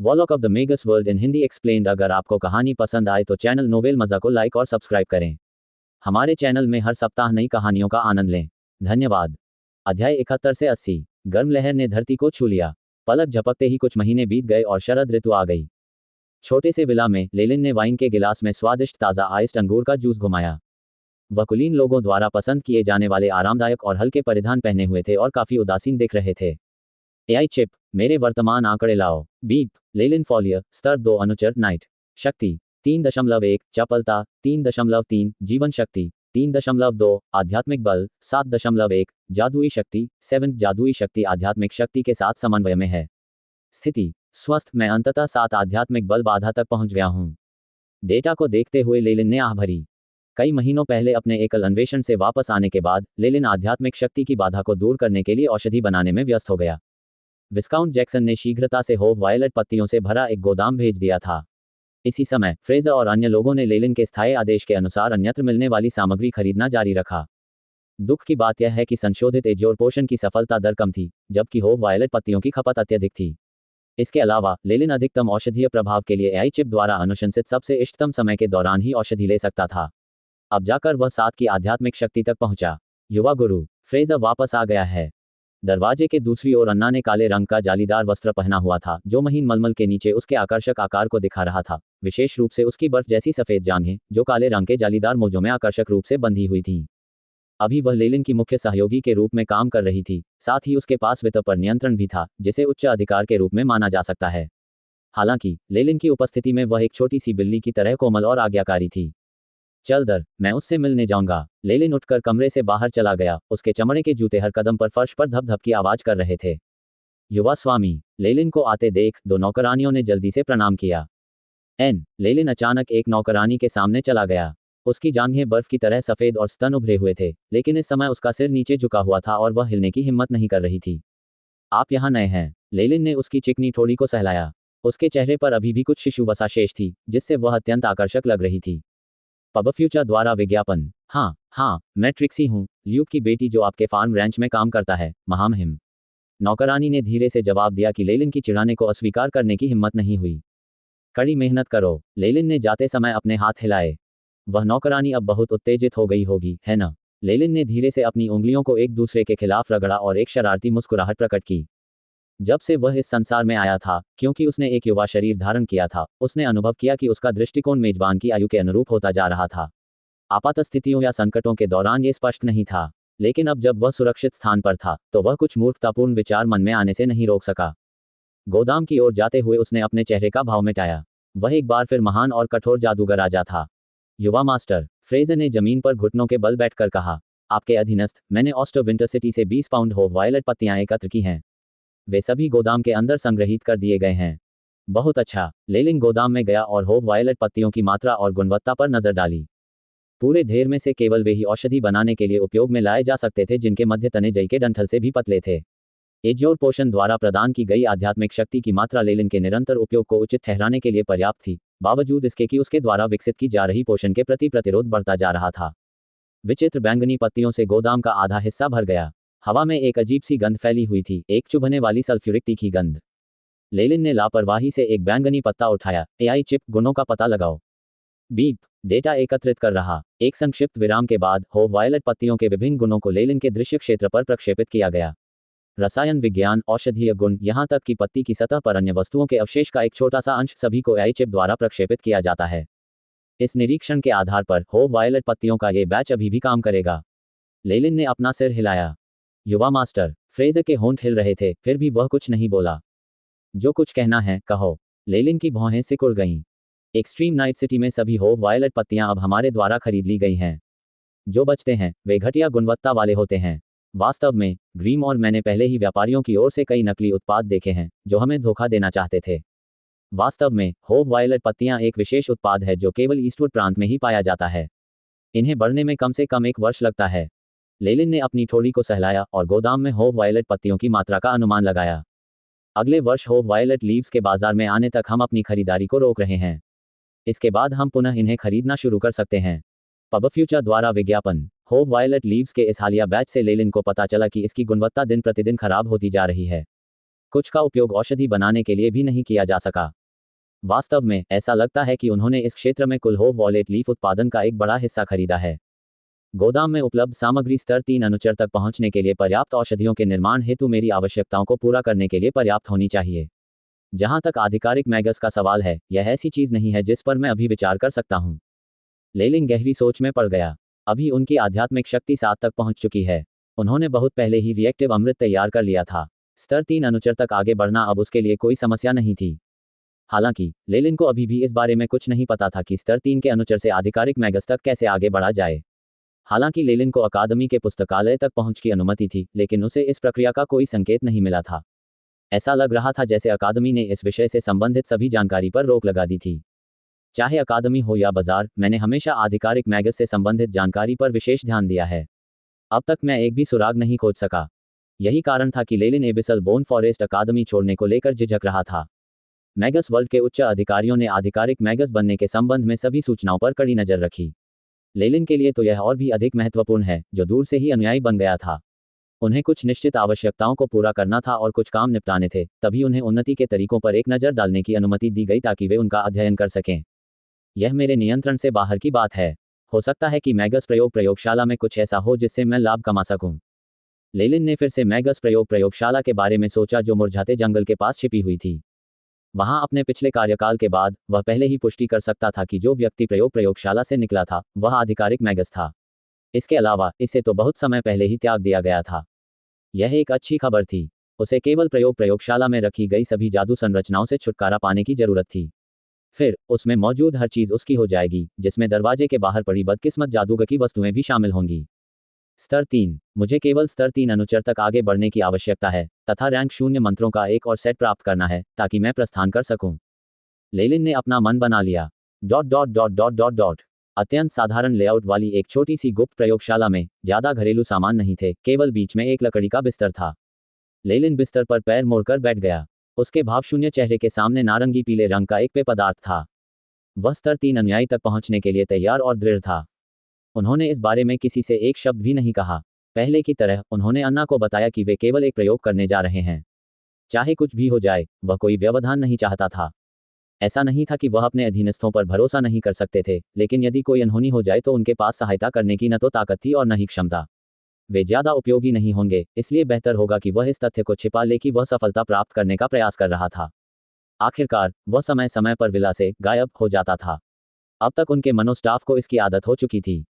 वॉलॉक of the magus world in Hindi explained. अगर आपको कहानी पसंद आए तो चैनल नोवेल मज़ा को लाइक और सब्सक्राइब करें। हमारे चैनल में हर सप्ताह नई कहानियों का आनंद लें। धन्यवाद। अध्याय 71 से 80। गर्म लहर ने धरती को छू लिया। पलक झपकते ही कुछ महीने बीत गए और शरद ऋतु आ गई। छोटे से विला में लेलिन ने वाइन के गिलास में स्वादिष्ट ताज़ा आइस्ड अंगूर का जूस घुमाया। वह कुलीन लोगों द्वारा पसंद किए जाने वाले आरामदायक और हल्के परिधान पहने हुए थे और काफ़ी उदासीन दिख रहे थे। एआई चिप, मेरे वर्तमान आंकड़े लाओ। बीप, लेलिन फॉलियर, स्तर 2 अनुचर नाइट। शक्ति 3.1, चपलता 3.3, जीवन शक्ति 3.2, आध्यात्मिक बल 7.1, जादुई शक्ति 7, जादुई शक्ति आध्यात्मिक शक्ति के साथ समन्वय में है। स्थिति स्वस्थ, मैं अंततः 7 आध्यात्मिक बल बाधा तक पहुंच गया हूं। डेटा को देखते हुए लेलिन ने आह भरी। कई महीनों पहले अपने एकल अन्वेषण से वापस आने के बाद लेलिन आध्यात्मिक शक्ति की बाधा को दूर करने के लिए औषधि बनाने में व्यस्त हो गया। विस्काउंट जैक्सन ने शीघ्रता से होव वायलेट पत्तियों से भरा एक गोदाम भेज दिया था। इसी समय फ्रेजर और अन्य लोगों ने लेलिन के स्थायी आदेश के अनुसार अन्यत्र मिलने वाली सामग्री खरीदना जारी रखा। दुख की बात यह है कि संशोधित एज्योर पोषण की सफलता दर कम थी, जबकि होव वायलेट पत्तियों की खपत अत्यधिक थी। इसके अलावा लेलिन अधिकतम औषधीय प्रभाव के लिए एआई चिप द्वारा अनुशंसित सबसे इष्टतम समय के दौरान ही औषधि ले सकता था। अब जाकर वह 7 की आध्यात्मिक शक्ति तक पहुंचा। युवा गुरु फ्रेजर वापस आ गया है। दरवाजे के दूसरी ओर अन्ना ने काले रंग का जालीदार वस्त्र पहना हुआ था, जो महीन मलमल के नीचे उसके आकर्षक आकार को दिखा रहा था, विशेष रूप से उसकी बर्फ जैसी सफेद जांघें, जो काले रंग के जालीदार मोजों में आकर्षक रूप से बंधी हुई थीं। अभी वह लेलिन की मुख्य सहयोगी के रूप में काम कर रही थी, साथ ही उसके पास वित्त पर नियंत्रण भी था, जिसे उच्च अधिकार के रूप में माना जा सकता है। हालांकि लेलिन की उपस्थिति में वह एक छोटी सी बिल्ली की तरह कोमल और आज्ञाकारी थी। चल दर, मैं उससे मिलने जाऊंगा। लेलिन उठकर कमरे से बाहर चला गया। उसके चमड़े के जूते हर कदम पर फर्श पर धप धप की आवाज कर रहे थे। युवा स्वामी लेलिन को आते देख 2 नौकरानियों ने जल्दी से प्रणाम किया। लेलिन अचानक एक नौकरानी के सामने चला गया। उसकी जांघें बर्फ की तरह सफेद और स्तन उभरे हुए थे, लेकिन इस समय उसका सिर नीचे झुका हुआ था और वह हिलने की हिम्मत नहीं कर रही थी। आप यहाँ नए हैं? लेलिन ने उसकी चिकनी ठोड़ी को सहलाया। उसके चेहरे पर अभी भी कुछ शिशु वसा शेष थी, जिससे वह अत्यंत आकर्षक लग रही थी। पब फ्यूचर द्वारा विज्ञापन। हाँ, मैं ट्रिक्सी हूँ, ल्यूक की बेटी जो आपके फार्म रैंच में काम करता है, महामहिम। नौकरानी ने धीरे से जवाब दिया कि लेलिन की चिढ़ाने को अस्वीकार करने की हिम्मत नहीं हुई। कड़ी मेहनत करो, लेलिन ने जाते समय अपने हाथ हिलाए। वह नौकरानी अब बहुत उत्तेजित हो गई होगी, है ना? लेलिन ने धीरे से अपनी उंगलियों को एक दूसरे के खिलाफ रगड़ा और एक शरारती मुस्कुराहट प्रकट की। जब से वह इस संसार में आया था, क्योंकि उसने एक युवा शरीर धारण किया था, उसने अनुभव किया कि उसका दृष्टिकोण मेजबान की आयु के अनुरूप होता जा रहा था। आपात स्थितियों या संकटों के दौरान ये स्पष्ट नहीं था, लेकिन अब जब वह सुरक्षित स्थान पर था, तो वह कुछ मूर्खतापूर्ण विचार मन में आने से नहीं रोक सका। गोदाम की ओर जाते हुए उसने अपने चेहरे का भाव मिटाया। वह एक बार फिर महान और कठोर जादूगर राजा था। युवा मास्टर, फ्रेजर ने जमीन पर घुटनों के बल बैठकर कहा, आपके अधीनस्थ, मैंने ऑस्टर विंटर सिटी से 20 पाउंड होव वायलेट पत्तियां एकत्र की हैं। वे सभी गोदाम के अंदर संग्रहित कर दिए गए हैं। बहुत अच्छा। लेलिन गोदाम में गया और होव वायलेट पत्तियों की मात्रा और गुणवत्ता पर नजर डाली। पूरे ढेर में से केवल वे ही औषधि बनाने के लिए उपयोग में लाए जा सकते थे जिनके मध्य तने जई के डंठल से भी पतले थे। एज्योर पोषण द्वारा प्रदान की गई आध्यात्मिक शक्ति की मात्रा लेलिन के निरंतर उपयोग को उचित ठहराने के लिए पर्याप्त थी, बावजूद इसके कि उसके द्वारा विकसित की जा रही पोषण के प्रति प्रतिरोध बढ़ता जा रहा था। विचित्र बैंगनी पत्तियों से गोदाम का आधा हिस्सा भर गया। हवा में एक अजीब सी गंध फैली हुई थी, एक चुभने वाली सल्फ्यूरिक तीखी गंध। लेलिन ने लापरवाही से एक बैंगनी पत्ता उठाया। एआई चिप, गुणों का पता लगाओ। बीप, डेटा एकत्रित कर रहा। एक संक्षिप्त विराम के बाद होव वायलेट पत्तियों के विभिन्न गुणों को लेलिन के दृश्य क्षेत्र पर प्रक्षेपित किया गया। रसायन विज्ञान, औषधीय गुण, यहाँ तक कि पत्ती की सतह पर अन्य वस्तुओं के अवशेष का एक छोटा सा अंश, सभी को एआई चिप द्वारा प्रक्षेपित किया जाता है। इस निरीक्षण के आधार पर होव वायलेट पत्तियों का ये बैच अभी भी काम करेगा। लेलिन ने अपना सिर हिलाया। युवा मास्टर, फ्रेजर के होंठ हिल रहे थे, फिर भी वह कुछ नहीं बोला। जो कुछ कहना है कहो। लेलिन की भौहें सिकुड़ गईं। एक्सट्रीम नाइट सिटी में सभी होव वायलेट पत्तियां अब हमारे द्वारा खरीद ली गई हैं। जो बचते हैं वे घटिया गुणवत्ता वाले होते हैं। वास्तव में ग्रीम और मैंने पहले ही व्यापारियों की ओर से कई नकली उत्पाद देखे हैं जो हमें धोखा देना चाहते थे। वास्तव में होव वायलेट पत्तियां एक विशेष उत्पाद है जो केवल ईस्टवुड प्रांत में ही पाया जाता है। इन्हें बढ़ने में कम से कम 1 वर्ष लगता है। लेलिन ने अपनी ठोड़ी को सहलाया और गोदाम में होव वायलेट पत्तियों की मात्रा का अनुमान लगाया। अगले वर्ष होव वायलेट लीव्स के बाजार में आने तक हम अपनी खरीदारी को रोक रहे हैं। इसके बाद हम पुनः इन्हें खरीदना शुरू कर सकते हैं। पब फ्यूचर द्वारा विज्ञापन। होव वायलेट लीव्स के इस हालिया बैच से लेलिन को पता चला कि इसकी गुणवत्ता दिन प्रतिदिन खराब होती जा रही है। कुछ का उपयोग औषधि बनाने के लिए भी नहीं किया जा सका। वास्तव में ऐसा लगता है कि उन्होंने इस क्षेत्र में कुलहोव वॉलेट लीफ उत्पादन का एक बड़ा हिस्सा खरीदा है। गोदाम में उपलब्ध सामग्री स्तर 3 अनुचर तक पहुंचने के लिए पर्याप्त औषधियों के निर्माण हेतु मेरी आवश्यकताओं को पूरा करने के लिए पर्याप्त होनी चाहिए। जहां तक आधिकारिक मैगस का सवाल है, यह ऐसी चीज नहीं है जिस पर मैं अभी विचार कर सकता हूं। लेलिन गहरी सोच में पड़ गया। अभी उनकी आध्यात्मिक शक्ति 7 तक पहुंच चुकी है। उन्होंने बहुत पहले ही रिएक्टिव अमृत तैयार कर लिया था। स्तर 3 अनुचर तक आगे बढ़ना अब उसके लिए कोई समस्या नहीं थी। हालांकि लेलिन को अभी भी इस बारे में कुछ नहीं पता था कि स्तर 3 के अनुचर से आधिकारिक मैगस तक कैसे आगे बढ़ा जाए। हालांकि लेलिन को अकादमी के पुस्तकालय तक पहुंच की अनुमति थी, लेकिन उसे इस प्रक्रिया का कोई संकेत नहीं मिला था। ऐसा लग रहा था जैसे अकादमी ने इस विषय से संबंधित सभी जानकारी पर रोक लगा दी थी। चाहे अकादमी हो या बाजार, मैंने हमेशा आधिकारिक मैगस से संबंधित जानकारी पर विशेष ध्यान दिया है। अब तक मैं एक भी सुराग नहीं खोज सका। यही कारण था कि लेलिन एबिसल बोन फॉरेस्ट अकादमी छोड़ने को लेकर झिझक रहा था। मैगस वर्ल्ड के उच्च अधिकारियों ने आधिकारिक मैगस बनने के संबंध में सभी सूचनाओं पर कड़ी नजर रखी। लेलिन के लिए तो यह और भी अधिक महत्वपूर्ण है, जो दूर से ही अनुयायी बन गया था। उन्हें कुछ निश्चित आवश्यकताओं को पूरा करना था और कुछ काम निपटाने थे, तभी उन्हें उन्नति के तरीकों पर एक नज़र डालने की अनुमति दी गई ताकि वे उनका अध्ययन कर सकें। यह मेरे नियंत्रण से बाहर की बात है। हो सकता है कि मैगस प्रयोगशाला में कुछ ऐसा हो जिससे मैं लाभ कमा सकूं। लेलिन ने फिर से मैगस प्रयोगशाला के बारे में सोचा जो मुरझाते जंगल के पास छिपी हुई थी। वहां अपने पिछले कार्यकाल के बाद वह पहले ही पुष्टि कर सकता था कि जो व्यक्ति प्रयोगशाला से निकला था वह आधिकारिक मैगस था। इसके अलावा इसे तो बहुत समय पहले ही त्याग दिया गया था। यह एक अच्छी खबर थी। उसे केवल प्रयोगशाला में रखी गई सभी जादू संरचनाओं से छुटकारा पाने की जरूरत थी। फिर उसमें मौजूद हर चीज उसकी हो जाएगी, जिसमें दरवाजे के बाहर पड़ी बदकिस्मत जादूगर की वस्तुएं भी शामिल होंगी। स्तर 3। मुझे केवल स्तर 3 अनुचर तक आगे बढ़ने की आवश्यकता है तथा रैंक 0 मंत्रों का एक और सेट प्राप्त करना है ताकि मैं प्रस्थान कर सकूं। लेलिन ने अपना मन बना लिया। अत्यंत साधारण लेआउट वाली एक छोटी सी गुप्त प्रयोगशाला में ज्यादा घरेलू सामान नहीं थे, केवल बीच में एक लकड़ी का बिस्तर था। लेलिन बिस्तर पर पैर मोड़कर बैठ गया। उसके भावशून्य चेहरे के सामने नारंगी पीले रंग का एक पेय पदार्थ था। वह स्तर 3 अनुयायी तक पहुंचने के लिए तैयार और दृढ़ था। उन्होंने इस बारे में किसी से एक शब्द भी नहीं कहा। पहले की तरह उन्होंने अन्ना को बताया कि वे केवल एक प्रयोग करने जा रहे हैं। चाहे कुछ भी हो जाए, वह कोई व्यवधान नहीं चाहता था। ऐसा नहीं था कि वह अपने अधीनस्थों पर भरोसा नहीं कर सकते थे, लेकिन यदि कोई अनहोनी हो जाए तो उनके पास सहायता करने की न तो ताकत थी और न ही क्षमता। वे ज्यादा उपयोगी नहीं होंगे, इसलिए बेहतर होगा कि वह इस तथ्य को छिपा ले कि वह सफलता प्राप्त करने का प्रयास कर रहा था। आखिरकार वह समय समय पर विला से गायब हो जाता था। अब तक उनके मनोस्टाफ को इसकी आदत हो चुकी थी।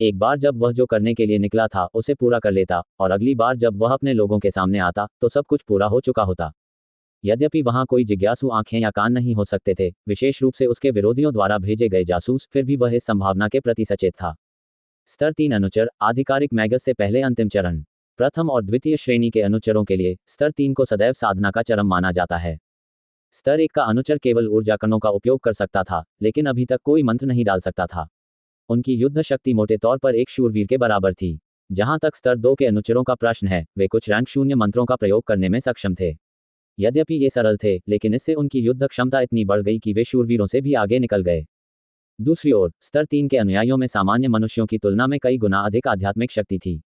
एक बार जब वह जो करने के लिए निकला था उसे पूरा कर लेता, और अगली बार जब वह अपने लोगों के सामने आता तो सब कुछ पूरा हो चुका होता। यद्यपि वहां कोई जिज्ञासु आंखें या कान नहीं हो सकते थे, विशेष रूप से उसके विरोधियों द्वारा भेजे गए जासूस, फिर भी वह इस संभावना के प्रति सचेत था। स्तर 3 अनुचर, आधिकारिक मैगस से पहले अंतिम चरण। प्रथम और द्वितीय श्रेणी के अनुचरों के लिए स्तर 3 को सदैव साधना का चरम माना जाता है। स्तर 1 का अनुचर केवल ऊर्जा कणों का उपयोग कर सकता था, लेकिन अभी तक कोई मंत्र नहीं डाल सकता था। उनकी युद्ध शक्ति मोटे तौर पर एक शूरवीर के बराबर थी। जहां तक स्तर 2 के अनुचरों का प्रश्न है, वे कुछ रैंक 0 मंत्रों का प्रयोग करने में सक्षम थे। यद्यपि ये सरल थे, लेकिन इससे उनकी युद्ध क्षमता इतनी बढ़ गई कि वे शूरवीरों से भी आगे निकल गए। दूसरी ओर स्तर 3 के अनुयायियों में सामान्य मनुष्यों की तुलना में कई गुना अधिक आध्यात्मिक शक्ति थी।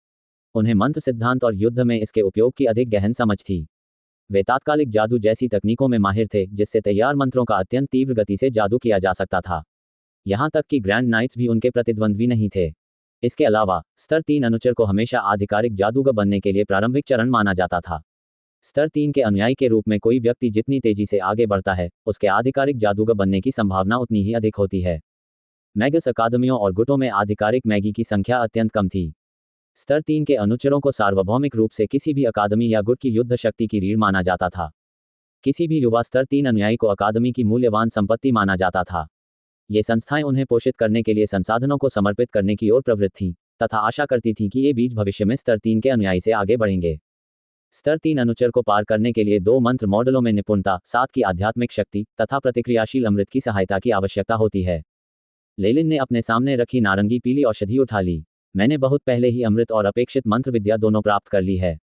उन्हें मंत्र सिद्धांत और युद्ध में इसके उपयोग की अधिक गहन समझ थी। वे तात्कालिक जादू जैसी तकनीकों में माहिर थे, जिससे तैयार मंत्रों का अत्यंत तीव्र गति से जादू किया जा सकता था। यहां तक कि ग्रैंड नाइट्स भी उनके प्रतिद्वंद्वी नहीं थे। इसके अलावा स्तर 3 अनुचर को हमेशा आधिकारिक जादूगर बनने के लिए प्रारंभिक चरण माना जाता था। स्तर 3 के अनुयायी के रूप में कोई व्यक्ति जितनी तेजी से आगे बढ़ता है, उसके आधिकारिक जादूगर बनने की संभावना उतनी ही अधिक होती है। मैगस अकादमियों और गुटों में आधिकारिक मैगी की संख्या अत्यंत कम थी। स्तर 3 के अनुचरों को सार्वभौमिक रूप से किसी भी अकादमी या गुट की युद्ध शक्ति की रीढ़ माना जाता था। किसी भी युवा स्तर 3 अनुयायी को अकादमी की मूल्यवान संपत्ति माना जाता था। ये संस्थाएं उन्हें पोषित करने के लिए संसाधनों को समर्पित करने की ओर प्रवृत्त थीं, तथा आशा करती थीं कि ये बीज भविष्य में स्तर 3 के अनुयायी से आगे बढ़ेंगे। स्तर 3 अनुचर को पार करने के लिए 2 मंत्र मॉडलों में निपुणता, 7 की आध्यात्मिक शक्ति तथा प्रतिक्रियाशील अमृत की सहायता की आवश्यकता होती है। लेलिन ने अपने सामने रखी नारंगी पीली औषधि उठा ली। मैंने बहुत पहले ही अमृत और अपेक्षित मंत्र विद्या दोनों प्राप्त कर ली है।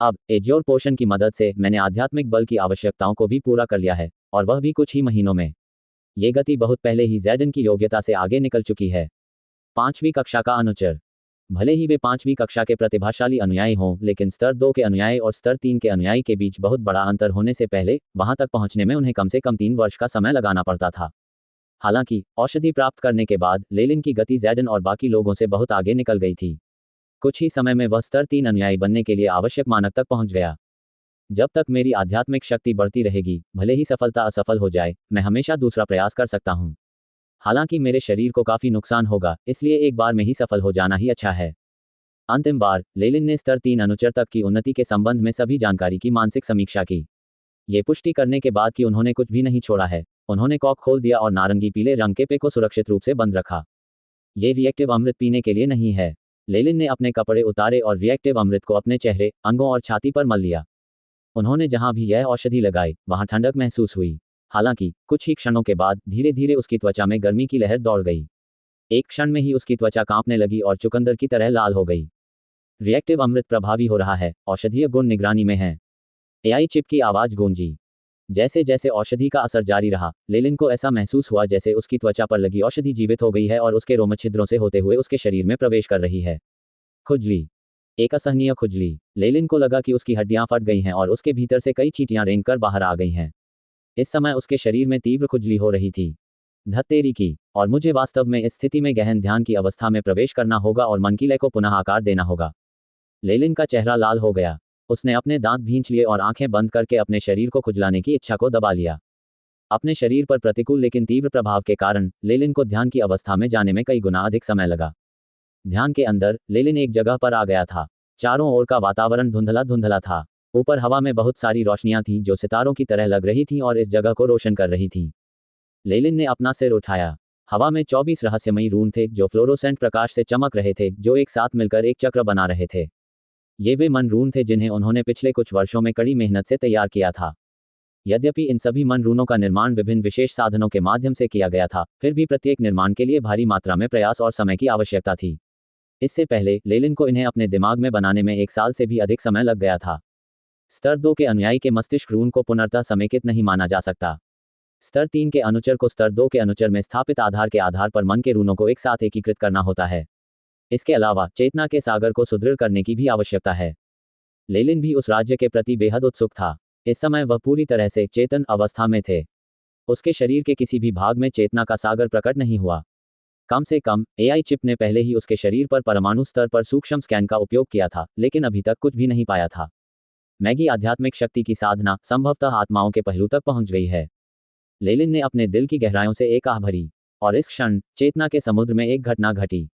अब एज्योर पोशन की मदद से मैंने आध्यात्मिक बल की आवश्यकताओं को भी पूरा कर लिया है, और वह भी कुछ ही महीनों में। ये गति बहुत पहले ही ज़ैडन की योग्यता से आगे निकल चुकी है। 5वीं कक्षा का अनुचर। भले ही वे 5वीं कक्षा के प्रतिभाशाली अनुयायी हों, लेकिन स्तर 2 के अनुयायी और स्तर 3 के अनुयायी के बीच बहुत बड़ा अंतर होने से पहले वहां तक पहुंचने में उन्हें कम से कम 3 वर्ष का समय लगाना पड़ता था। हालांकि औषधि प्राप्त करने के बाद लेलिन की गति जैडन और बाकी लोगों से बहुत आगे निकल गई थी। कुछ ही समय में वह स्तर 3 अनुयायी बनने के लिए आवश्यक मानक तक पहुंच गया। जब तक मेरी आध्यात्मिक शक्ति बढ़ती रहेगी, भले ही सफलता असफल हो जाए, मैं हमेशा दूसरा प्रयास कर सकता हूं। हालांकि मेरे शरीर को काफी नुकसान होगा, इसलिए एक बार में ही सफल हो जाना ही अच्छा है। अंतिम बार लेलिन ने स्तर 3 अनुचर तक की उन्नति के संबंध में सभी जानकारी की मानसिक समीक्षा की। ये पुष्टि करने के बाद कि उन्होंने कुछ भी नहीं छोड़ा है, उन्होंने कॉक खोल दिया और नारंगी पीले रंग के पे को सुरक्षित रूप से बंद रखा। ये रिएक्टिव अमृत पीने के लिए नहीं है। लेलिन ने अपने कपड़े उतारे और रिएक्टिव अमृत को अपने चेहरे, अंगों और छाती पर मल लिया। उन्होंने जहां भी यह औषधि लगाई, वहां ठंडक महसूस हुई। हालांकि कुछ ही क्षणों के बाद धीरे धीरे उसकी त्वचा में गर्मी की लहर दौड़ गई। एक क्षण में ही उसकी त्वचा कांपने लगी और चुकंदर की तरह लाल हो गई। रिएक्टिव अमृत प्रभावी हो रहा है, औषधीय गुण निगरानी में है। एआई चिप की आवाज गूंजी। जैसे जैसे औषधि का असर जारी रहा, लेलिन को ऐसा महसूस हुआ जैसे उसकी त्वचा पर लगी औषधि जीवित हो गई है और उसके रोम छिद्रों से होते हुए उसके शरीर में प्रवेश कर रही है। खुजली, एक असहनीय खुजली। लेलिन को लगा कि उसकी हड्डियां फट गई हैं और उसके भीतर से कई चींटियां रेंगकर बाहर आ गई हैं। इस समय उसके शरीर में तीव्र खुजली हो रही थी। धत्तेरी की, और मुझे वास्तव में इस स्थिति में गहन ध्यान की अवस्था में प्रवेश करना होगा और मन की लय को पुनः आकार देना होगा। लेलिन का चेहरा लाल हो गया। उसने अपने दांत भींच लिए और आंखें बंद करके अपने शरीर को खुजलाने की इच्छा को दबा लिया। अपने शरीर पर प्रतिकूल लेकिन तीव्र प्रभाव के कारण लेलिन को ध्यान की अवस्था में जाने में कई गुना अधिक समय लगा। ध्यान के अंदर लेलिन एक जगह पर आ गया था। चारों ओर का वातावरण धुंधला धुंधला था। ऊपर हवा में बहुत सारी रोशनियां थीं जो सितारों की तरह लग रही थीं और इस जगह को रोशन कर रही थीं। लेलिन ने अपना सिर उठाया। हवा में 24 रहस्यमयी रून थे जो फ्लोरोसेंट प्रकाश से चमक रहे थे, जो एक साथ मिलकर एक चक्र बना रहे थे। ये वे मन रून थे जिन्हें उन्होंने पिछले कुछ वर्षों में कड़ी मेहनत से तैयार किया था। यद्यपि इन सभी मन रूनों का निर्माण विभिन्न विशेष साधनों के माध्यम से किया गया था, फिर भी प्रत्येक निर्माण के लिए भारी मात्रा में प्रयास और समय की आवश्यकता थी। इससे पहले लेलिन को इन्हें अपने दिमाग में बनाने में 1 साल से भी अधिक समय लग गया था। स्तर 2 के अनुयायी के मस्तिष्क रून को पुनर्तः समेकित नहीं माना जा सकता। स्तर 3 के अनुचर को स्तर 2 के अनुचर में स्थापित आधार के आधार पर मन के रूनों को एक साथ एकीकृत करना होता है। इसके अलावा चेतना के सागर को सुदृढ़ करने की भी आवश्यकता है। लेलिन भी उस राज्य के प्रति बेहद उत्सुक था। इस समय वह पूरी तरह से चेतन अवस्था में थे। उसके शरीर के किसी भी भाग में चेतना का सागर प्रकट नहीं हुआ। कम से कम एआई चिप ने पहले ही उसके शरीर पर परमाणु स्तर पर सूक्ष्म स्कैन का उपयोग किया था, लेकिन अभी तक कुछ भी नहीं पाया था। मैगी आध्यात्मिक शक्ति की साधना संभवतः आत्माओं के पहलू तक पहुंच गई है। लेलिन ने अपने दिल की गहराइयों से एक आह भरी, और इस क्षण चेतना के समुद्र में एक घटना घटी।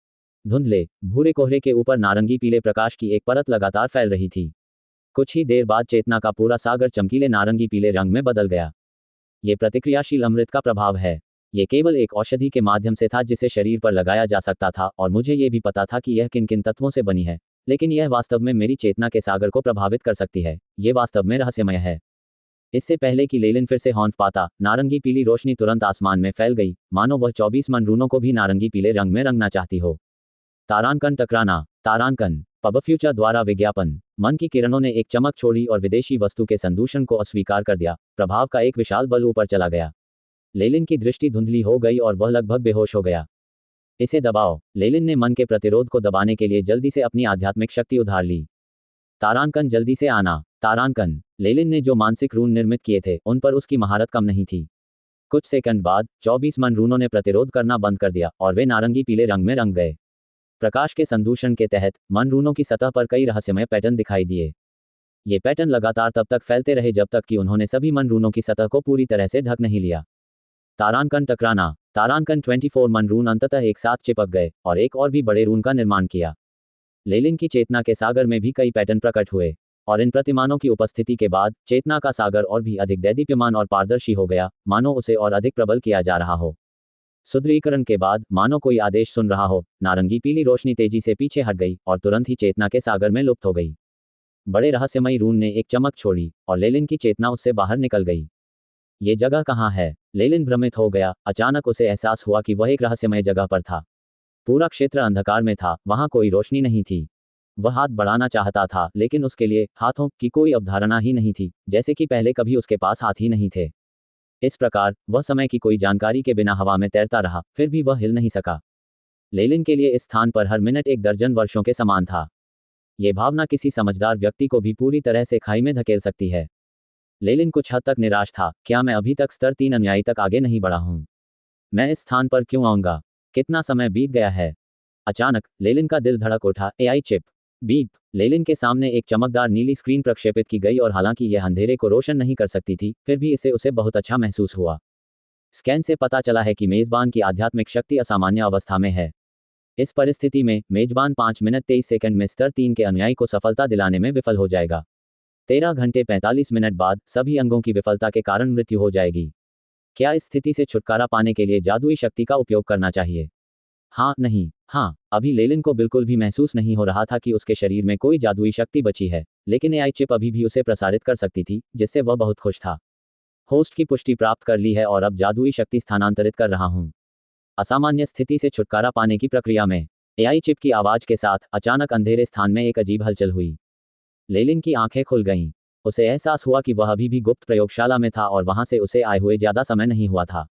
धुंधले भूरे कोहरे के ऊपर नारंगी पीले प्रकाश की एक परत लगातार फैल रही थी। कुछ ही देर बाद चेतना का पूरा सागर चमकीले नारंगी पीले रंग में बदल गया। ये प्रतिक्रियाशील अमृत का प्रभाव है। ये केवल एक औषधि के माध्यम से था जिसे शरीर पर लगाया जा सकता था, और मुझे ये भी पता था कि यह किन किन तत्वों से बनी है, लेकिन यह वास्तव में मेरी चेतना के सागर को प्रभावित कर सकती है। ये वास्तव में रहस्यमय है। इससे पहले कि लेलिन फिर से हौंफ पाता, नारंगी पीली रोशनी तुरंत आसमान में फैल गई, मानो वह 24 मन रूनों को भी नारंगी पीले रंग में रंगना चाहती हो। तारांकन टकराना। तारांकन पब फ्यूचर द्वारा विज्ञापन। मन की किरणों ने एक चमक छोड़ी और विदेशी वस्तु के संदूषण को अस्वीकार कर दिया। प्रभाव का एक विशाल बल ऊपर चला गया। लेलिन की दृष्टि धुंधली हो गई और वह लगभग बेहोश हो गया। इसे दबाओ। लेलिन ने मन के प्रतिरोध को दबाने के लिए जल्दी से अपनी आध्यात्मिक शक्ति उधार ली। तारांकन जल्दी से आना। तारांकन। लेलिन ने जो मानसिक रून निर्मित किए थे, उन पर उसकी महारत कम नहीं थी। कुछ सेकंड बाद 24 मन रूनों ने प्रतिरोध करना बंद कर दिया और वे नारंगी पीले रंग में रंग गए। प्रकाश के संदूषण के तहत मन रूनों की सतह पर कई रहस्यमय पैटर्न दिखाई दिए। ये पैटर्न लगातार तब तक फैलते रहे जब तक कि उन्होंने सभी मन रूनों की सतह को पूरी तरह से ढक नहीं लिया। तारांकन टकराना। तारांकन 24 मन रून अंततः एक साथ चिपक गए और एक और भी बड़े रून का निर्माण किया। लेलिन की चेतना के सागर में भी कई पैटर्न प्रकट हुए, और इन प्रतिमानों की उपस्थिति के बाद चेतना का सागर और भी अधिक दैदीप्यमान और पारदर्शी हो गया, मानो उसे और अधिक प्रबल किया जा रहा हो। सुदृढ़ीकरण के बाद मानो कोई आदेश सुन रहा हो, नारंगी पीली रोशनी तेजी से पीछे हट गई और तुरंत ही चेतना के सागर में लुप्त हो गई। बड़े रहस्यमयी रून ने एक चमक छोड़ी और लेलिन की चेतना उससे बाहर निकल गई। ये जगह कहाँ है? लेलिन भ्रमित हो गया। अचानक उसे एहसास हुआ कि वह एक रहस्यमय जगह पर था। पूरा क्षेत्र अंधकार में था, वहां कोई रोशनी नहीं थी। वह हाथ बढ़ाना चाहता था, लेकिन उसके लिए हाथों की कोई अवधारणा ही नहीं थी, जैसे कि पहले कभी उसके पास हाथ ही नहीं थे। इस प्रकार वह समय की कोई जानकारी के बिना हवा में तैरता रहा, फिर भी वह हिल नहीं सका। लेलिन के लिए इस स्थान पर हर मिनट एक दर्जन वर्षों के समान था। ये भावना किसी समझदार व्यक्ति को भी पूरी तरह से खाई में धकेल सकती है। लेलिन कुछ हद तक निराश था। क्या मैं अभी तक स्तर 3 अनुयायी तक आगे नहीं बढ़ा हूं? मैं इस स्थान पर क्यों आऊंगा? कितना समय बीत गया है? अचानक लेलिन का दिल धड़क उठा। AI chip. बीप। लेलिन के सामने एक चमकदार नीली स्क्रीन प्रक्षेपित की गई और हालांकि यह अंधेरे को रोशन नहीं कर सकती थी, फिर भी इसे उसे बहुत अच्छा महसूस हुआ। स्कैन से पता चला है कि मेजबान की आध्यात्मिक शक्ति असामान्य अवस्था में है। इस परिस्थिति में मेजबान 5 मिनट 23 सेकंड में स्तर 3 के अनुयायी को सफलता दिलाने में विफल हो जाएगा। 13 घंटे 45 मिनट बाद सभी अंगों की विफलता के कारण मृत्यु हो जाएगी। क्या इस स्थिति से छुटकारा पाने के लिए जादुई शक्ति का उपयोग करना चाहिए? हाँ, नहीं, हाँ। अभी लेलिन को बिल्कुल भी महसूस नहीं हो रहा था कि उसके शरीर में कोई जादुई शक्ति बची है, लेकिन एआई चिप अभी भी उसे प्रसारित कर सकती थी, जिससे वह बहुत खुश था। होस्ट की पुष्टि प्राप्त कर ली है और अब जादुई शक्ति स्थानांतरित कर रहा हूं। असामान्य स्थिति से छुटकारा पाने की प्रक्रिया में एआई चिप की आवाज के साथ अचानक अंधेरे स्थान में एक अजीब हलचल हुई। लेलिन की आंखें खुल गईं। उसे एहसास हुआ कि वह अभी भी गुप्त प्रयोगशाला में था और वहां से उसे आए हुए ज्यादा समय नहीं हुआ था।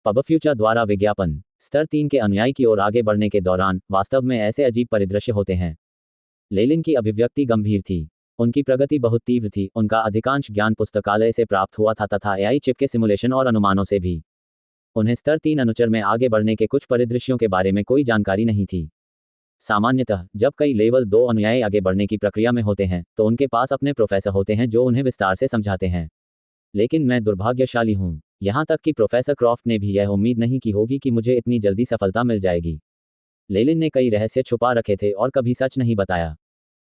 पब फ्यूचर द्वारा विज्ञापन। स्तर 3 के अनुयायी की ओर आगे बढ़ने के दौरान वास्तव में ऐसे अजीब परिदृश्य होते हैं। लेलिन की अभिव्यक्ति गंभीर थी। उनकी प्रगति बहुत तीव्र थी। उनका अधिकांश ज्ञान पुस्तकालय से प्राप्त हुआ था तथा एआई चिप के सिमुलेशन और अनुमानों से भी। उन्हें स्तर 3 अनुचर में आगे बढ़ने के कुछ परिदृश्यों के बारे में कोई जानकारी नहीं थी। सामान्यतः जब कई लेवल 2 अनुयायी आगे बढ़ने की प्रक्रिया में होते हैं तो उनके पास अपने प्रोफेसर होते हैं जो उन्हें विस्तार से समझाते हैं। लेकिन मैं दुर्भाग्यशाली हूं। यहां तक कि प्रोफेसर क्रॉफ्ट ने भी यह उम्मीद नहीं की होगी कि मुझे इतनी जल्दी सफलता मिल जाएगी। लेलिन ने कई रहस्य छुपा रखे थे और कभी सच नहीं बताया।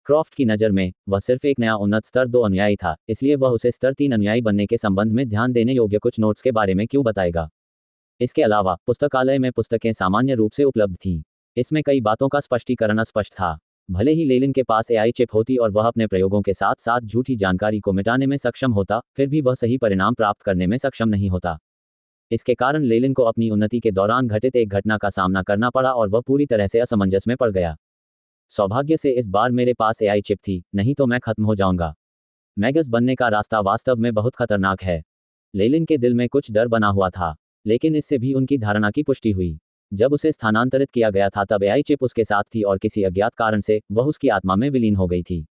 क्रॉफ्ट की नज़र में वह सिर्फ एक नया उन्नत स्तर 2 अनुयायी था, इसलिए वह उसे स्तर 3 अनुयायी बनने के संबंध में ध्यान देने योग्य कुछ नोट्स के बारे में क्यों बताएगा। इसके अलावा पुस्तकालय में पुस्तकें सामान्य रूप से उपलब्ध थीं। इसमें कई बातों का स्पष्टीकरण अस्पष्ट था। भले ही लेलिन के पास एआई चिप होती और वह अपने प्रयोगों के साथ साथ झूठी जानकारी को मिटाने में सक्षम होता, फिर भी वह सही परिणाम प्राप्त करने में सक्षम नहीं होता। इसके कारण लेलिन को अपनी उन्नति के दौरान घटित एक घटना का सामना करना पड़ा और वह पूरी तरह से असमंजस में पड़ गया। सौभाग्य से इस बार मेरे पास एआई चिप थी, नहीं तो मैं खत्म हो जाऊंगा। मैगस बनने का रास्ता वास्तव में बहुत खतरनाक है। लेलिन के दिल में कुछ डर बना हुआ था, लेकिन इससे भी उनकी धारणा की पुष्टि हुई। जब उसे स्थानांतरित किया गया था तब एआई चिप उसके साथ थी और किसी अज्ञात कारण से वह उसकी आत्मा में विलीन हो गई थी।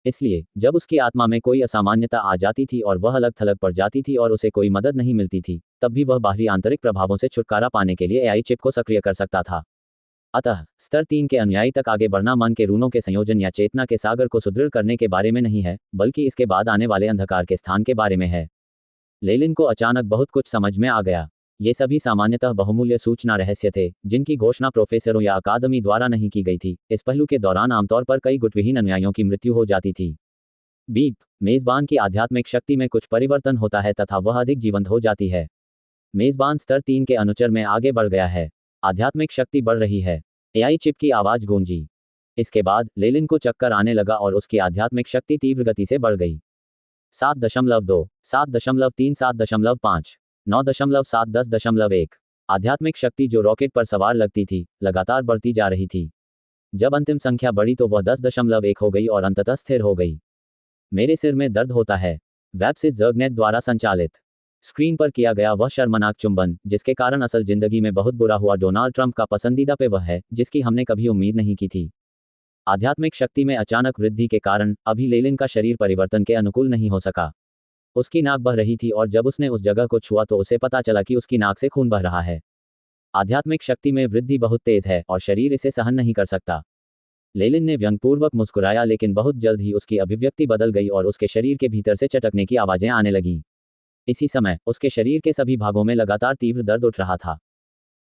इसलिए जब उसकी आत्मा में कोई असामान्यता आ जाती थी और वह अलग थलग पड़ जाती थी और उसे कोई मदद नहीं मिलती थी, तब भी वह बाहरी आंतरिक प्रभावों से छुटकारा पाने के लिए एआई चिप को सक्रिय कर सकता था। अतः स्तर 3 के अनुयायी तक आगे बढ़ना मन के रूनों के संयोजन या चेतना के सागर को सुदृढ़ करने के बारे में नहीं है, बल्कि इसके बाद आने वाले अंधकार के स्थान के बारे में है। लेलिन को अचानक बहुत कुछ समझ में आ गया। ये सभी सामान्यतः बहुमूल्य सूचना रहस्य थे, जिनकी घोषणा प्रोफेसरों या अकादमी द्वारा नहीं की गई थी। इस पहलू के दौरान आमतौर पर कई गुटविहीन अनुयायियों की मृत्यु हो जाती थी। बीप। मेजबान की आध्यात्मिक शक्ति में कुछ परिवर्तन होता है तथा वह अधिक जीवंत हो जाती है। मेजबान स्तर 3 के अनुचर में आगे बढ़ गया है। आध्यात्मिक शक्ति बढ़ रही है। एआई चिप की आवाज गूंजी। इसके बाद लेलिन को चक्कर आने लगा और उसकी आध्यात्मिक शक्ति तीव्र गति से बढ़ गई। 7.2, 7.3, 7.5, 9.7, 10.1। आध्यात्मिक शक्ति जो रॉकेट पर सवार लगती थी, लगातार बढ़ती जा रही थी। जब अंतिम संख्या बढ़ी तो वह 10.1 हो गई और अंततः स्थिर हो गई। मेरे सिर में दर्द होता है। वेब से जर्गनेट द्वारा संचालित। स्क्रीन पर किया गया वह शर्मनाक चुंबन, जिसके कारण असल जिंदगी में बहुत बुरा हुआ डोनाल्ड ट्रंप का पसंदीदा पे वह है, जिसकी हमने कभी उम्मीद नहीं की थी। आध्यात्मिक शक्ति में अचानक वृद्धि के कारण अभी लेलिन का शरीर परिवर्तन के अनुकूल नहीं हो सका। उसकी नाक बह रही थी और जब उसने उस जगह को छुआ तो उसे पता चला कि उसकी नाक से खून बह रहा है। आध्यात्मिक शक्ति में वृद्धि बहुत तेज है और शरीर इसे सहन नहीं कर सकता। लेलिन ने व्यंग्यपूर्वक मुस्कुराया, लेकिन बहुत जल्द ही उसकी अभिव्यक्ति बदल गई और उसके शरीर के भीतर से चटकने की आवाजें आने लगीं। इसी समय उसके शरीर के सभी भागों में लगातार तीव्र दर्द उठ रहा था।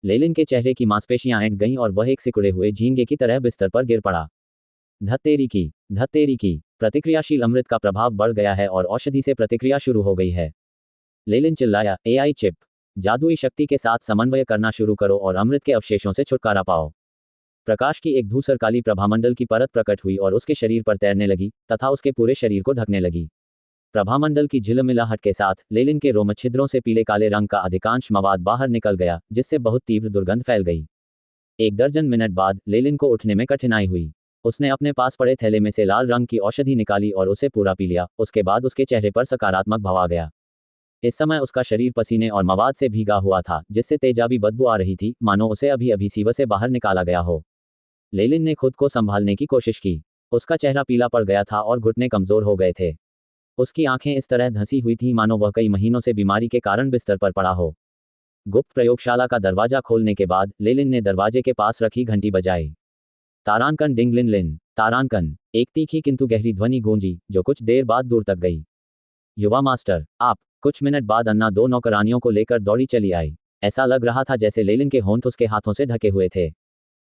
लेलिन के चेहरे की मांसपेशियां ऐंठ गईं और वह एक सिकुड़े हुए झींगे की तरह बिस्तर पर गिर पड़ा। धत्तेरी की प्रतिक्रियाशील अमृत का प्रभाव बढ़ गया है और औषधि से प्रतिक्रिया शुरू हो गई है। लेलिन चिल्लाया, एआई चिप, जादुई शक्ति के साथ समन्वय करना शुरू करो और अमृत के अवशेषों से छुटकारा पाओ। प्रकाश की एक धूसर काली प्रभामंडल की परत प्रकट हुई और उसके शरीर पर तैरने लगी तथा उसके पूरे शरीर को ढकने लगी। प्रभामंडल की झिलमिलाहट के साथ लेलिन के रोम छिद्रों से पीले काले रंग का अधिकांश मवाद बाहर निकल गया, जिससे बहुत तीव्र दुर्गंध फैल गई। 1 दर्जन मिनट बाद लेलिन को उठने में कठिनाई हुई। उसने अपने पास पड़े थैले में से लाल रंग की औषधि निकाली और उसे पूरा पी लिया। उसके बाद उसके चेहरे पर सकारात्मक भाव आ गया। इस समय उसका शरीर पसीने और मवाद से भीगा हुआ था, जिससे तेजाबी बदबू आ रही थी, मानो उसे अभी अभी सीवर से बाहर निकाला गया हो। लेलिन ने खुद को संभालने की कोशिश की। उसका चेहरा पीला पड़ गया था और घुटने कमजोर हो गए थे। उसकी आंखें इस तरह धंसी हुई थीं मानो वह कई महीनों से बीमारी के कारण बिस्तर पर पड़ा हो। गुप्त प्रयोगशाला का दरवाजा खोलने के बाद लेलिन ने दरवाजे के पास रखी घंटी बजाई। तारांकन डिंग लिन लिन, तारांकन, एक तीखी किंतु गहरी ध्वनि गूंजी, जो कुछ देर बाद दूर तक गई। युवा मास्टर, आप। कुछ मिनट बाद अन्ना दो नौकरानियों को लेकर दौड़ी चली आई। ऐसा लग रहा था जैसे लेलिन के होंठ उसके हाथों से ढके हुए थे।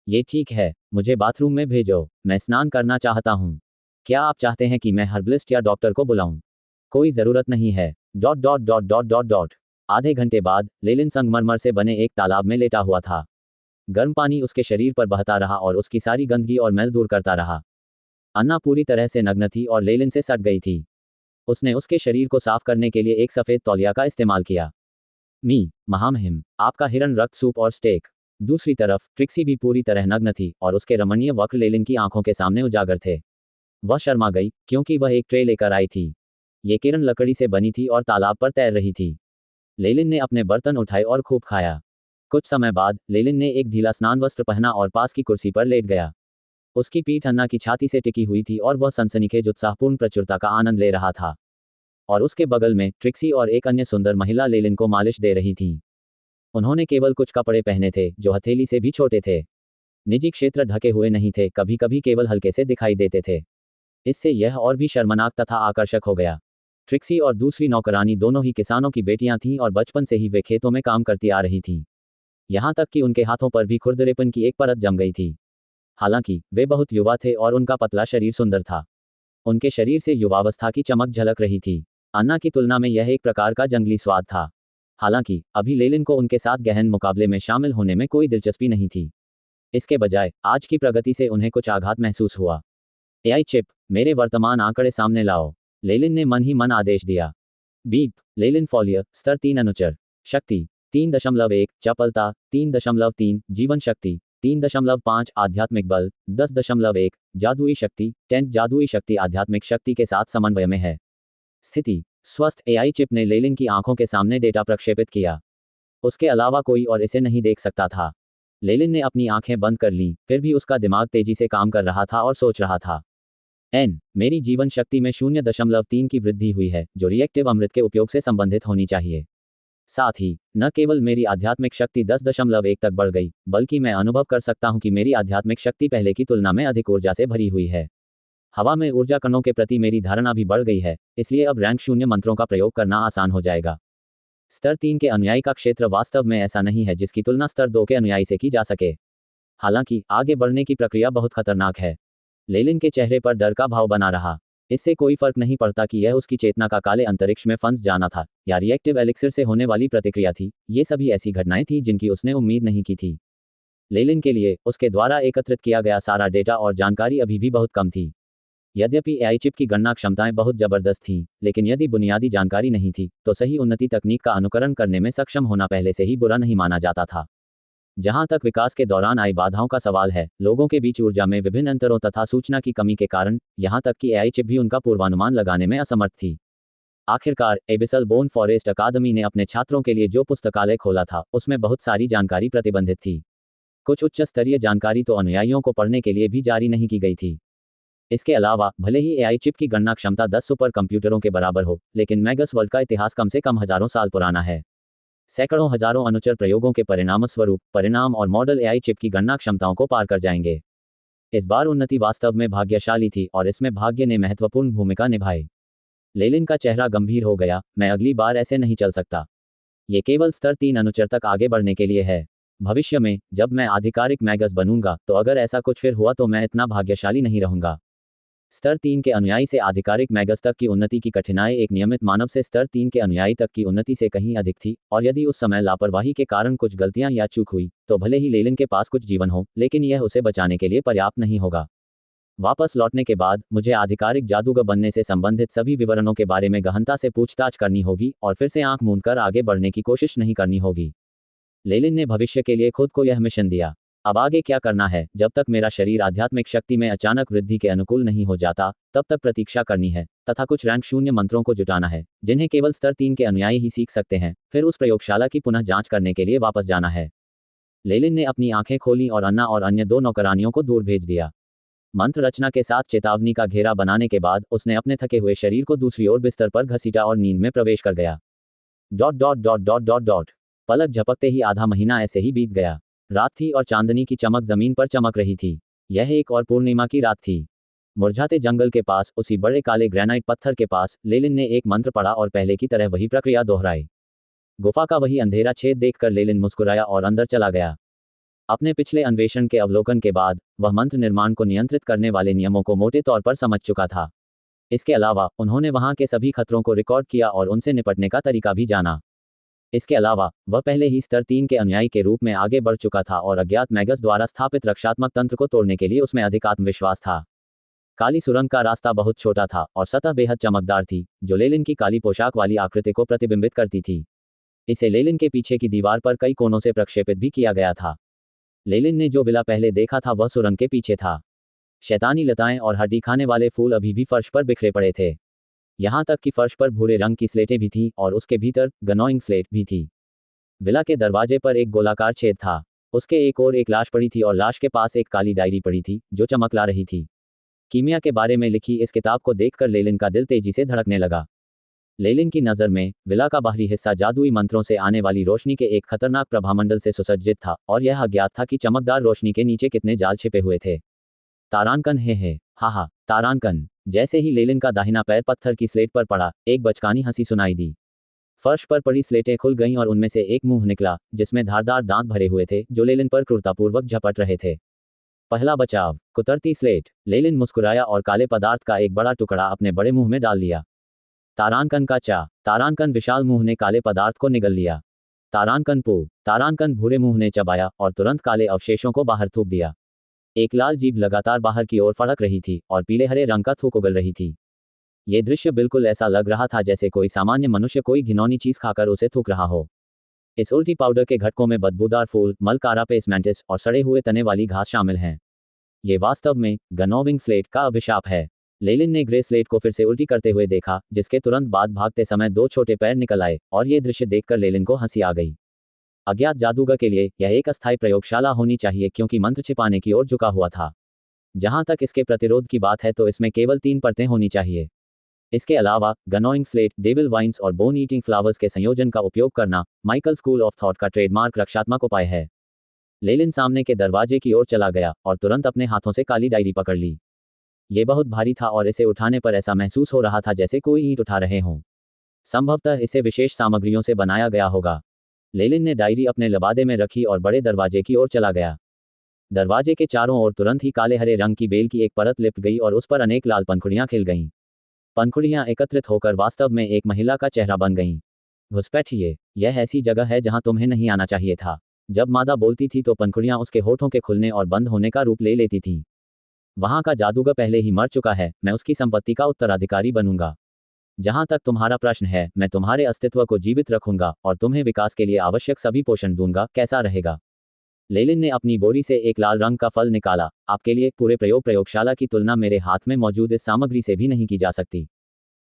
ये ठीक है, मुझे बाथरूम में भेजो, मैं स्नान करना चाहता हूँ। क्या आप चाहते हैं कि मैं हर्बलिस्ट या डॉक्टर को बुलाऊं? कोई ज़रूरत नहीं है। Dot dot dot dot dot dot. आधे घंटे बाद लेलिन संगमरमर से बने एक तालाब में लेटा हुआ था। गर्म पानी उसके शरीर पर बहता रहा और उसकी सारी गंदगी और मैल दूर करता रहा। अन्ना पूरी तरह से नग्न थी और लेलिन से सट गई थी। उसने उसके शरीर को साफ करने के लिए एक सफ़ेद तौलिया का इस्तेमाल किया। महामहिम, आपका हिरन रक्त सूप और स्टेक। दूसरी तरफ ट्रिक्सी भी पूरी तरह नग्न थी और उसके रमणीय वक्र लेलिन की आंखों के सामने उजागर थे। वह शर्मा गई क्योंकि वह एक ट्रे लेकर आई थी। ये किरण लकड़ी से बनी थी और तालाब पर तैर रही थी। लेलिन ने अपने बर्तन उठाए और खूब खाया। कुछ समय बाद लेलिन ने एक ढीला स्नान वस्त्र पहना और पास की कुर्सी पर लेट गया। उसकी पीठ अन्ना की छाती से टिकी हुई थी और वह सनसनीखेज उत्साहपूर्ण प्रचुरता का आनंद ले रहा था। और उसके बगल में ट्रिक्सी और एक अन्य सुंदर महिला लेलिन को मालिश दे रही थी। उन्होंने केवल कुछ कपड़े पहने थे जो हथेली से भी छोटे थे। निजी क्षेत्र ढके हुए नहीं थे, कभी कभी केवल हल्के से दिखाई देते थे। इससे यह और भी शर्मनाक तथा आकर्षक हो गया। ट्रिक्सी और दूसरी नौकरानी दोनों ही किसानों की बेटियां थीं और बचपन से ही वे खेतों में काम करती आ रही थीं। यहाँ तक कि उनके हाथों पर भी खुरदरेपन की एक परत जम गई थी। हालांकि वे बहुत युवा थे और उनका पतला शरीर सुंदर था। उनके शरीर से युवावस्था की चमक झलक रही थी। अन्ना की तुलना में यह एक प्रकार का जंगली स्वाद था। हालांकि अभी लेलिन को उनके साथ गहन मुकाबले में शामिल होने में कोई दिलचस्पी नहीं थी। इसके बजाय आज की प्रगति से उन्हें कुछ आघात महसूस हुआ। एआई चिप, मेरे वर्तमान आंकड़े सामने लाओ, लेलिन ने मन ही मन आदेश दिया। बीप। लेलिन फॉलियर, स्तर 3 अनुचर। शक्ति 3.1, चपलता 3.3, जीवन शक्ति 3.5, आध्यात्मिक बल 10.1, जादुई शक्ति 10, जादुई शक्ति आध्यात्मिक शक्ति के साथ समन्वय में है। स्थिति स्वस्थ। एआई चिप ने लेलिन की आंखों के सामने डेटा प्रक्षेपित किया। उसके अलावा कोई और इसे नहीं देख सकता था। लेलिन ने अपनी आंखें बंद कर लीं, फिर भी उसका दिमाग तेजी से काम कर रहा था और सोच रहा था। मेरी जीवन शक्ति में 0.3 की वृद्धि हुई है, जो रिएक्टिव अमृत के उपयोग से संबंधित होनी चाहिए। साथ ही न केवल मेरी आध्यात्मिक शक्ति 10.1 तक बढ़ गई, बल्कि मैं अनुभव कर सकता हूं कि मेरी आध्यात्मिक शक्ति पहले की तुलना में अधिक ऊर्जा से भरी हुई है। हवा में ऊर्जा कणों के प्रति मेरी धारणा भी बढ़ गई है, इसलिए अब रैंक 0 मंत्रों का प्रयोग करना आसान हो जाएगा। स्तर 3 के अनुयायी का क्षेत्र वास्तव में ऐसा नहीं है जिसकी तुलना स्तर 2 के अनुयायी से की जा सके। हालांकि आगे बढ़ने की प्रक्रिया बहुत खतरनाक है। लेलिन के चेहरे पर डर का भाव बना रहा। इससे कोई फर्क नहीं पड़ता कि यह उसकी चेतना का काले अंतरिक्ष में फंस जाना था या रिएक्टिव एलिक्सिर से होने वाली प्रतिक्रिया थी। ये सभी ऐसी घटनाएं थीं जिनकी उसने उम्मीद नहीं की थी। लेलिन के लिए उसके द्वारा एकत्रित किया गया सारा डेटा और जानकारी अभी भी बहुत कम थी। यद्यपि एआई चिप की गणना क्षमताएं बहुत जबरदस्त थीं, लेकिन यदि बुनियादी जानकारी नहीं थी तो सही उन्नति तकनीक का अनुकरण करने में सक्षम होना पहले से ही बुरा नहीं माना जाता था। जहां तक विकास के दौरान आई बाधाओं का सवाल है, लोगों के बीच ऊर्जा में विभिन्न अंतरों तथा सूचना की कमी के कारण यहां तक कि एआई चिप भी उनका पूर्वानुमान लगाने में असमर्थ थी। आखिरकार एबिसल बोन फॉरेस्ट अकादमी ने अपने छात्रों के लिए जो पुस्तकालय खोला था, उसमें बहुत सारी जानकारी प्रतिबंधित थी। कुछ उच्च स्तरीय जानकारी तो अनुयायियों को पढ़ने के लिए भी जारी नहीं की गई थी। इसके अलावा भले ही एआई चिप की गणना क्षमता 10 सुपर कंप्यूटरों के बराबर हो, लेकिन मैगस वर्ल्ड का इतिहास कम से कम हजारों साल पुराना है। सैकड़ों हजारों अनुचर प्रयोगों के परिणामस्वरूप परिणाम और मॉडल एआई चिप की गणना क्षमताओं को पार कर जाएंगे। इस बार उन्नति वास्तव में भाग्यशाली थी और इसमें भाग्य ने महत्वपूर्ण भूमिका निभाई। लेलिन का चेहरा गंभीर हो गया। मैं अगली बार ऐसे नहीं चल सकता। ये केवल स्तर 3 अनुचर तक आगे बढ़ने के लिए है। भविष्य में जब मैं आधिकारिक मैगस बनूंगा तो अगर ऐसा कुछ फिर हुआ तो मैं इतना भाग्यशाली नहीं रहूंगा। स्तर 3 के अनुयायी से आधिकारिक मैगस तक की उन्नति की कठिनाई एक नियमित मानव से स्तर 3 के अनुयायी तक की उन्नति से कहीं अधिक थी, और यदि उस समय लापरवाही के कारण कुछ गलतियां या चूक हुई तो भले ही लेलिन के पास कुछ जीवन हो, लेकिन यह उसे बचाने के लिए पर्याप्त नहीं होगा। वापस लौटने के बाद मुझे आधिकारिक जादूगर बनने से संबंधित सभी विवरणों के बारे में गहनता से पूछताछ करनी होगी और फिर से आंख मूंदकर आगे बढ़ने की कोशिश नहीं करनी होगी। लेलिन ने भविष्य के लिए खुद को यह मिशन दिया। अब आगे क्या करना है? जब तक मेरा शरीर आध्यात्मिक शक्ति में अचानक वृद्धि के अनुकूल नहीं हो जाता, तब तक प्रतीक्षा करनी है तथा कुछ रैंक 0 मंत्रों को जुटाना है, जिन्हें केवल स्तर 3 के अनुयायी ही सीख सकते हैं। फिर उस प्रयोगशाला की पुनः जांच करने के लिए वापस जाना है। लेलिन ने अपनी आंखें खोली और अन्ना और अन्य 2 नौकरानियों को दूर भेज दिया। मंत्र रचना के साथ चेतावनी का घेरा बनाने के बाद उसने अपने थके हुए शरीर को दूसरी ओर बिस्तर पर घसीटा और नींद में प्रवेश कर गया। ... पलक झपकते ही आधा महीना ऐसे ही बीत गया। रात थी और चांदनी की चमक जमीन पर चमक रही थी। यह एक और पूर्णिमा की रात थी। मुरझाते जंगल के पास उसी बड़े काले ग्रेनाइट पत्थर के पास लेलिन ने एक मंत्र पढ़ा और पहले की तरह वही प्रक्रिया दोहराई। गुफा का वही अंधेरा छेद देखकर लेलिन मुस्कुराया और अंदर चला गया। अपने पिछले अन्वेषण के अवलोकन के बाद वह मंत्र निर्माण को नियंत्रित करने वाले नियमों को मोटे तौर पर समझ चुका था। इसके अलावा उन्होंने वहां के सभी खतरों को रिकॉर्ड किया और उनसे निपटने का तरीका भी जाना। इसके अलावा वह पहले ही स्तर 3 के अनुयायी के रूप में आगे बढ़ चुका था और अज्ञात मैगस द्वारा स्थापित रक्षात्मक तंत्र को तोड़ने के लिए उसमें अधिक आत्मविश्वास था। काली सुरंग का रास्ता बहुत छोटा था और सतह बेहद चमकदार थी, जो लेलिन की काली पोशाक वाली आकृति को प्रतिबिंबित करती थी। इसे लेलिन के पीछे की दीवार पर कई कोनों से प्रक्षेपित भी किया गया था। लेलिन ने जो विला पहले देखा था वह सुरंग के पीछे था। शैतानी लताएं और हड्डी खाने वाले फूल अभी भी फर्श पर बिखरे पड़े थे। यहाँ तक कि फर्श पर भूरे रंग की स्लेटें भी थीं और उसके भीतर गनोइंग स्लेट भी थी। विला के दरवाजे पर एक गोलाकार छेद था। उसके एक ओर एक लाश पड़ी थी और लाश के पास एक काली डायरी पड़ी थी जो चमकला रही थी। कीमिया के बारे में लिखी इस किताब को देखकर लेलिन का दिल तेजी से धड़कने लगा। लेलिन की नज़र में विला का बाहरी हिस्सा जादुई मंत्रों से आने वाली रोशनी के एक खतरनाक प्रभामंडल से सुसज्जित था और यह अज्ञात था कि चमकदार रोशनी के नीचे कितने जाल छिपे हुए थे। तारांकन है हा तारांकन। जैसे ही लेलिन का दाहिना पैर पत्थर की स्लेट पर पड़ा, एक बचकानी हंसी सुनाई दी। फर्श पर पड़ी स्लेटें खुल गईं और उनमें से एक मुंह निकला जिसमें धारदार दांत भरे हुए थे, जो लेलिन पर क्रूरतापूर्वक झपट रहे थे। पहला बचाव, कुतरती स्लेट। लेलिन मुस्कुराया और काले पदार्थ का एक बड़ा टुकड़ा अपने बड़े मुंह में डाल लिया। तारांकन का चा। तारांकन विशाल मुंह ने काले पदार्थ को निगल लिया। तारांकन पू। तारांकन भूरे मुंह ने चबाया और तुरंत काले अवशेषों को बाहर थूक दिया। एक लाल जीभ लगातार बाहर की ओर फड़क रही थी और पीले हरे रंग का थूक उगल रही थी। ये दृश्य बिल्कुल ऐसा लग रहा था जैसे कोई सामान्य मनुष्य कोई घिनौनी चीज खाकर उसे थूक रहा हो। इस उल्टी पाउडर के घटकों में बदबूदार फूल, मल, कारापेस मैंटिस और सड़े हुए तने वाली घास शामिल हैं। ये वास्तव में गनोविंग स्लेट का अभिशाप है। लेलिन ने ग्रे स्लेट को फिर से उल्टी करते हुए देखा, जिसके तुरंत बाद भागते समय 2 छोटे पैर निकल आए और ये दृश्य देखकर लेलिन को हंसी आ गई। अज्ञात जादूगर के लिए यह एक अस्थायी प्रयोगशाला होनी चाहिए क्योंकि मंत्र छिपाने की ओर झुका हुआ था। जहां तक इसके प्रतिरोध की बात है तो इसमें केवल 3 परतें होनी चाहिए। इसके अलावा गनोइंग स्लेट, डेविल वाइन्स और बोन ईटिंग फ्लावर्स के संयोजन का उपयोग करना माइकल स्कूल ऑफ थॉट का ट्रेडमार्क रक्षात्मक उपाय है। लेलिन सामने के दरवाजे की ओर चला गया और तुरंत अपने हाथों से काली डायरी पकड़ ली। ये बहुत भारी था और इसे उठाने पर ऐसा महसूस हो रहा था जैसे कोई ईंट उठा रहे हों। संभवतः इसे विशेष सामग्रियों से बनाया गया होगा। लेलिन ने डायरी अपने लबादे में रखी और बड़े दरवाजे की ओर चला गया। दरवाजे के चारों ओर तुरंत ही काले हरे रंग की बेल की एक परत लिपट गई और उस पर अनेक लाल पंखुड़ियां खिल गईं। पंखुड़ियां एकत्रित होकर वास्तव में एक महिला का चेहरा बन गईं। घुसपैठिए, यह ऐसी जगह है जहां तुम्हें नहीं आना चाहिए था। जब मादा बोलती थी तो पंखुड़ियां उसके होठों के खुलने और बंद होने का रूप ले लेती थीं। वहां का जादूगर पहले ही मर चुका है, मैं उसकी संपत्ति का उत्तराधिकारी बनूंगा। जहां तक तुम्हारा प्रश्न है, मैं तुम्हारे अस्तित्व को जीवित रखूंगा और तुम्हें विकास के लिए आवश्यक सभी पोषण दूंगा। कैसा रहेगा? लेलिन ने अपनी बोरी से एक लाल रंग का फल निकाला। आपके लिए पूरे प्रयोगशाला की तुलना मेरे हाथ में मौजूद इस सामग्री से भी नहीं की जा सकती।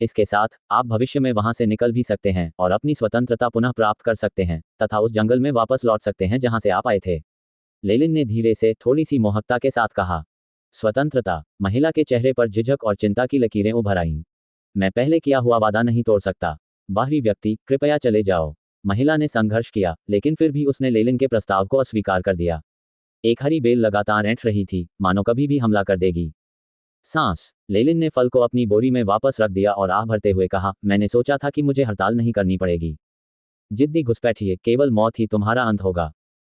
इसके साथ आप भविष्य में वहां से निकल भी सकते हैं और अपनी स्वतंत्रता पुनः प्राप्त कर सकते हैं तथा उस जंगल में वापस लौट सकते हैं जहां से आप आए थे। लेलिन ने धीरे से, थोड़ी सी मोहकता के साथ कहा। स्वतंत्रता। महिला के चेहरे पर झिझक और चिंता की लकीरें उभर आईं। मैं पहले किया हुआ वादा नहीं तोड़ सकता। बाहरी व्यक्ति, कृपया चले जाओ। महिला ने संघर्ष किया, लेकिन फिर भी उसने लेलिन के प्रस्ताव को अस्वीकार कर दिया। एक हरी बेल लगातार ऐंठ रही थी, मानो कभी भी हमला कर देगी। सांस। लेलिन ने फल को अपनी बोरी में वापस रख दिया और आह भरते हुए कहा, मैंने सोचा था कि मुझे हड़ताल नहीं करनी पड़ेगी। जिद्दी घुसपैठिए, केवल मौत ही तुम्हारा अंत होगा।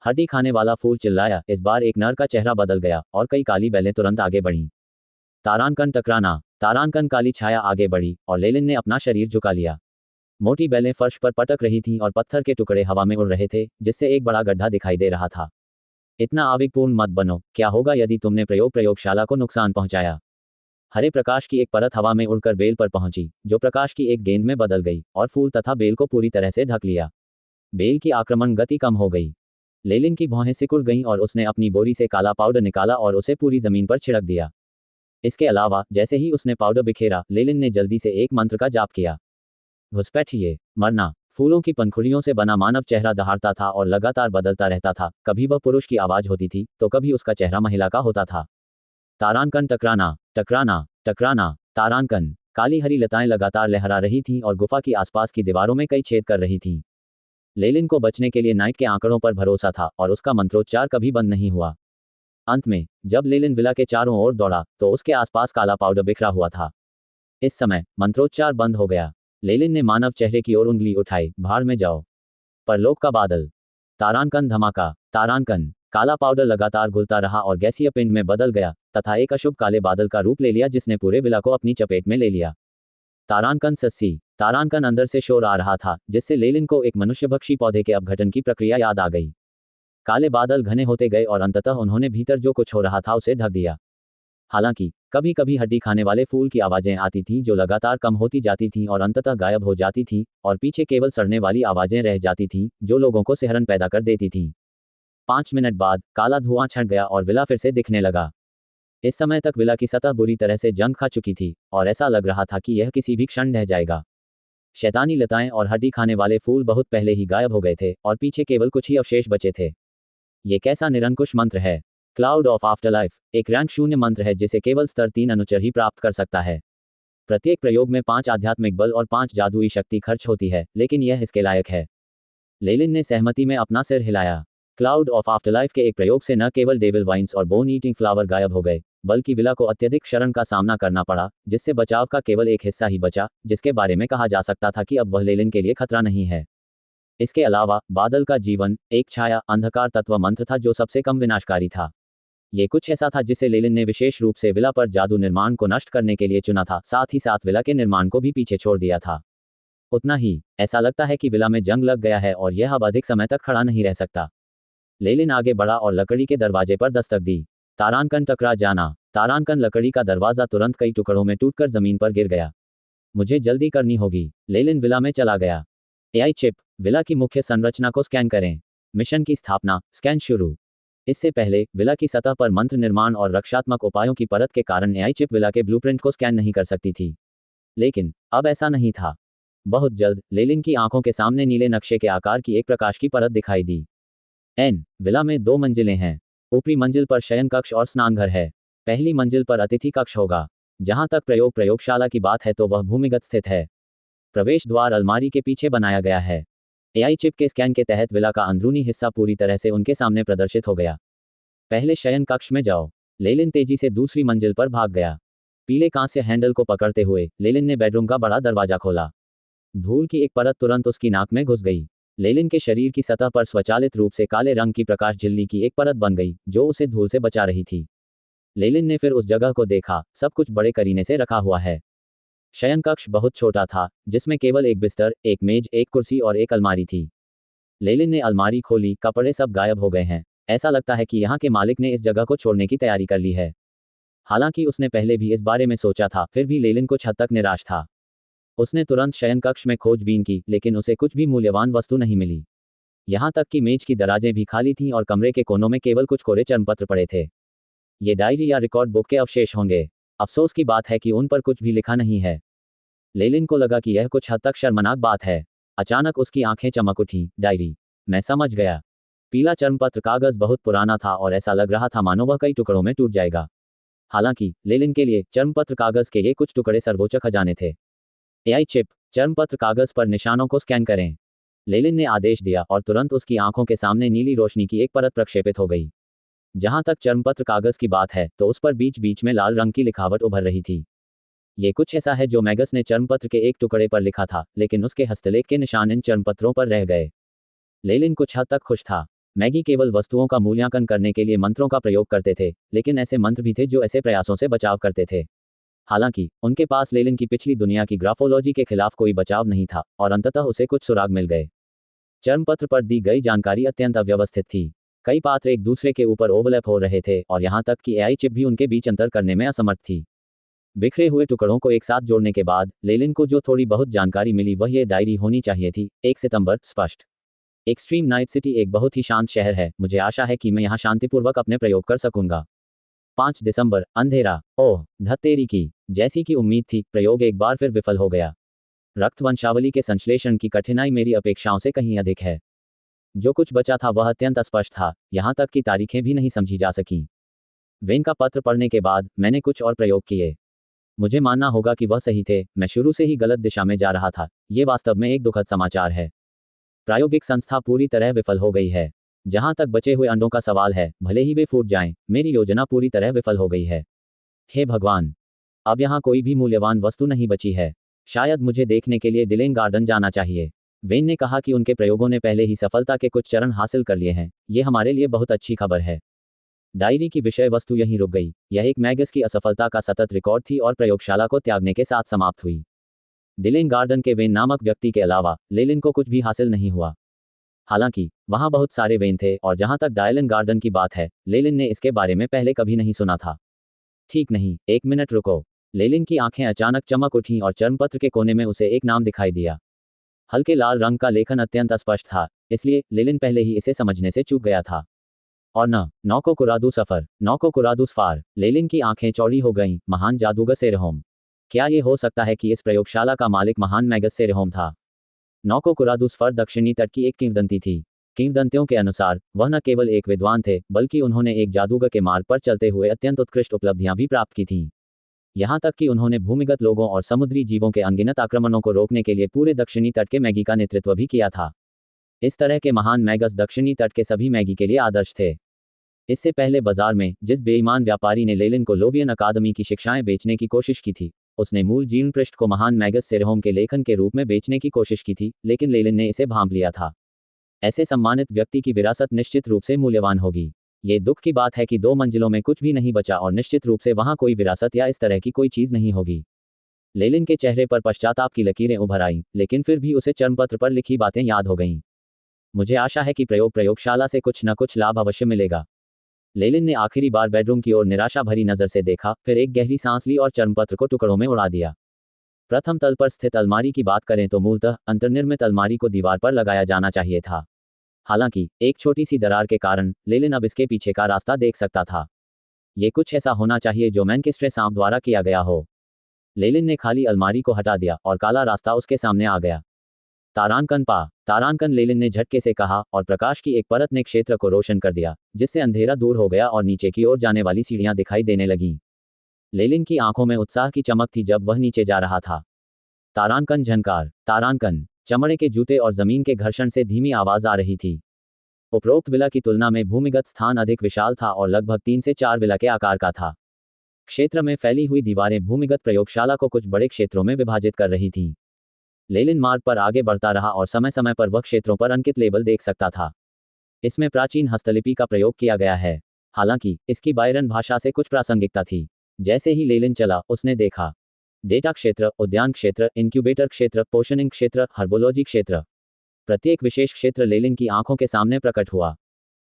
हड्डी खाने वाला फूल चिल्लाया। इस बार एक नर का चेहरा बदल गया और कई काली बैलें तुरंत आगे बढ़ीं। तारांकन टकराना। तारांकन काली छाया आगे बढ़ी और लेलिन ने अपना शरीर झुका लिया। मोटी बैलें फर्श पर पटक रही थीं और पत्थर के टुकड़े हवा में उड़ रहे थे, जिससे एक बड़ा गड्ढा दिखाई दे रहा था। इतना आवेगपूर्ण मत बनो। क्या होगा यदि तुमने प्रयोगशाला को नुकसान पहुंचाया? हरे प्रकाश की एक परत हवा में उड़कर बेल पर पहुंची, जो प्रकाश की एक गेंद में बदल गई और फूल तथा बेल को पूरी तरह से ढक लिया। बेल की आक्रमण गति कम हो गई। लेलिन की भौहें सिकुड़ गईं और उसने अपनी बोरी से काला पाउडर निकाला और उसे पूरी जमीन पर छिड़क दिया। इसके अलावा जैसे ही उसने पाउडर बिखेरा, लेलिन ने जल्दी से एक मंत्र का जाप किया। घुसपैठिए, मरना। फूलों की पंखुड़ियों से बना मानव चेहरा दहाड़ता था और लगातार बदलता रहता था। कभी वह पुरुष की आवाज होती थी तो कभी उसका चेहरा महिला का होता था। तारांकन टकराना, टकराना, टकराना, तारांकन। काली हरी लताएं लगातार लहरा रही थीं और गुफा की आसपास की दीवारों में कई छेद कर रही थीं। लेलिन को बचने के लिए नाइट के आंकड़ों पर भरोसा था और उसका मंत्रोच्चार कभी बंद नहीं हुआ। अंत में जब लेलिन विला के चारों ओर दौड़ा तो उसके आसपास काला पाउडर बिखरा हुआ था। इस समय मंत्रोच्चार बंद हो गया। लेलिन ने मानव चेहरे की ओर उंगली उठाई, भाड़ में जाओ। परलोक का बादल। तारांकन धमाका, तारांकन। काला पाउडर लगातार घुलता रहा और गैसीय पिंड में बदल गया तथा एक अशुभ काले बादल का रूप ले लिया जिसने पूरे विला को अपनी चपेट में ले लिया। तारांकन सस्सी। तारांकन अंदर से शोर आ रहा था जिससे लेलिन को एक मनुष्यभक्षी पौधे के अपघटन की प्रक्रिया याद आ गई। काले बादल घने होते गए और अंततः उन्होंने भीतर जो कुछ हो रहा था उसे ढक दिया। हालांकि कभी कभी हड्डी खाने वाले फूल की आवाजें आती थीं जो लगातार कम होती जाती थीं और अंततः गायब हो जाती थीं, और पीछे केवल सड़ने वाली आवाजें रह जाती थीं जो लोगों को सिहरन पैदा कर देती थीं। 5 मिनट बाद काला धुआं छट गया और विला फिर से दिखने लगा। इस समय तक विला की सतह बुरी तरह से जंग खा चुकी थी और ऐसा लग रहा था कि यह किसी भी क्षण ढह जाएगा। शैतानी लताएं और हड्डी खाने वाले फूल बहुत पहले ही गायब हो गए थे और पीछे केवल कुछ ही अवशेष बचे थे। ये कैसा निरंकुश मंत्र है। क्लाउड ऑफ आफ्टरलाइफ एक रैंक 0 मंत्र है जिसे केवल स्तर 3 अनुचर ही प्राप्त कर सकता है। प्रत्येक प्रयोग में 5 आध्यात्मिक बल और 5 जादुई शक्ति खर्च होती है, लेकिन यह इसके लायक है। लेलिन ने सहमति में अपना सिर हिलाया। क्लाउड ऑफ आफ्टरलाइफ के एक प्रयोग से न केवल डेविल वाइन्स और बोन ईटिंग फ्लावर गायब हो गए, बल्कि विला को अत्यधिक क्षरण का सामना करना पड़ा, जिससे बचाव का केवल एक हिस्सा ही बचा, जिसके बारे में कहा जा सकता था कि अब वह लेलिन के लिए खतरा नहीं है। इसके अलावा बादल का जीवन एक छाया अंधकार तत्व मंत्र था जो सबसे कम विनाशकारी था। ये कुछ ऐसा था जिसे लेलिन ने विशेष रूप से विला पर जादू निर्माण को नष्ट करने के लिए चुना था, साथ ही साथ विला के निर्माण को भी पीछे छोड़ दिया था। उतना ही, ऐसा लगता है कि विला में जंग लग गया है और यह अब अधिक समय तक खड़ा नहीं रह सकता। लेलिन आगे बढ़ा और लकड़ी के दरवाजे पर दस्तक दी। तारांकन टकरा जाना। तारांकन लकड़ी का दरवाजा तुरंत कई टुकड़ों में टूटकर जमीन पर गिर गया। मुझे जल्दी करनी होगी। लेलिन विला में चला गया। AI chip. विला की मुख्य संरचना को स्कैन करें। मिशन की स्थापना। स्कैन शुरू। इससे पहले विला की सतह पर मंत्र निर्माण और रक्षात्मक उपायों की परत के कारण एआई चिप विला के ब्लूप्रिंट को स्कैन नहीं कर सकती थी। लेकिन अब ऐसा नहीं था। बहुत जल्द लेलिन की आंखों के सामने नीले नक्शे के आकार की एक प्रकाश की परत दिखाई दी। विला में 2 मंजिलें हैं। ऊपरी मंजिल पर शयन कक्ष और स्नानघर है। पहली मंजिल पर अतिथि कक्ष होगा। जहां तक प्रयोगशाला की बात है तो वह भूमिगत स्थित है। प्रवेश द्वार अलमारी के पीछे बनाया गया है। एआई चिप के स्कैन के तहत विला का अंदरूनी हिस्सा पूरी तरह से उनके सामने प्रदर्शित हो गया। पहले शयन कक्ष में जाओ। लेलिन तेजी से दूसरी मंजिल पर भाग गया। पीले कांस्य हैंडल को पकड़ते हुए लेलिन ने बेडरूम का बड़ा दरवाजा खोला। धूल की एक परत तुरंत उसकी नाक में घुस गई। लेलिन के शरीर की सतह पर स्वचालित रूप से काले रंग की प्रकाश झिल्ली की एक परत बन गई जो उसे धूल से बचा रही थी। लेलिन ने फिर उस जगह को देखा। सब कुछ बड़े करीने से रखा हुआ है। शयन कक्ष बहुत छोटा था, जिसमें केवल एक बिस्तर, एक मेज, एक कुर्सी और एक अलमारी थी। लेलिन ने अलमारी खोली। कपड़े सब गायब हो गए हैं। ऐसा लगता है कि यहाँ के मालिक ने इस जगह को छोड़ने की तैयारी कर ली है। हालांकि उसने पहले भी इस बारे में सोचा था, फिर भी लेलिन कुछ हद तक निराश था। उसने तुरंत शयन कक्ष में खोजबीन की, लेकिन उसे कुछ भी मूल्यवान वस्तु नहीं मिली। यहाँ तक कि मेज की दराजें भी खाली थीं और कमरे के कोनों में केवल कुछ कोरे चर्मपत्र पड़े थे। ये डायरी या रिकॉर्ड बुक के अवशेष होंगे। अफसोस की बात है कि उन पर कुछ भी लिखा नहीं है। लेलिन को लगा कि यह कुछ हद तक शर्मनाक बात है। अचानक उसकी आंखें चमक उठीं। डायरी। मैं समझ गया। पीला चर्मपत्र कागज बहुत पुराना था और ऐसा लग रहा था मानो वह कई टुकड़ों में टूट जाएगा। हालांकि लेलिन के लिए चर्मपत्र कागज के ये कुछ टुकड़े सर्वोच्च खजाने थे। AI chip. चर्मपत्र कागज पर निशानों को स्कैन करें। लेलिन ने आदेश दिया और तुरंत उसकी आंखों के सामने नीली रोशनी की एक परत प्रक्षेपित हो गई। जहां तक चर्मपत्र कागज की बात है तो उस पर बीच बीच में लाल रंग की लिखावट उभर रही थी। ये कुछ ऐसा है जो मैगस ने चर्मपत्र के एक टुकड़े पर लिखा था, लेकिन उसके हस्तलेख के निशान इन चर्मपत्रों पर रह गए। लेलिन कुछ हद तक खुश था। मैगी केवल वस्तुओं का मूल्यांकन करने के लिए मंत्रों का प्रयोग करते थे, लेकिन ऐसे मंत्र भी थे जो ऐसे प्रयासों से बचाव करते थे। हालांकि उनके पास लेलिन की पिछली दुनिया की ग्राफोलॉजी के खिलाफ कोई बचाव नहीं था और अंततः उसे कुछ सुराग मिल गए। चर्मपत्र पर दी गई जानकारी अत्यंत अव्यवस्थित थी। कई पात्र एक दूसरे के ऊपर ओवरलैप हो रहे थे और यहां तक कि एआई चिप भी उनके बीच अंतर करने में असमर्थ थी। बिखरे हुए टुकड़ों को एक साथ जोड़ने के बाद लेलिन को जो थोड़ी बहुत जानकारी मिली वह ये डायरी होनी चाहिए थी। 1 सितंबर। स्पष्ट। एक्सट्रीम नाइट सिटी एक बहुत ही शांत शहर है, मुझे आशा है कि मैं यहाँ शांतिपूर्वक अपने प्रयोग कर सकूंगा। 5 दिसंबर, अंधेरा। ओह धत्तेरी की, जैसी कि उम्मीद थी, प्रयोग एक बार फिर विफल हो गया। रक्त वंशावली के संश्लेषण की कठिनाई मेरी अपेक्षाओं से कहीं अधिक है। जो कुछ बचा था वह अत्यंत अस्पष्ट था, यहाँ तक कि तारीखें भी नहीं समझी जा सकीं। वेन का पत्र पढ़ने के बाद मैंने कुछ और प्रयोग किए। मुझे मानना होगा कि वह सही थे, मैं शुरू से ही गलत दिशा में जा रहा था। ये वास्तव में एक दुखद समाचार है। प्रायोगिक संस्था पूरी तरह विफल हो गई है। जहां तक बचे हुए अंडों का सवाल है, भले ही वे फूट जाएं, मेरी योजना पूरी तरह विफल हो गई है। हे भगवान, अब यहाँ कोई भी मूल्यवान वस्तु नहीं बची है। शायद मुझे देखने के लिए डिलेन गार्डन जाना चाहिए। वेन ने कहा कि उनके प्रयोगों ने पहले ही सफलता के कुछ चरण हासिल कर लिए हैं। ये हमारे लिए बहुत अच्छी खबर है। डायरी की विषय वस्तु यहीं रुक गई। यह एक मैगस की असफलता का सतत रिकॉर्ड थी और प्रयोगशाला को त्यागने के साथ समाप्त हुई। डिलेन गार्डन के वेन नामक व्यक्ति के अलावा लेलिन को कुछ भी हासिल नहीं हुआ। हालांकि वहां बहुत सारे वेन थे और जहां तक डायलन गार्डन की बात है, लेलिन ने इसके बारे में पहले कभी नहीं सुना था। ठीक नहीं, एक मिनट रुको। लेलिन की आंखें अचानक चमक उठीं और चर्मपत्र के कोने में उसे एक नाम दिखाई दिया। हल्के लाल रंग का लेखन अत्यंत अस्पष्ट था, इसलिए लेलिन पहले ही इसे समझने से चूक गया था। और नौको कुरादू सफर, नौको कुरादू सफार। लेलिन की आंखें चौड़ी हो गईं। महान जादूगर सेरहोम। क्या ये हो सकता है कि इस प्रयोगशाला का मालिक महान मैगस सेरहोम था? नौको कुरादू सफर दक्षिणी तट की एक किंवदंती थी। किंवदंतियों के अनुसार वह न केवल एक विद्वान थे, बल्कि उन्होंने एक जादूगर के मार्ग पर चलते हुए अत्यंत उत्कृष्ट उपलब्धियां भी प्राप्त की थीं। यहाँ तक कि उन्होंने भूमिगत लोगों और समुद्री जीवों के अनगिनत आक्रमणों को रोकने के लिए पूरे दक्षिणी तट के मैगी का नेतृत्व भी किया था। इस तरह के महान मैगस दक्षिणी तट के सभी मैगी के लिए आदर्श थे। इससे पहले बाजार में जिस बेईमान व्यापारी ने लेलिन को लोवियन अकादमी की शिक्षाएं बेचने की कोशिश की थी, उसने मूल जीर्ण पृष्ठ को महान मैगस सेरहोम के लेखन के रूप में बेचने की कोशिश की थी, लेकिन लेलिन ने इसे भांप लिया था। ऐसे सम्मानित व्यक्ति की विरासत निश्चित रूप से मूल्यवान होगी। ये दुख की बात है कि 2 मंजिलों में कुछ भी नहीं बचा और निश्चित रूप से वहां कोई विरासत या इस तरह की कोई चीज नहीं होगी। लेलिन के चेहरे पर पश्चाताप की लकीरें उभर आईं, लेकिन फिर भी उसे चर्मपत्र पर लिखी बातें याद हो गईं। मुझे आशा है कि प्रयोगशाला से कुछ न कुछ लाभ अवश्य मिलेगा। लेलिन ने आखिरी बार बेडरूम की ओर निराशा भरी नजर से देखा, फिर एक गहरी सांस ली और चर्मपत्र को टुकड़ों में उड़ा दिया। प्रथम तल पर स्थित अलमारी की बात करें तो मूलतः अंतर्निर्मित अलमारी को दीवार पर लगाया जाना चाहिए था। हालांकि एक छोटी सी दरार के कारण लेलिन अब इसके पीछे का रास्ता देख सकता था। ये कुछ ऐसा होना चाहिए जो मैनकिस्ट्रे सांप द्वारा किया गया हो। लेलिन ने खाली अलमारी को हटा दिया और काला रास्ता उसके सामने आ गया। तारांकन, लेलिन ने झटके से कहा, और प्रकाश की एक परत ने क्षेत्र को रोशन कर दिया, जिससे अंधेरा दूर हो गया और नीचे की ओर जाने वाली सीढ़ियां दिखाई देने लगीं। लेलिन की आंखों में उत्साह की चमक थी जब वह नीचे जा रहा था। तारांकन झनकार, तारांकन। चमड़े के जूते और जमीन के घर्षण से धीमी आवाज आ रही थी। उपरोक्त विला की तुलना में भूमिगत स्थान अधिक विशाल था और लगभग 3 से 4 विला के आकार का था। क्षेत्र में फैली हुई दीवारें भूमिगत प्रयोगशाला को कुछ बड़े क्षेत्रों में विभाजित कर रही थीं। लेलिन मार्ग पर आगे बढ़ता रहा और समय समय पर वह क्षेत्रों पर अंकित लेबल देख सकता था। इसमें प्राचीन हस्तलिपि का प्रयोग किया गया है। हालांकि इसकी बायरन भाषा से कुछ प्रासंगिकता थी। जैसे ही लेलिन चला, उसने देखा डेटा क्षेत्र, उद्यान क्षेत्र, इंक्यूबेटर क्षेत्र, पोषनिंग क्षेत्र, हर्बोलॉजी क्षेत्र। प्रत्येक विशेष क्षेत्र लेलिन की आंखों के सामने प्रकट हुआ।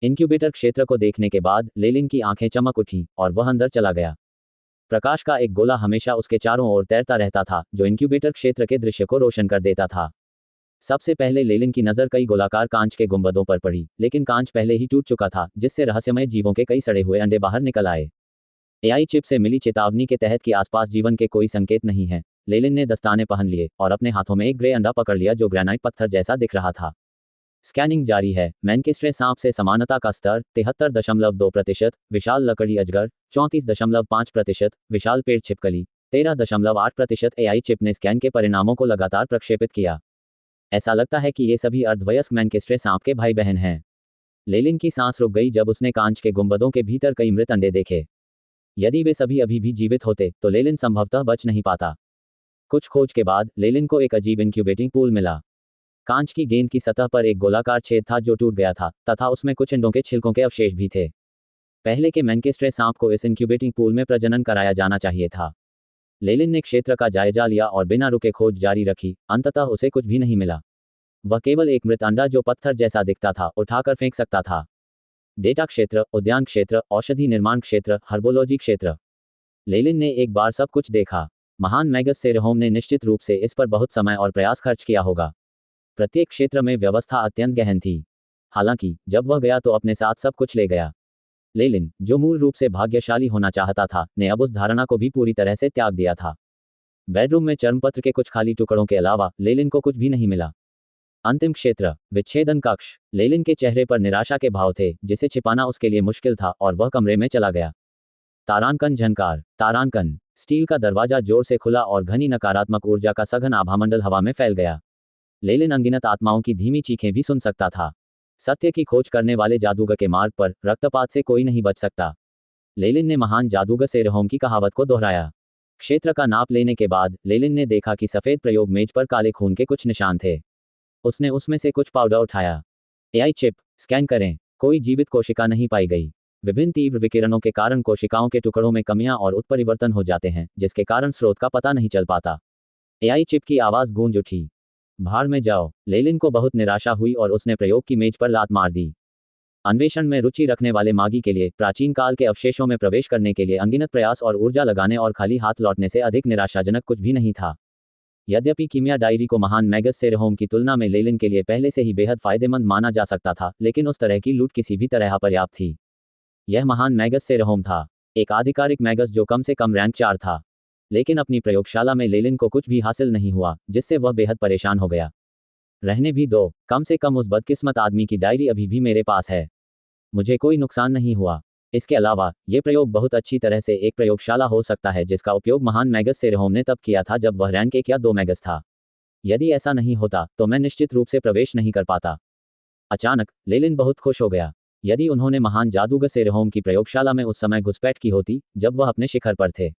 इंक्यूबेटर क्षेत्र को देखने के बाद लेलिन की आंखें चमक उठीं और वह अंदर चला गया। प्रकाश का एक गोला हमेशा उसके चारों ओर तैरता रहता था, जो इंक्यूबेटर क्षेत्र के दृश्य को रोशन कर देता था। सबसे पहले लेलिन की नज़र कई गोलाकार कांच के गुंबदों पर पड़ी, लेकिन कांच पहले ही टूट चुका था, जिससे रहस्यमय जीवों के कई सड़े हुए अंडे बाहर निकल आए। एआई चिप से मिली चेतावनी के तहत कि आसपास जीवन के कोई संकेत नहीं है, लेलिन ने दस्ताने पहन लिए और अपने हाथों में एक ग्रे अंडा पकड़ लिया जो ग्रेनाइट पत्थर जैसा दिख रहा था। स्कैनिंग जारी है। मैनकिस्ट्रे सांप से समानता का स्तर 73.2%, विशाल लकड़ी अजगर 34.5%, विशाल पेड़ छिपकली 13.8%। एआई चिप ने स्कैन के परिणामों को लगातार प्रक्षेपित किया। ऐसा लगता है कि ये सभी अर्धवयस्क मैनकिस्ट्रे सांप के भाई बहन हैं। लेलिन की सांस रुक गई जब उसने कांच के गुंबदों के भीतर कई मृत अंडे देखे। यदि वे सभी अभी भी जीवित होते तो लेलिन संभवतः बच नहीं पाता। कुछ खोज के बाद लेलिन को एक अजीब इंक्यूबेटिंग पूल मिला। कांच की गेंद की सतह पर एक गोलाकार छेद था जो टूट गया था, तथा उसमें कुछ अंडों के छिलकों के अवशेष भी थे। पहले के मैनकिस्ट्रे सांप को इस इंक्यूबेटिंग पूल में प्रजनन कराया जाना चाहिए था। लेलिन ने क्षेत्र का जायजा लिया और बिना रुके खोज जारी रखी। अंततः उसे कुछ भी नहीं मिला। वह केवल एक मृत अंडा जो पत्थर जैसा दिखता था उठाकर फेंक सकता था। डेटा क्षेत्र, उद्यान क्षेत्र, औषधि निर्माण क्षेत्र, हर्बोलॉजी क्षेत्र। लेलिन ने एक बार सब कुछ देखा। महान मैगस सेरहोम ने निश्चित रूप से इस पर बहुत समय और प्रयास खर्च किया होगा। प्रत्येक क्षेत्र में व्यवस्था अत्यंत गहन थी। हालांकि जब वह गया तो अपने साथ सब कुछ ले गया। लेलिन, जो मूल रूप से भाग्यशाली होना चाहता था, ने अब उस धारणा को भी पूरी तरह से त्याग दिया था। बेडरूम में चर्मपत्र के कुछ खाली टुकड़ों के अलावा लेलिन को कुछ भी नहीं मिला। अंतिम क्षेत्र, विच्छेदन कक्ष। लेलिन के चेहरे पर निराशा के भाव थे, जिसे छिपाना उसके लिए मुश्किल था, और वह कमरे में चला गया। तारांकन झनकार। तारांकन। स्टील का दरवाजा जोर से खुला और घनी नकारात्मक ऊर्जा का सघन आभामंडल हवा में फैल गया। लेलिन अनगिनत आत्माओं की धीमी चीखें भी सुन सकता था। सत्य की खोज करने वाले जादूगर के मार्ग पर रक्तपात से कोई नहीं बच सकता। लेलिन ने महान जादूगर सेरहोम की कहावत को दोहराया। क्षेत्र का नाप लेने के बाद लेलिन ने देखा कि सफेद प्रयोग मेज पर काले खून के कुछ निशान थे। उसने उसमें से कुछ पाउडर उठाया। एआई चिप, स्कैन करें। कोई जीवित कोशिका नहीं पाई गई। विभिन्न तीव्र विकिरणों के कारण कोशिकाओं के टुकड़ों में कमियां और उत्परिवर्तन हो जाते हैं, जिसके कारण स्रोत का पता नहीं चल पाता। एआई चिप की आवाज गूंज उठी। भाड़ में जाओ। लेलिन को बहुत निराशा हुई और उसने प्रयोग की मेज पर लात मार दी। अन्वेषण में रुचि रखने वाले मागी के लिए प्राचीन काल के अवशेषों में प्रवेश करने के लिए अनगिनत प्रयास और ऊर्जा लगाने और खाली हाथ लौटने से अधिक निराशाजनक कुछ भी नहीं था। यद्यपि कीमिया डायरी को महान मैगस सेरहोम की तुलना में लेलिन के लिए पहले से ही बेहद फायदेमंद माना जा सकता था, लेकिन उस तरह की लूट किसी भी तरह अपर्याप्त थी। यह महान मैगस सेरहोम था, एक आधिकारिक मैगस जो कम से कम रैंक 4 था। लेकिन अपनी प्रयोगशाला में लेलिन को कुछ भी हासिल नहीं हुआ, जिससे वह बेहद परेशान हो गया। रहने भी दो, कम से कम उस बदकिस्मत आदमी की डायरी अभी भी मेरे पास है। मुझे कोई नुकसान नहीं हुआ। इसके अलावा ये प्रयोग बहुत अच्छी तरह से एक प्रयोगशाला हो सकता है जिसका उपयोग महान मैगस सेरहोम ने तब किया था जब वह रैंक 1 या 2 मैगस था। यदि ऐसा नहीं होता तो मैं निश्चित रूप से प्रवेश नहीं कर पाता। अचानक लेलिन बहुत खुश हो गया। यदि उन्होंने महान जादूगर सेरहोम की प्रयोगशाला में उस समय घुसपैठ की होती जब वह अपने शिखर पर थे,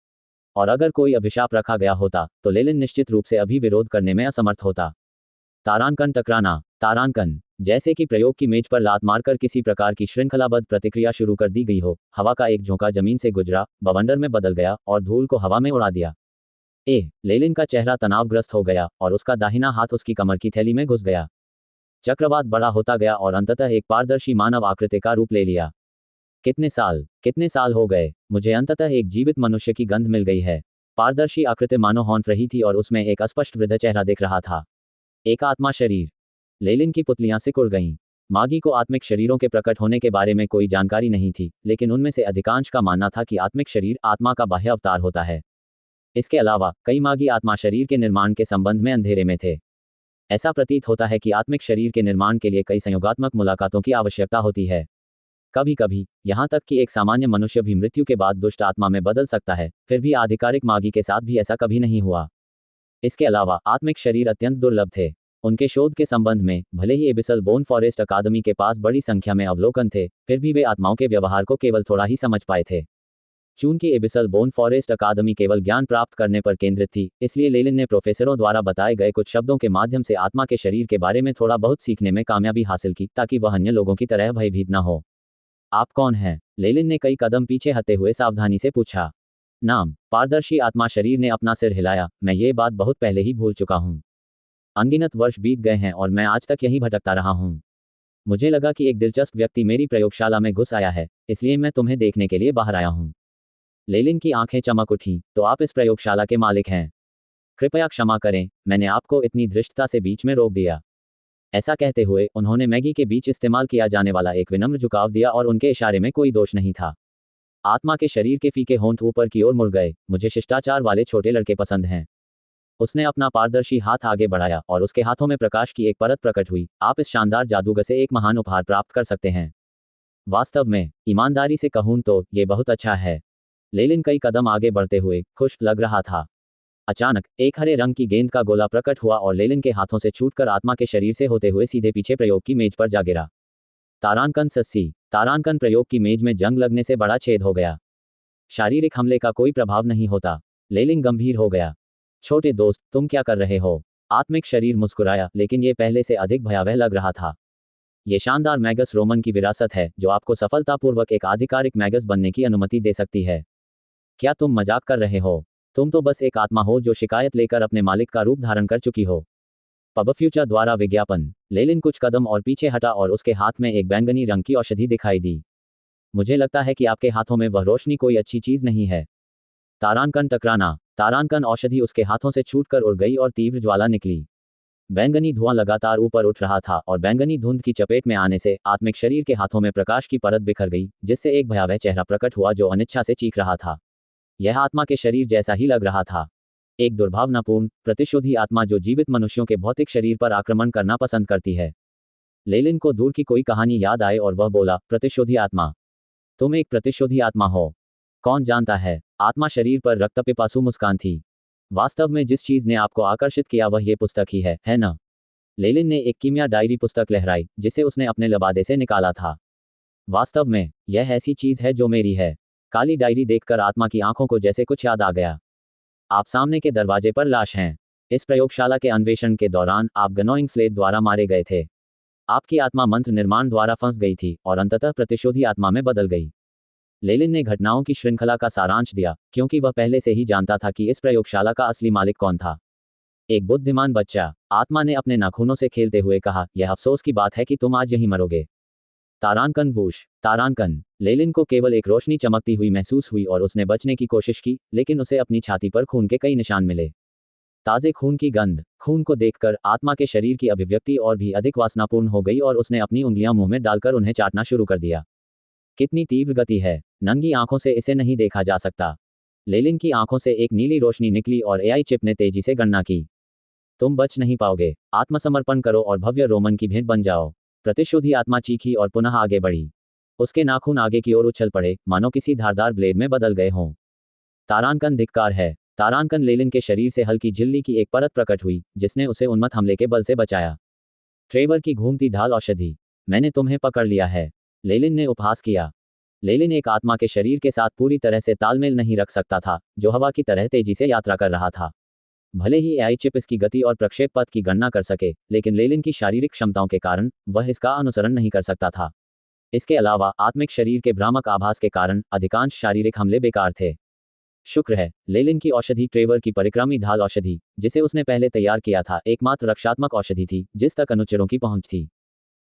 और अगर कोई अभिशाप रखा गया होता तो लेलिन निश्चित रूप से अभी विरोध करने में असमर्थ होता। तारांकन टकराना। तारांकन। जैसे कि प्रयोग की मेज पर लात मारकर किसी प्रकार की श्रृंखलाबद्ध प्रतिक्रिया शुरू कर दी गई हो, हवा का एक झोंका जमीन से गुजरा, बवंडर में बदल गया और धूल को हवा में उड़ा दिया। लेलिन का चेहरा तनावग्रस्त हो गया और उसका दाहिना हाथ उसकी कमर की थैली में घुस गया। चक्रवात बड़ा होता गया और अंततः एक पारदर्शी मानव आकृति का रूप ले लिया। कितने साल हो गए, मुझे अंततः एक जीवित मनुष्य की गंध मिल गई है। पारदर्शी आकृति मानो हौंफ रही थी और उसमें एक अस्पष्ट वृद्ध चेहरा दिख रहा था। एक आत्मा शरीर। लेलिन की पुतलियां सिकुड़ गईं। मागी को आत्मिक शरीरों के प्रकट होने के बारे में कोई जानकारी नहीं थी, लेकिन उनमें से अधिकांश का मानना था कि आत्मिक शरीर आत्मा का बाह्य अवतार होता है। इसके अलावा कई मागी आत्मा शरीर के निर्माण के संबंध में अंधेरे में थे। ऐसा प्रतीत होता है कि आत्मिक शरीर के निर्माण के लिए कई संयोगात्मक मुलाकातों की आवश्यकता होती है। कभी कभी यहाँ तक कि एक सामान्य मनुष्य भी मृत्यु के बाद दुष्ट आत्मा में बदल सकता है, फिर भी आधिकारिक मागी के साथ भी ऐसा कभी नहीं हुआ। इसके अलावा आत्मिक शरीर अत्यंत दुर्लभ थे। उनके शोध के संबंध में भले ही एबिसल बोन फॉरेस्ट अकादमी के पास बड़ी संख्या में अवलोकन थे, फिर भी वे आत्माओं के व्यवहार को केवल थोड़ा ही समझ पाए थे। चूंकि एबिसल बोन फॉरेस्ट अकादमी केवल ज्ञान प्राप्त करने पर केंद्रित थी, इसलिए लेलिन ने प्रोफेसरों द्वारा बताए गए कुछ शब्दों के माध्यम से आत्मा के शरीर के बारे में थोड़ा बहुत सीखने में कामयाबी हासिल की, ताकि वह अन्य लोगों की तरह भयभीत न हो। आप कौन हैं? लेलिन ने कई कदम पीछे हटते हुए सावधानी से पूछा। नाम। पारदर्शी आत्मा शरीर ने अपना सिर हिलाया। मैं ये बात बहुत पहले ही भूल चुका हूँ। अनगिनत वर्ष बीत गए हैं और मैं आज तक यहीं भटकता रहा हूँ। मुझे लगा कि एक दिलचस्प व्यक्ति मेरी प्रयोगशाला में घुस आया है, इसलिए मैं तुम्हें देखने के लिए बाहर आया हूँ। लेलिन की आंखें चमक उठीं। तो आप इस प्रयोगशाला के मालिक हैं? कृपया क्षमा करें, मैंने आपको इतनी धृष्टता से बीच में रोक दिया। ऐसा कहते हुए उन्होंने मैगी के बीच इस्तेमाल किया जाने वाला एक विनम्र झुकाव दिया और उनके इशारे में कोई दोष नहीं था। आत्मा के शरीर के फीके होंठ ऊपर की ओर मुड़ गए। मुझे शिष्टाचार वाले छोटे लड़के पसंद हैं। उसने अपना पारदर्शी हाथ आगे बढ़ाया और उसके हाथों में प्रकाश की एक परत प्रकट हुई। आप इस शानदार जादूगर से एक महान उपहार प्राप्त कर सकते हैं। वास्तव में, ईमानदारी से कहूं तो ये बहुत अच्छा है। लेलिन कई कदम आगे बढ़ते हुए खुश लग रहा था। अचानक एक हरे रंग की गेंद का गोला प्रकट हुआ और लेलिन के हाथों से छूटकर आत्मा के शरीर से होते हुए सीधे पीछे प्रयोग की मेज पर जा गिरा। तारांकन सस्सी। तारांकन प्रयोग की मेज में जंग लगने से बड़ा छेद हो गया। शारीरिक हमले का कोई प्रभाव नहीं होता। लेलिन गंभीर हो गया। छोटे दोस्त, तुम क्या कर रहे हो? आत्मिक शरीर मुस्कुराया, लेकिन ये पहले से अधिक भयावह लग रहा था। ये शानदार मैगस रोमन की विरासत है जो आपको सफलतापूर्वक एक आधिकारिक मैगस बनने की अनुमति दे सकती है। क्या तुम मजाक कर रहे हो? तुम तो बस एक आत्मा हो जो शिकायत लेकर अपने मालिक का रूप धारण कर चुकी हो। पबफ्यूचर द्वारा विज्ञापन। लेलिन कुछ कदम और पीछे हटा और उसके हाथ में एक बैंगनी रंग की औषधि दिखाई दी। मुझे लगता है कि आपके हाथों में वह रोशनी कोई अच्छी चीज नहीं है। तारांकन टकराना। तारांकन औषधि उसके हाथों से छूटकर उड़ गई और तीव्र ज्वाला निकली। बैंगनी धुआं लगातार ऊपर उठ रहा था और बैंगनी धुंध की चपेट में आने से आत्मिक शरीर के हाथों में प्रकाश की परत बिखर गई, जिससे एक भयावह चेहरा प्रकट हुआ जो अनिच्छा से चीख रहा था। यह आत्मा के शरीर जैसा ही लग रहा था, एक दुर्भावनापूर्ण प्रतिशोधी आत्मा जो जीवित मनुष्यों के भौतिक शरीर पर आक्रमण करना पसंद करती है। लेलिन को दूर की कोई कहानी याद आए और वह बोला, प्रतिशोधी आत्मा? तुम एक प्रतिशोधी आत्मा हो? कौन जानता है? आत्मा शरीर पर रक्तपिपासु मुस्कान थी। वास्तव में जिस चीज ने आपको आकर्षित किया वह ये पुस्तक ही है ना? लेलिन ने एक कीमिया डायरी पुस्तक लहराई जिसे उसने अपने लबादे से निकाला था। वास्तव में यह ऐसी चीज है जो मेरी है। काली डायरी देखकर आत्मा की आंखों को जैसे कुछ याद आ गया। आप सामने के दरवाजे पर लाश हैं। इस प्रयोगशाला के अन्वेषण के दौरान आप गनोइंग स्लेट द्वारा मारे गए थे। आपकी आत्मा मंत्र निर्माण द्वारा फंस गई थी और अंततः प्रतिशोधी आत्मा में बदल गई। लेलिन ने घटनाओं की श्रृंखला का सारांश दिया, क्योंकि वह पहले से ही जानता था कि इस प्रयोगशाला का असली मालिक कौन था। एक बुद्धिमान बच्चा, आत्मा ने अपने नाखूनों से खेलते हुए कहा, यह अफसोस की बात है कि तुम आज यहीं मरोगे। तारांकन वूश, तारांकन। लेलिन को केवल एक रोशनी चमकती हुई महसूस हुई और उसने बचने की कोशिश की, लेकिन उसे अपनी छाती पर खून के कई निशान मिले। ताजे खून की गंध। खून को देखकर आत्मा के शरीर की अभिव्यक्ति और भी अधिक वासनापूर्ण हो गई और उसने अपनी उंगलियां मुंह में डालकर उन्हें चाटना शुरू कर दिया। कितनी तीव्र गति है! नंगी आंखों से इसे नहीं देखा जा सकता। लेलिन की आंखों से एक नीली रोशनी निकली और एआई चिप ने तेजी से गणना की। तुम बच नहीं पाओगे। आत्मसमर्पण करो और भव्य रोमन की भेंट बन जाओ। प्रतिशोधी आत्मा चीखी और पुनः आगे बढ़ी। उसके नाखून आगे की ओर उछल पड़े, मानो किसी धारदार ब्लेड में बदल गए हों। तारांकन धिक्कार है। तारांकन। लेलिन के शरीर से हल्की झिल्ली की एक परत प्रकट हुई, जिसने उसे उन्मत्त हमले के बल से बचाया। ट्रेवर की घूमती ढाल औषधि। मैंने तुम्हें पकड़ लिया है, लेलिन ने उपहास किया। लेलिन एक आत्मा के शरीर के साथ पूरी तरह से तालमेल नहीं रख सकता था, जो हवा की तरह तेजी से यात्रा कर रहा था। भले ही एआई चिप इसकी गति और प्रक्षेप पथ की गणना कर सके, लेकिन लेलिन की शारीरिक क्षमताओं के कारण वह इसका अनुसरण नहीं कर सकता था। इसके अलावा आत्मिक शरीर के भ्रामक आभास के कारण अधिकांश शारीरिक हमले बेकार थे। शुक्र है, लेलिन की औषधि ट्रेवर की परिक्रामी ढाल औषधि, जिसे उसने पहले तैयार किया था, एकमात्र रक्षात्मक औषधि थी जिस तक अनुचरों की पहुंच थी।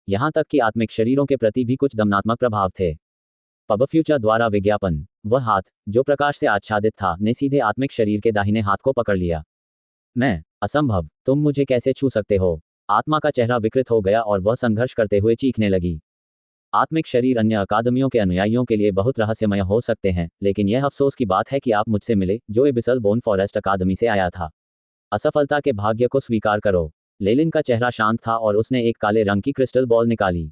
यहां तक कि आत्मिक शरीरों के प्रति भी कुछ दमनात्मक प्रभाव थे। पबफ्यूचा द्वारा विज्ञापन। वह हाथ, जो प्रकाश से आच्छादित था, ने सीधे आत्मिक शरीर के दाहिने हाथ को पकड़ लिया। मैं, असंभव, तुम मुझे कैसे छू सकते हो? आत्मा का चेहरा विकृत हो गया और वह संघर्ष करते हुए चीखने लगी। आत्मिक शरीर अन्य अकादमियों के अनुयायियों के लिए बहुत रहस्यमय हो सकते हैं, लेकिन यह अफसोस की बात है कि आप मुझसे मिले, जो एबिसल बोन फॉरेस्ट अकादमी से आया था। असफलता के भाग्य को स्वीकार करो। लेलिन का चेहरा शांत था और उसने एक काले रंग की क्रिस्टल बॉल निकाली।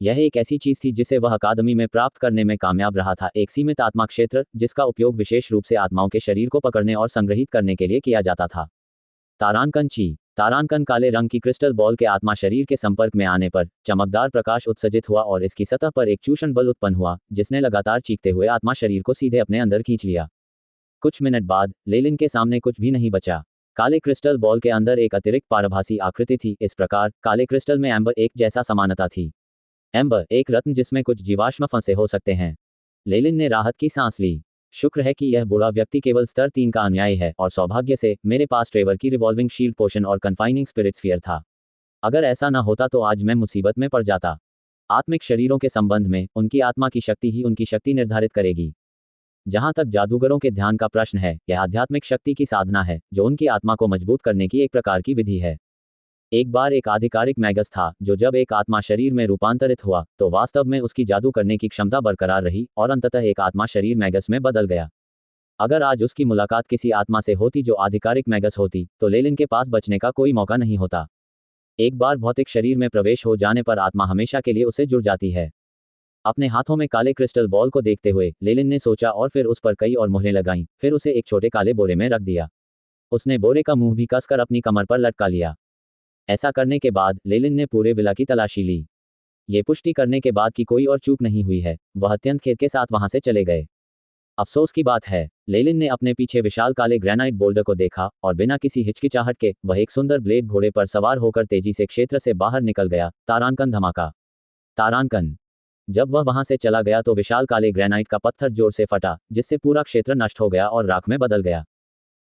यह एक ऐसी चीज थी जिसे वह अकादमी में प्राप्त करने में कामयाब रहा था, एक सीमित आत्मा क्षेत्र, जिसका उपयोग विशेष रूप से आत्माओं के शरीर को पकड़ने और संग्रहित करने के लिए किया जाता था। तारांकन ची। तारांकन काले रंग की क्रिस्टल बॉल के आत्मा शरीर के संपर्क में आने पर चमकदार प्रकाश उत्सर्जित हुआ और इसकी सतह पर एक चूषण बल उत्पन्न हुआ, जिसने लगातार चीखते हुए आत्मा शरीर को सीधे अपने अंदर खींच लिया। कुछ मिनट बाद लेलिन के सामने कुछ भी नहीं बचा। काले क्रिस्टल बॉल के अंदर एक अतिरिक्त पारभासी आकृति थी। इस प्रकार काले क्रिस्टल में एम्बर एक जैसा समानता थी। एम्बर, एक रत्न जिसमें कुछ जीवाश्म फंसे हो सकते हैं। लेलिन ने राहत की सांस ली। शुक्र है कि यह बुरा व्यक्ति केवल स्तर 3 का अनुयायी है और सौभाग्य से मेरे पास ट्रेवर की रिवॉल्विंग शील्ड पोशन और कन्फाइनिंग स्पिरिट स्फीयर था। अगर ऐसा न होता तो आज मैं मुसीबत में पड़ जाता। आत्मिक शरीरों के संबंध में उनकी आत्मा की शक्ति ही उनकी शक्ति निर्धारित करेगी। जहां तक जादूगरों के ध्यान का प्रश्न है, यह आध्यात्मिक शक्ति की साधना है, जो उनकी आत्मा को मजबूत करने की एक प्रकार की विधि है। एक बार एक आधिकारिक मैगस था, जो जब एक आत्मा शरीर में रूपांतरित हुआ, तो वास्तव में उसकी जादू करने की क्षमता बरकरार रही और अंततः एक आत्मा शरीर मैगस में बदल गया। अगर आज उसकी मुलाकात किसी आत्मा से होती जो आधिकारिक मैगस होती, तो लेलिन के पास बचने का कोई मौका नहीं होता। एक बार भौतिक शरीर में प्रवेश हो जाने पर आत्मा हमेशा के लिए उसे जुड़ जाती है। अपने हाथों में काले क्रिस्टल बॉल को देखते हुए लेलिन ने सोचा और फिर उस पर कई और मुहरें लगाईं, फिर उसे एक छोटे काले बोरे में रख दिया। उसने बोरे का मुंह भी कसकर अपनी कमर पर लटका लिया। ऐसा करने के बाद लेलिन ने पूरे विला की तलाशी ली। ये पुष्टि करने के बाद कि कोई और चूक नहीं हुई है, वह अत्यंत खेद के साथ वहां से चले गए। अफसोस की बात है, लेलिन ने अपने पीछे विशाल काले ग्रेनाइट बोल्डर को देखा और बिना किसी हिचकिचाहट के वह एक सुंदर ब्लेड घोड़े पर सवार होकर तेजी से क्षेत्र से बाहर निकल गया। तारांकन धमाका। तारांकन। जब वह वहां से चला गया तो विशाल काले ग्रेनाइट का पत्थर जोर से फटा, जिससे पूरा क्षेत्र नष्ट हो गया और राख में बदल गया।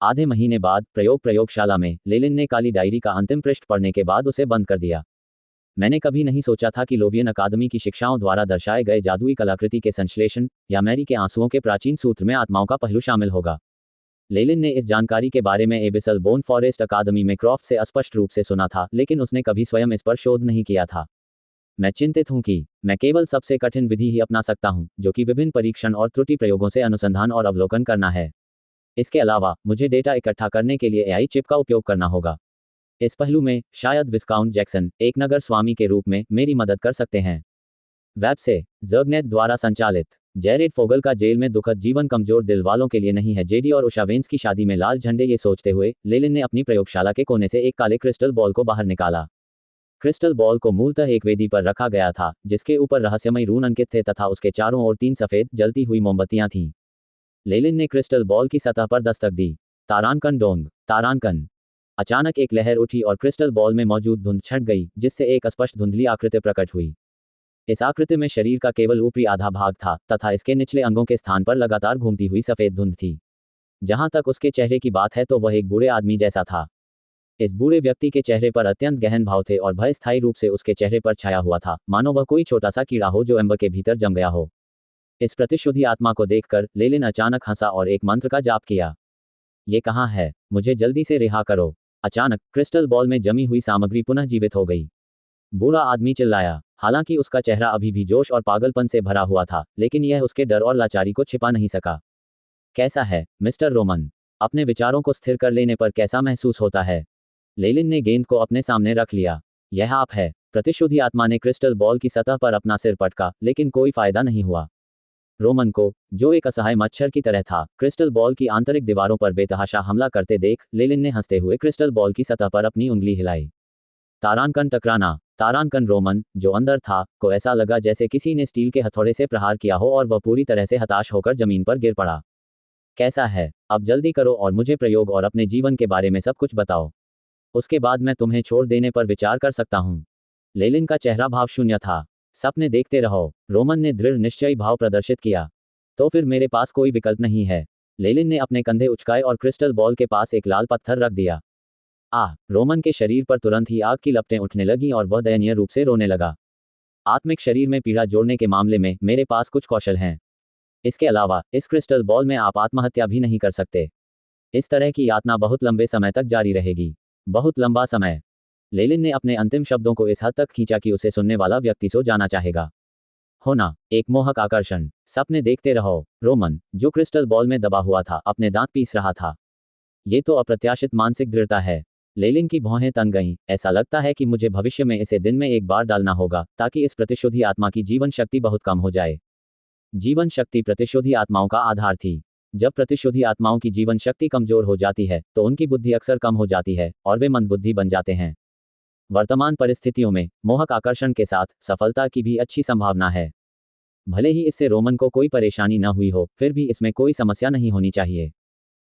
आधे महीने बाद प्रयोगशाला में लेलिन ने काली डायरी का अंतिम पृष्ठ पढ़ने के बाद उसे बंद कर दिया। मैंने कभी नहीं सोचा था कि लोवियन अकादमी की शिक्षाओं द्वारा दर्शाए गए जादुई कलाकृति के संश्लेषण या मैरी के आंसुओं के प्राचीन सूत्र में आत्माओं का पहलू शामिल होगा। लेलिन ने इस जानकारी के बारे में एबिसल बोन फॉरेस्ट अकादमी में क्रॉफ्ट से स्पष्ट रूप से सुना था, लेकिन उसने कभी स्वयं इस पर शोध नहीं किया था। मैं चिंतित हूं कि मैं केवल सबसे कठिन विधि ही अपना सकता हूं, जो कि विभिन्न परीक्षण और त्रुटि प्रयोगों से अनुसंधान और अवलोकन करना है। इसके अलावा मुझे डेटा इकट्ठा करने के लिए एआई चिप का उपयोग करना होगा। इस पहलू में शायद विस्काउंट जैक्सन एक नगर स्वामी के रूप में मेरी मदद कर सकते हैं। वेब से जर्गनेट द्वारा संचालित। जेरेड फोगल का जेल में दुखद जीवन कमजोर दिल वालों के लिए नहीं है। जेडी और उषा वेंस की शादी में लाल झंडे। ये सोचते हुए लेलिन ने अपनी प्रयोगशाला के कोने से एक काले क्रिस्टल बॉल को बाहर निकाला। क्रिस्टल बॉल को मूलतः एक वेदी पर रखा गया था, जिसके ऊपर रहस्यमय रून अंकित थे तथा उसके चारों ओर 3 सफेद जलती हुई मोमबत्तियां थीं। लेलिन ने क्रिस्टल बॉल की सतह पर दस्तक दी। तारांकन डोंग, तारांकन। अचानक एक लहर उठी और क्रिस्टल बॉल में मौजूद धुंध छट गई, जिससे एक स्पष्ट धुंधली आकृति प्रकट हुई। इस आकृति में शरीर का केवल ऊपरी आधा भाग था तथा इसके निचले अंगों के स्थान पर लगातार घूमती हुई सफेद धुंध थी। जहां तक उसके चेहरे की बात है तो वह एक बूढ़े आदमी जैसा था। इस बूढ़े व्यक्ति के चेहरे पर अत्यंत गहन भाव थे और भय स्थायी रूप से उसके चेहरे पर छाया हुआ था, मानो वह कोई छोटा सा कीड़ा हो जो एम्बर के भीतर जम गया हो। इस प्रतिशोधी आत्मा को देखकर लेलिन अचानक हंसा और एक मंत्र का जाप किया। ये कहाँ है? मुझे जल्दी से रिहा करो। अचानक क्रिस्टल बॉल में जमी हुई सामग्री पुनः जीवित हो गई। बूढ़ा आदमी चिल्लाया। हालांकि उसका चेहरा अभी भी जोश और पागलपन से भरा हुआ था, लेकिन यह उसके डर और लाचारी को छिपा नहीं सका। कैसा है, मिस्टर रोमन? अपने विचारों को स्थिर कर लेने पर कैसा महसूस होता है? लेलिन ने गेंद को अपने सामने रख लिया। यह आप है। प्रतिशोधी आत्मा ने क्रिस्टल बॉल की सतह पर अपना सिर पटका, लेकिन कोई फायदा नहीं हुआ। रोमन को, जो एक असहाय मच्छर की तरह था, क्रिस्टल बॉल की आंतरिक दीवारों पर बेतहाशा हमला करते देख लेलिन ने हंसते हुए क्रिस्टल बॉल की सतह पर अपनी उंगली हिलाई। तारांकन टकराना। तारांकन रोमन, जो अंदर था, को ऐसा लगा जैसे किसी ने स्टील के हथौड़े से प्रहार किया हो और वह पूरी तरह से हताश होकर जमीन पर गिर पड़ा। कैसा है? अब जल्दी करो और मुझे प्रयोग और अपने जीवन के बारे में सब कुछ बताओ। उसके बाद मैं तुम्हें छोड़ देने पर विचार कर सकता हूँ। लेलिन का चेहरा भावशून्य था। सपने देखते रहो, रोमन ने दृढ़ निश्चयी भाव प्रदर्शित किया। तो फिर मेरे पास कोई विकल्प नहीं है। लेलिन ने अपने कंधे उचकाए और क्रिस्टल बॉल के पास एक लाल पत्थर रख दिया। रोमन के शरीर पर तुरंत ही आग की लपटें उठने लगीं और वह दयनीय रूप से रोने लगा। आत्मिक शरीर में पीड़ा जोड़ने के मामले में मेरे पास कुछ कौशल हैं। इसके अलावा इस क्रिस्टल बॉल में आप आत्महत्या भी नहीं कर सकते। इस तरह की यातना बहुत लंबे समय तक जारी रहेगी। बहुत लंबा समय। लेलिन ने अपने अंतिम शब्दों को इस हद तक खींचा कि उसे सुनने वाला व्यक्ति सो जाना चाहेगा। होना एक मोहक आकर्षण। सपने देखते रहो। रोमन, जो क्रिस्टल बॉल में दबा हुआ था, अपने दांत पीस रहा था। ये तो अप्रत्याशित मानसिक दृढ़ता है। लेलिन की भौहें तन गईं। ऐसा लगता है कि मुझे भविष्य में इसे दिन में एक बार डालना होगा, ताकि इस प्रतिशोधी आत्मा की जीवन शक्ति बहुत कम हो जाए। जीवन शक्ति प्रतिशोधी आत्माओं का आधार थी। जब प्रतिशोधी आत्माओं की जीवन शक्ति कमजोर हो जाती है, तो उनकी बुद्धि अक्सर कम हो जाती है और वे मंदबुद्धि बन जाते हैं। वर्तमान परिस्थितियों में मोहक आकर्षण के साथ सफलता की भी अच्छी संभावना है। भले ही इससे रोमन को कोई परेशानी न हुई हो, फिर भी इसमें कोई समस्या नहीं होनी चाहिए।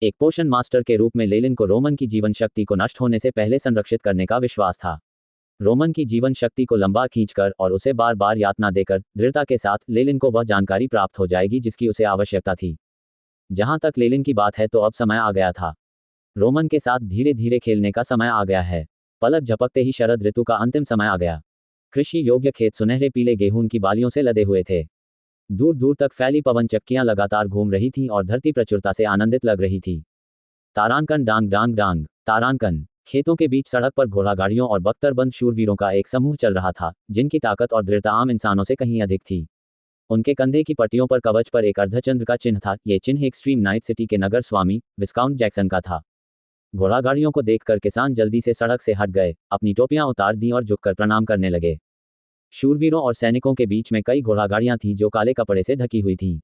एक पोषण मास्टर के रूप में लेलिन को रोमन की जीवन शक्ति को नष्ट होने से पहले संरक्षित करने का विश्वास था। रोमन की जीवन शक्ति को लंबा खींचकर और उसे बार बार यातना देकर दृढ़ता के साथ लेलिन को वह जानकारी प्राप्त हो जाएगी जिसकी उसे आवश्यकता थी। जहां तक लेलिन की बात है तो अब समय आ गया था। रोमन के साथ धीरे धीरे खेलने का समय आ गया है। पलक झपकते ही शरद ऋतु का अंतिम समय आ गया। कृषि योग्य खेत सुनहरे पीले गेहूं की बालियों से लदे हुए थे। दूर दूर तक फैली पवन चक्कियां लगातार घूम रही थीं और धरती प्रचुरता से आनंदित लग रही थी। तारांकन डांग डांग डांग। तारांकन। खेतों के बीच सड़क पर घोड़ागाड़ियों और बख्तरबंद शूरवीरों का एक समूह चल रहा था, जिनकी ताकत और दृढ़ता आम इंसानों से कहीं अधिक थी। उनके कंधे की पट्टियों पर कवच पर एक अर्धचंद्र का चिन्ह था। यह चिन्ह एक्सट्रीम नाइट सिटी के नगर स्वामी विस्काउंट जैक्सन का था। घोड़ागाड़ियों को देखकर किसान जल्दी से सड़क से हट गए, अपनी टोपियां उतार दी और झुककर प्रणाम करने लगे। शूरवीरों और सैनिकों के बीच में कई घोड़ागाड़ियां थीं जो काले कपड़े से ढकी हुई थीं।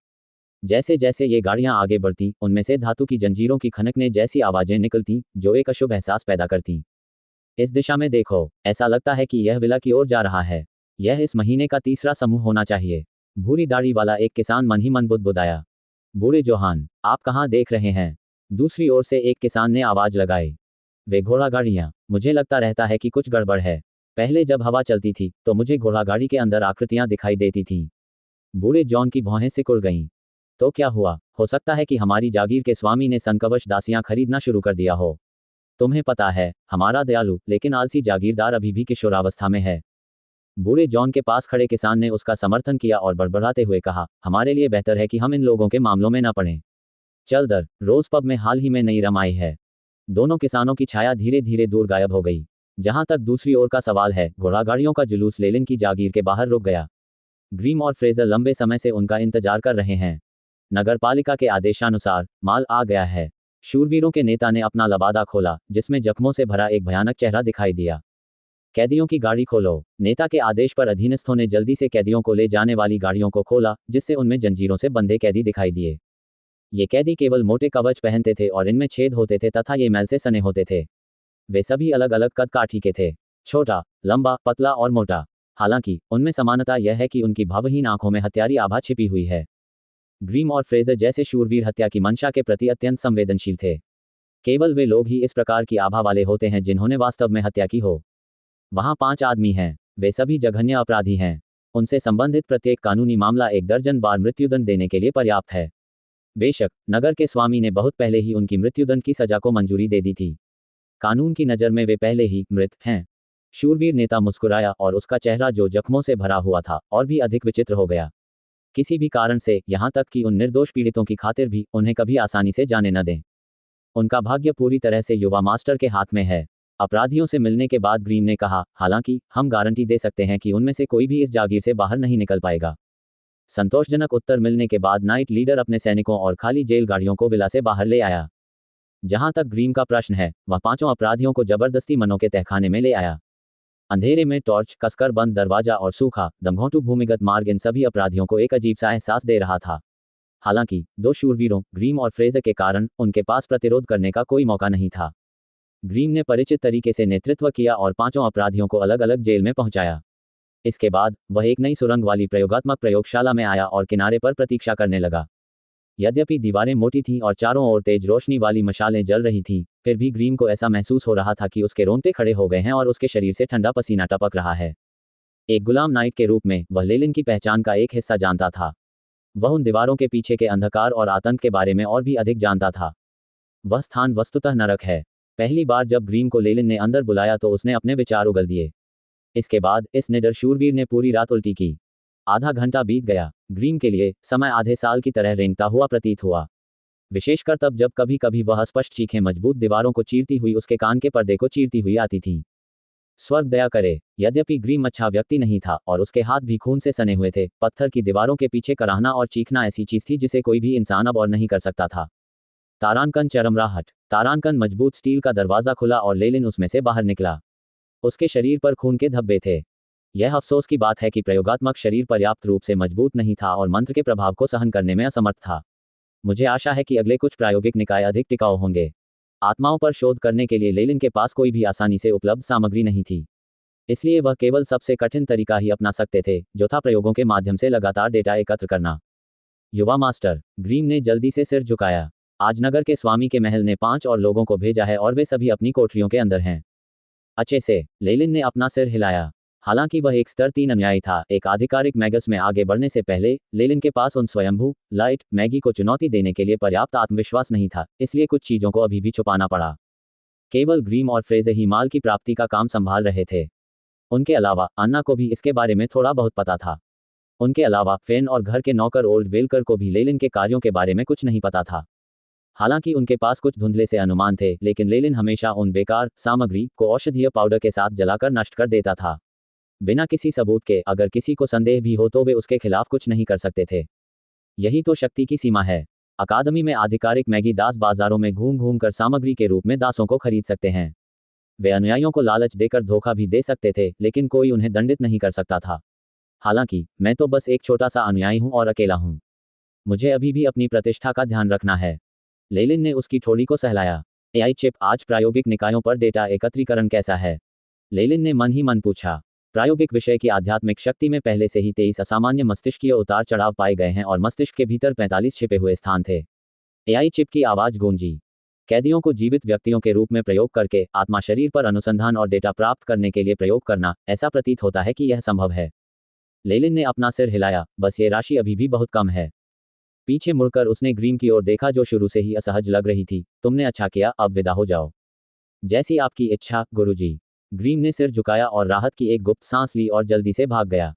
जैसे जैसे ये गाड़ियां आगे बढ़तीं, उनमें से धातु की जंजीरों की खनकने जैसी आवाजें निकलतीं, जो एक अशुभ एहसास पैदा करतीं। इस दिशा में देखो, ऐसा लगता है कि यह विला की ओर जा रहा है। यह इस महीने का तीसरा समूह होना चाहिए। भूरी दाढ़ी वाला एक किसान मन ही मन बुदबुदाया। बूढ़े जोहान, आप कहाँ देख रहे हैं? दूसरी ओर से एक किसान ने आवाज लगाई। वे घोड़ागाड़ियां। मुझे लगता रहता है कि कुछ गड़बड़ है। पहले जब हवा चलती थी तो मुझे घोड़ागाड़ी के अंदर आकृतियां दिखाई देती थीं। बूढ़े जॉन की भौहें सिकुड़ गईं। तो क्या हुआ? हो सकता है कि हमारी जागीर के स्वामी ने संकवश दासियां खरीदना शुरू कर दिया हो। तुम्हें पता है, हमारा दयालु लेकिन आलसी जागीरदार अभी भी किशोरावस्था में है। बूढ़े जॉन के पास खड़े किसान ने उसका समर्थन किया और बड़बड़ाते हुए कहा, हमारे लिए बेहतर है कि हम इन लोगों के मामलों में न पड़ें। चल दर रोज पब में हाल ही में नई रमाई है। दोनों किसानों की छाया धीरे धीरे दूर गायब हो गई। जहां तक दूसरी ओर का सवाल है, घोड़ागाड़ियों का जुलूस लेलिन की जागीर के बाहर रुक गया। ग्रीम और फ्रेजर लंबे समय से उनका इंतजार कर रहे हैं। नगरपालिका के आदेशानुसार माल आ गया है। शूरवीरों के नेता ने अपना लबादा खोला, जिसमें जख्मों से भरा एक भयानक चेहरा दिखाई दिया। कैदियों की गाड़ी खोलो। नेता के आदेश पर अधीनस्थों ने जल्दी से कैदियों को ले जाने वाली गाड़ियों को खोला, जिससे उनमें जंजीरों से बंधे कैदी दिखाई दिए। ये कैदी केवल मोटे कवच पहनते थे और इनमें छेद होते थे तथा ये मैल से सने होते थे। वे सभी अलग अलग कद काठी के थे, छोटा, लंबा, पतला और मोटा। हालांकि उनमें समानता यह है कि उनकी भावहीन आंखों में हत्यारी आभा छिपी हुई है। ग्रीम और फ्रेजर जैसे शूरवीर हत्या की मंशा के प्रति अत्यंत संवेदनशील थे। केवल वे लोग ही इस प्रकार की आभा वाले होते हैं जिन्होंने वास्तव में हत्या की हो। वहां 5 आदमी हैं। वे सभी जघन्य अपराधी हैं। उनसे संबंधित प्रत्येक कानूनी मामला 1 दर्जन बार मृत्युदंड देने के लिए पर्याप्त है। बेशक नगर के स्वामी ने बहुत पहले ही उनकी मृत्युदंड की सजा को मंजूरी दे दी थी। कानून की नज़र में वे पहले ही मृत हैं। शूरवीर नेता मुस्कुराया और उसका चेहरा जो जख्मों से भरा हुआ था और भी अधिक विचित्र हो गया। किसी भी कारण से, यहाँ तक कि उन निर्दोष पीड़ितों की खातिर भी, उन्हें कभी आसानी से जाने न दें। उनका भाग्य पूरी तरह से युवा मास्टर के हाथ में है। अपराधियों से मिलने के बाद ग्रीम ने कहा, हालांकि हम गारंटी दे सकते हैं कि उनमें से कोई भी इस जागीर से बाहर नहीं निकल पाएगा। संतोषजनक उत्तर मिलने के बाद नाइट लीडर अपने सैनिकों और खाली जेल गाड़ियों को विला से बाहर ले आया। जहां तक ग्रीम का प्रश्न है, वह 5 अपराधियों को जबरदस्ती मनों के तहखाने में ले आया। अंधेरे में टॉर्च, कसकर बंद दरवाजा और सूखा, दमघोंटू भूमिगत मार्ग इन सभी अपराधियों को एक अजीब सा एहसास दे रहा था। हालांकि 2 शूरवीरों, ग्रीम और फ्रेजर के कारण उनके पास प्रतिरोध करने का कोई मौका नहीं था। ग्रीम ने परिचित तरीके से नेतृत्व किया और 5 अपराधियों को अलग अलग जेल में पहुंचाया। इसके बाद वह एक नई सुरंग वाली प्रयोगात्मक प्रयोगशाला में आया और किनारे पर प्रतीक्षा करने लगा। यद्यपि दीवारें मोटी थीं और चारों ओर तेज रोशनी वाली मशालें जल रही थीं, फिर भी ग्रीम को ऐसा महसूस हो रहा था कि उसके रोंगटे खड़े हो गए हैं और उसके शरीर से ठंडा पसीना टपक रहा है। एक गुलाम नाइट के रूप में वह लेलिन की पहचान का एक हिस्सा जानता था। वह उन दीवारों के पीछे के अंधकार और आतंक के बारे में और भी अधिक जानता था। वह स्थान वस्तुतः नरक है। पहली बार जब ग्रीम को लेलिन ने अंदर बुलाया तो उसने अपने विचार उगल दिए। इसके बाद इस निडर शूरवीर ने पूरी रात उल्टी की। आधा घंटा बीत गया। ग्रीम के लिए समय आधे साल की तरह रेंगता हुआ प्रतीत हुआ, विशेषकर तब जब कभी कभी वह स्पष्ट चीखें मजबूत दीवारों को चीरती हुई उसके कान के पर्दे को चीरती हुई आती थीं। स्वर्ग दया करे। यद्यपि ग्रीम अच्छा व्यक्ति नहीं था और उसके हाथ भी खून से सने हुए थे, पत्थर की दीवारों के पीछे कराहना और चीखना ऐसी चीज थी जिसे कोई भी इंसान अब और नहीं कर सकता था। तारानकन चरमराहट। तारानकन मजबूत स्टील का दरवाजा खुला और लेलिन उसमें से बाहर निकला। उसके शरीर पर खून के धब्बे थे। यह अफसोस की बात है कि प्रयोगात्मक शरीर पर्याप्त रूप से मजबूत नहीं था और मंत्र के प्रभाव को सहन करने में असमर्थ था। मुझे आशा है कि अगले कुछ प्रायोगिक निकाय अधिक टिकाऊ होंगे। आत्माओं पर शोध करने के लिए लेलिन के पास कोई भी आसानी से उपलब्ध सामग्री नहीं थी, इसलिए वह केवल सबसे कठिन तरीका ही अपना सकते थे, जो था प्रयोगों के माध्यम से लगातार डेटा एकत्र करना। युवा मास्टर। ग्रीम ने जल्दी से सिर झुकाया। आज नगर के स्वामी के महल ने 5 और लोगों को भेजा है और वे सभी अपनी कोठरियों के अंदर हैं। अच्छे से। लेलिन ने अपना सिर हिलाया। हालांकि वह एक स्तर 3 अनुयायी था, एक आधिकारिक मैगस में आगे बढ़ने से पहले लेलिन के पास उन स्वयंभू लाइट मैगी को चुनौती देने के लिए पर्याप्त आत्मविश्वास नहीं था, इसलिए कुछ चीजों को अभी भी छुपाना पड़ा। केवल ग्रीम और फ्रेजर ही माल की प्राप्ति का काम संभाल रहे थे। उनके अलावा अन्ना को भी इसके बारे में थोड़ा बहुत पता था। उनके अलावा फेन और घर के नौकर ओल्ड वेलकर को भी लेलिन के कार्यों के बारे में कुछ नहीं पता था। हालांकि उनके पास कुछ धुंधले से अनुमान थे, लेकिन लेलिन हमेशा उन बेकार सामग्री को औषधीय पाउडर के साथ जलाकर नष्ट कर देता था, बिना किसी सबूत के। अगर किसी को संदेह भी हो तो वे उसके खिलाफ कुछ नहीं कर सकते थे। यही तो शक्ति की सीमा है। अकादमी में आधिकारिक मैगी दास बाजारों में घूम घूम कर सामग्री के रूप में दासों को खरीद सकते हैं। वे अनुयायियों को लालच देकर धोखा भी दे सकते थे, लेकिन कोई उन्हें दंडित नहीं कर सकता था। हालांकि मैं तो बस एक छोटा सा अनुयायी हूं और अकेला हूं। मुझे अभी भी अपनी प्रतिष्ठा का ध्यान रखना है। लेलिन ने उसकी ठोड़ी को सहलाया। एआई चिप, आज प्रायोगिक निकायों पर डेटा एकत्रीकरण कैसा है? लेलिन ने मन ही मन पूछा। प्रायोगिक विषय की आध्यात्मिक शक्ति में पहले से ही 23 असामान्य मस्तिष्कीय उतार चढ़ाव पाए गए हैं और मस्तिष्क के भीतर 45 छिपे हुए स्थान थे। एआई चिप की आवाज गूंजी। कैदियों को जीवित व्यक्तियों के रूप में प्रयोग करके आत्मा शरीर पर अनुसंधान और डेटा प्राप्त करने के लिए प्रयोग करना, ऐसा प्रतीत होता है कि यह संभव है। लेलिन ने अपना सिर हिलाया। बस ये राशि अभी भी बहुत कम है। पीछे मुड़कर उसने ग्रीम की ओर देखा जो शुरू से ही असहज लग रही थी। तुमने अच्छा किया, अब विदा हो जाओ। जैसी आपकी इच्छा गुरुजी। ग्रीम ने सिर झुकाया और राहत की एक गुप्त सांस ली और जल्दी से भाग गया।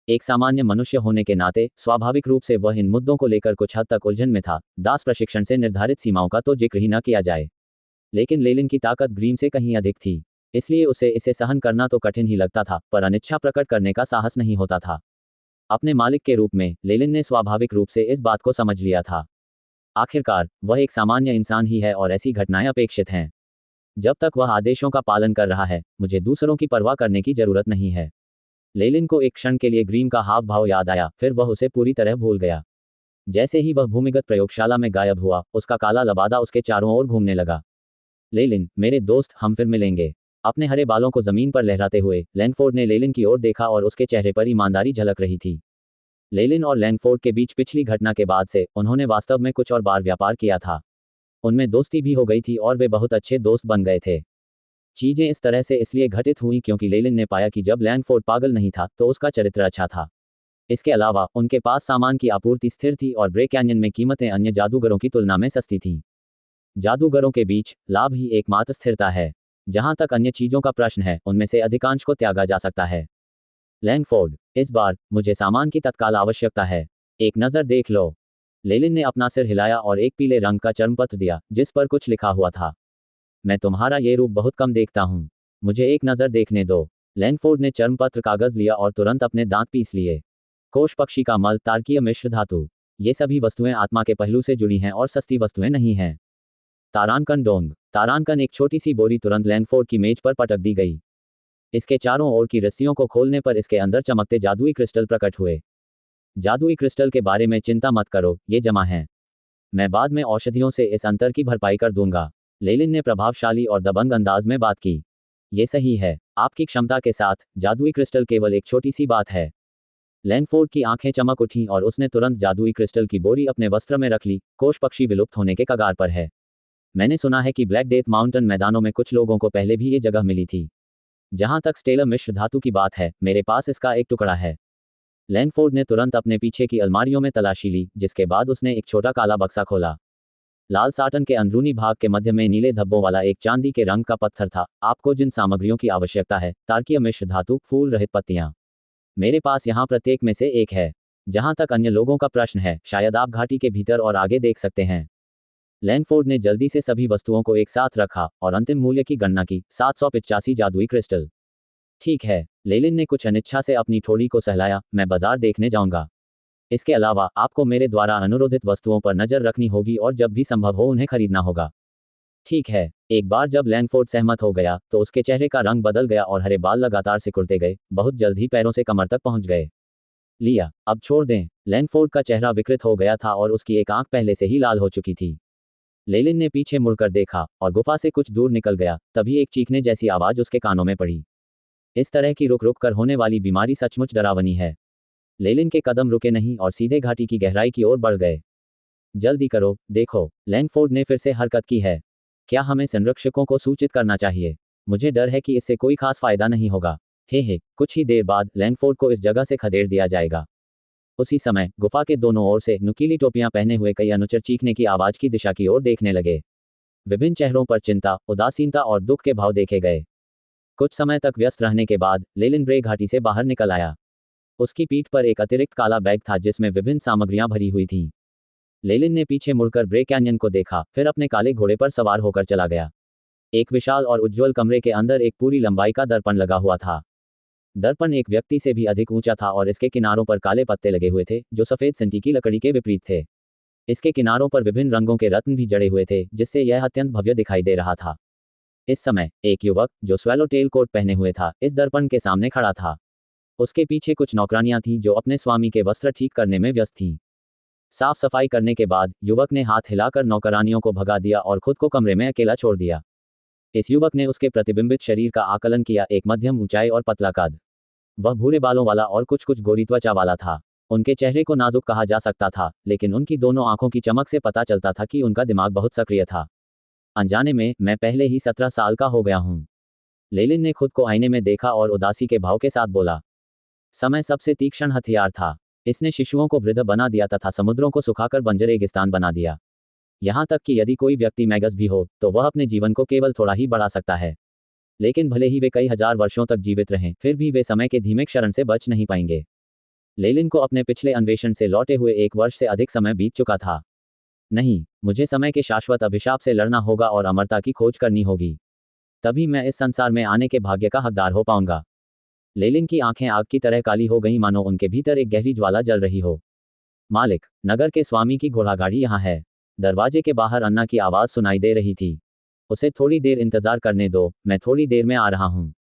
एक सामान्य मनुष्य होने के नाते स्वाभाविक रूप से वह इन मुद्दों को लेकर कुछ हद तक उलझन में था। दास प्रशिक्षण से निर्धारित सीमाओं का तो जिक्र ही न किया जाए, लेकिन लेलिन की ताकत ग्रीम से कहीं अधिक थी, इसलिए उसे इसे सहन करना तो कठिन ही लगता था, पर अनिच्छा प्रकट करने का साहस नहीं होता था। अपने मालिक के रूप में लेलिन ने स्वाभाविक रूप से इस बात को समझ लिया था। आखिरकार वह एक सामान्य इंसान ही है और ऐसी घटनाएं अपेक्षित हैं। जब तक वह आदेशों का पालन कर रहा है, मुझे दूसरों की परवाह करने की जरूरत नहीं है। लेलिन को एक क्षण के लिए ग्रीम का हाव भाव याद आया, फिर वह उसे पूरी तरह भूल गया। जैसे ही वह भूमिगत प्रयोगशाला में गायब हुआ, उसका काला लबादा उसके चारों ओर घूमने लगा। लेलिन, मेरे दोस्त, हम फिर मिलेंगे। अपने हरे बालों को जमीन पर लहराते हुए लैंगफोर्ड ने लेलिन की ओर देखा और उसके चेहरे पर ईमानदारी झलक रही थी। लेलिन और लैंगफोर्ड के बीच पिछली घटना के बाद से उन्होंने वास्तव में कुछ और बार व्यापार किया था। उनमें दोस्ती भी हो गई थी और वे बहुत अच्छे दोस्त बन गए थे। चीजें इस तरह से इसलिए घटित हुई क्योंकि लेलिन ने पाया कि जब लैंगफोर्ड पागल नहीं था तो उसका चरित्र अच्छा था। इसके अलावा उनके पास सामान की आपूर्ति स्थिर थी और ब्रे कैन्यन में कीमतें अन्य जादूगरों की तुलना में सस्ती थीं। जादूगरों के बीच लाभ ही एकमात्र स्थिरता है। जहां तक अन्य चीजों का प्रश्न है, उनमें से अधिकांश को त्यागा जा सकता है। लैंगफोर्ड, इस बार मुझे सामान की तत्काल आवश्यकता है। एक नज़र देख लो। लेलिन ने अपना सिर हिलाया और एक पीले रंग का चर्मपत्र दिया जिस पर कुछ लिखा हुआ था। मैं तुम्हारा ये रूप बहुत कम देखता हूँ, मुझे एक नज़र देखने दो। लैंगफोर्ड ने चर्मपत्र कागज लिया और तुरंत अपने दांत पीस लिए। कोष पक्षी का मल, तारकीय मिश्र धातु, ये सभी वस्तुएं आत्मा के पहलू से जुड़ी हैं और सस्ती वस्तुएं नहीं हैं। तारांकन डोंग। तारांकन एक छोटी सी बोरी तुरंत लैंगफोर्ड की मेज पर पटक दी गई। इसके चारों ओर की रस्सियों को खोलने पर इसके अंदर चमकते जादुई क्रिस्टल प्रकट हुए। जादुई क्रिस्टल के बारे में चिंता मत करो, ये जमा हैं। मैं बाद में औषधियों से इस अंतर की भरपाई कर दूंगा। लेलिन ने प्रभावशाली और दबंग अंदाज में बात की। ये सही है, आपकी क्षमता के साथ जादुई क्रिस्टल केवल एक छोटी सी बात है। लैंगफोर्ड की आंखें चमक उठीं और उसने तुरंत जादुई क्रिस्टल की बोरी अपने वस्त्र में रख ली। कोष पक्षी विलुप्त होने के कगार पर है। मैंने सुना है कि ब्लैक डेथ माउंटेन मैदानों में कुछ लोगों को पहले भी ये जगह मिली थी। जहां तक स्टेलर मिश्र धातु की बात है, मेरे पास इसका एक टुकड़ा है। लैंगफोर्ड ने तुरंत अपने पीछे की अलमारियों में तलाशी ली, जिसके बाद उसने एक छोटा काला बक्सा खोला। लाल साटन के अंदरूनी भाग के मध्य में नीले धब्बों वाला एक चांदी के रंग का पत्थर था। आपको जिन सामग्रियों की आवश्यकता है, तारकीय मिश्र धातु, फूल रहित पत्तियां, मेरे पास यहाँ प्रत्येक में से एक है। जहां तक अन्य लोगों का प्रश्न है, शायद आप घाटी के भीतर और आगे देख सकते हैं। लैंगफोर्ड ने जल्दी से सभी वस्तुओं को एक साथ रखा और अंतिम मूल्य की गणना की। 785 जादुई क्रिस्टल। ठीक है। लेलिन ने कुछ अनिच्छा से अपनी ठोड़ी को सहलाया। मैं बाजार देखने जाऊंगा। इसके अलावा आपको मेरे द्वारा अनुरोधित वस्तुओं पर नजर रखनी होगी और जब भी संभव हो उन्हें खरीदना होगा। ठीक है। एक बार जब लैंगफोर्ड सहमत हो गया तो उसके चेहरे का रंग बदल गया और हरे बाल लगातार सिकुड़ते गए, बहुत जल्द ही पैरों से कमर तक पहुंच गए। लिया, अब छोड़ दें। लैंगफोर्ड का चेहरा विकृत हो गया था और उसकी एक आंख पहले से ही लाल हो चुकी थी। लेलिन ने पीछे मुड़कर देखा और गुफा से कुछ दूर निकल गया। तभी एक चीखने जैसी आवाज उसके कानों में पड़ी। इस तरह की रुक रुक कर होने वाली बीमारी सचमुच डरावनी है। लेलिन के कदम रुके नहीं और सीधे घाटी की गहराई की ओर बढ़ गए। जल्दी करो, देखो, लैंगफोर्ड ने फिर से हरकत की है। क्या हमें संरक्षकों को सूचित करना चाहिए? मुझे डर है कि इससे कोई खास फायदा नहीं होगा। हे, कुछ ही देर बाद लैंगफोर्ड को इस जगह से खदेड़ दिया जाएगा। उसी समय गुफा के दोनों ओर से नुकीली टोपियां पहने हुए कई अनुचर चीखने की आवाज की दिशा की ओर देखने लगे। विभिन्न चेहरों पर चिंता, उदासीनता और दुख के भाव देखे गए। कुछ समय तक व्यस्त रहने के बाद लेलिन ब्रे घाटी से बाहर निकल आया। उसकी पीठ पर एक अतिरिक्त काला बैग था जिसमें विभिन्न सामग्रियां भरी हुई थीं। लेलिन ने पीछे मुड़कर ब्रे कैन्यन को देखा, फिर अपने काले घोड़े पर सवार होकर चला गया। एक विशाल और उज्ज्वल कमरे के अंदर एक पूरी लंबाई का दर्पण लगा हुआ था। दर्पण एक व्यक्ति से भी अधिक ऊंचा था और इसके किनारों पर काले पत्ते लगे हुए थे जो सफेद सिंटी की लकड़ी के विपरीत थे। इसके किनारों पर विभिन्न रंगों के रत्न भी जड़े हुए थे जिससे यह अत्यंत भव्य दिखाई दे रहा था। इस समय एक युवक जो स्वैलो टेल कोट पहने हुए था इस दर्पण के सामने खड़ा था। उसके पीछे कुछ नौकरानियां थीं जो अपने स्वामी के वस्त्र ठीक करने में व्यस्त थीं। साफ सफाई करने के बाद युवक ने हाथ हिलाकर नौकरानियों को भगा दिया और खुद को कमरे में अकेला छोड़ दिया। इस युवक ने उसके प्रतिबिंबित शरीर का आकलन किया, एक मध्यम ऊंचाई और पतला कद। वह भूरे बालों वाला और कुछ गोरी त्वचा वाला था। उनके चेहरे को नाजुक कहा जा सकता था, लेकिन उनकी दोनों आंखों की चमक से पता चलता था कि उनका दिमाग बहुत सक्रिय था। अनजाने में मैं पहले ही 17 साल का हो गया हूं। लेलिन ने खुद को आईने में देखा और उदासी के भाव के साथ बोला। समय सबसे तीक्ष्ण हथियार था। इसने शिशुओं को वृद्ध बना दिया तथा समुद्रों को सुखाकर बंजर रेगिस्तान बना दिया। यहां तक कि यदि कोई व्यक्ति मैगस भी हो तो वह अपने जीवन को केवल थोड़ा ही बढ़ा सकता है। लेकिन भले ही वे कई हजार वर्षों तक जीवित रहें, फिर भी वे समय के धीमे क्षरण से बच नहीं पाएंगे। लेलिन को अपने पिछले अन्वेषण से लौटे हुए 1 वर्ष से अधिक समय बीत चुका था। नहीं, मुझे समय के शाश्वत अभिशाप से लड़ना होगा और अमरता की खोज करनी होगी। तभी मैं इस संसार में आने के भाग्य का हकदार हो पाऊंगा। लेलिन की आंखें आग की तरह काली हो गईं, मानो उनके भीतर एक गहरी ज्वाला जल रही हो। मालिक, नगर के स्वामी की घोड़ागाड़ी यहाँ है। दरवाजे के बाहर अन्ना की आवाज़ सुनाई दे रही थी। उसे थोड़ी देर इंतजार करने दो, मैं थोड़ी देर में आ रहा हूँ।